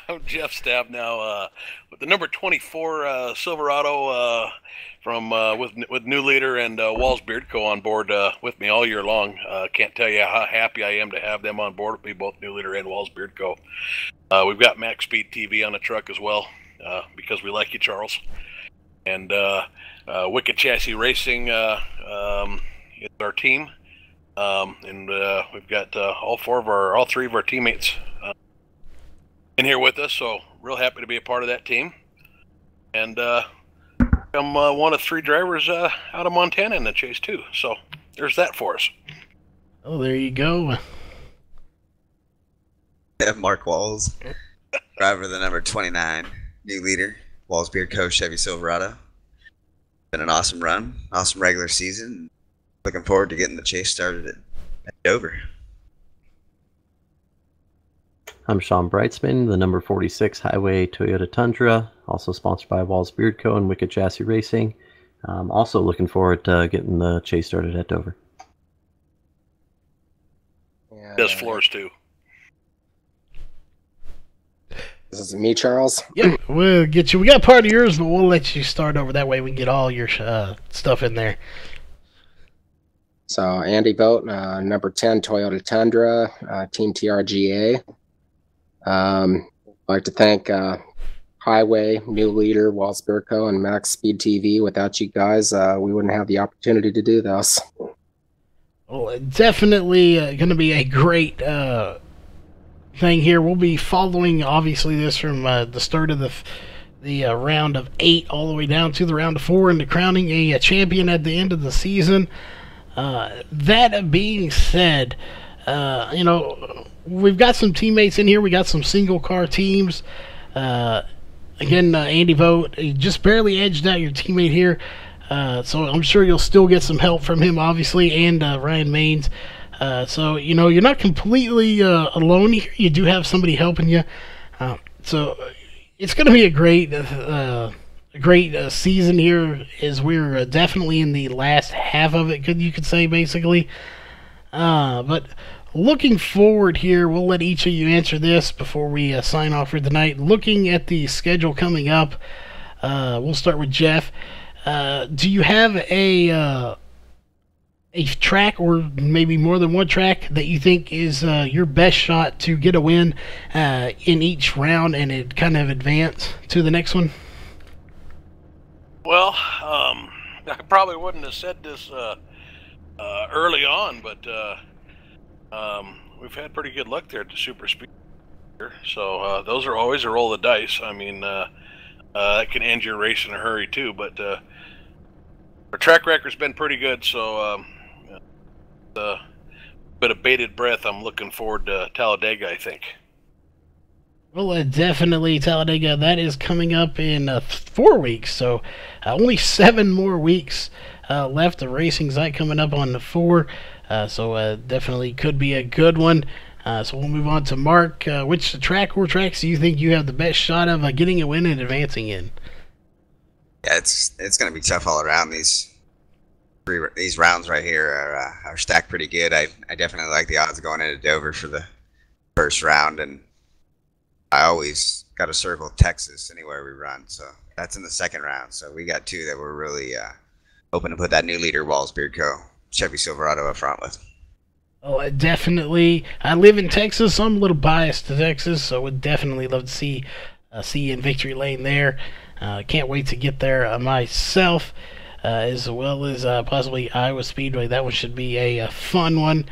I'm Jeff Stab now with the number 24 Silverado from with new leader and Walls Beard Co. on board with me all year long. Can't tell you how happy I am to have them on board with me, both new leader and Walls Beard Co. We've got MaxSpeedTV on the truck as well because we like you, Charles. And Wicked Chassis Racing is our team. And we've got all three of our teammates in here with us, so real happy to be a part of that team. And I'm one of three drivers out of Montana in the chase too. So there's that for us. Oh, there you go. Mark Walls, driver of the number 29, new leader, Walls Beard Co. Chevy Silverado. Been an awesome run, awesome regular season. Looking forward to getting the chase started at Dover. I'm Sean Brightsman, the number 46 Highway Toyota Tundra, also sponsored by Walls Beard Co. and Wicked Chassis Racing. Also looking forward to getting the chase started at Dover. Does floors too. This is me, Charles. Yeah, we'll get you. We got part of yours, but we'll let you start over. That way we can get all your stuff in there. So Andy Vogt, number 10 Toyota Tundra, Team TRGA. I'd like to thank Highway, new leader, Walls Burko, and MaxSpeedTV. Without you guys, we wouldn't have the opportunity to do this. Well, definitely going to be a great thing here. We'll be following, obviously, this from the start of the round of 8 all the way down to the round of 4 and crowning a champion at the end of the season. That being said, you know, we've got some teammates in here. We got some single car teams. Again, Andy Vogt, just barely edged out your teammate here. So I'm sure you'll still get some help from him, obviously, and Ryan Maines. So, you know, you're not completely alone here. You do have somebody helping you. So it's going to be a great season here, as we're definitely in the last half of it, you could say, basically. But looking forward here, we'll let each of you answer this before we sign off for tonight. Looking at the schedule coming up, we'll start with Jeff. Do you have a track, or maybe more than one track, that you think is your best shot to get a win in each round and it kind of advance to the next one? Well, I probably wouldn't have said this early on, but we've had pretty good luck there at the super speed. So those are always a roll of the dice. I mean, that can end your race in a hurry too. But our track record's been pretty good. So a bit of bated breath. I'm looking forward to Talladega, I think. Well, definitely Talladega. That is coming up in 4 weeks. So only 7 more weeks left. The racing site coming up on the 4. So definitely could be a good one. So we'll move on to Mark. Which track or tracks do you think you have the best shot of getting a win and advancing in? Yeah, it's going to be tough all around. These rounds right here are stacked pretty good. I definitely like the odds going into Dover for the first round, and I always got to circle Texas anywhere we run. So that's in the second round. So we got 2 that we're really hoping to put that new leader, Walls Beardco, Chevy Silverado up front with. Oh, definitely. I live in Texas, so I'm a little biased to Texas, so would definitely love to see you in victory lane there. Can't wait to get there myself, as well as possibly Iowa Speedway. That one should be a fun one.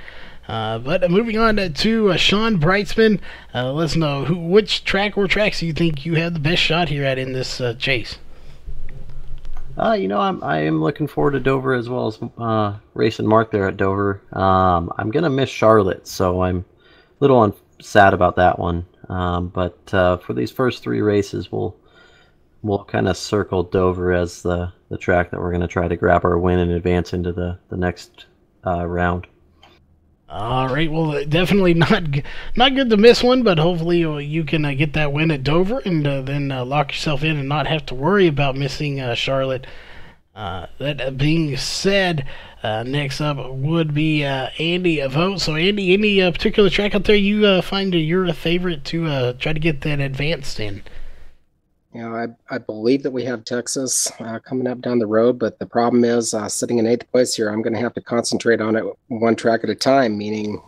But moving on to Sean Brightsman, let's know which track or tracks you think you have the best shot here at in this chase. You know, I am looking forward to Dover, as well as racing Mark there at Dover. I'm gonna miss Charlotte, so I'm a little sad about that one. But for these first 3 races, we'll kind of circle Dover as the track that we're gonna try to grab our win and advance into the next round. All right, well, definitely not good to miss one, but hopefully you can get that win at Dover and then lock yourself in and not have to worry about missing Charlotte. That being said, next up would be Andy Vogt. So, Andy, any particular track out there you find you're a favorite to try to get that advanced in? You know, I believe that we have Texas coming up down the road, but the problem is sitting in 8th place here, I'm going to have to concentrate on it one track at a time, meaning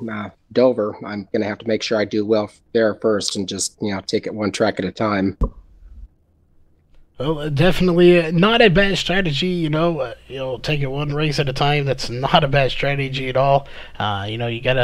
Dover. I'm going to have to make sure I do well there first and just, you know, take it one track at a time. Well, definitely not a bad strategy, you know. Take it one race at a time. That's not a bad strategy at all. You know, you got to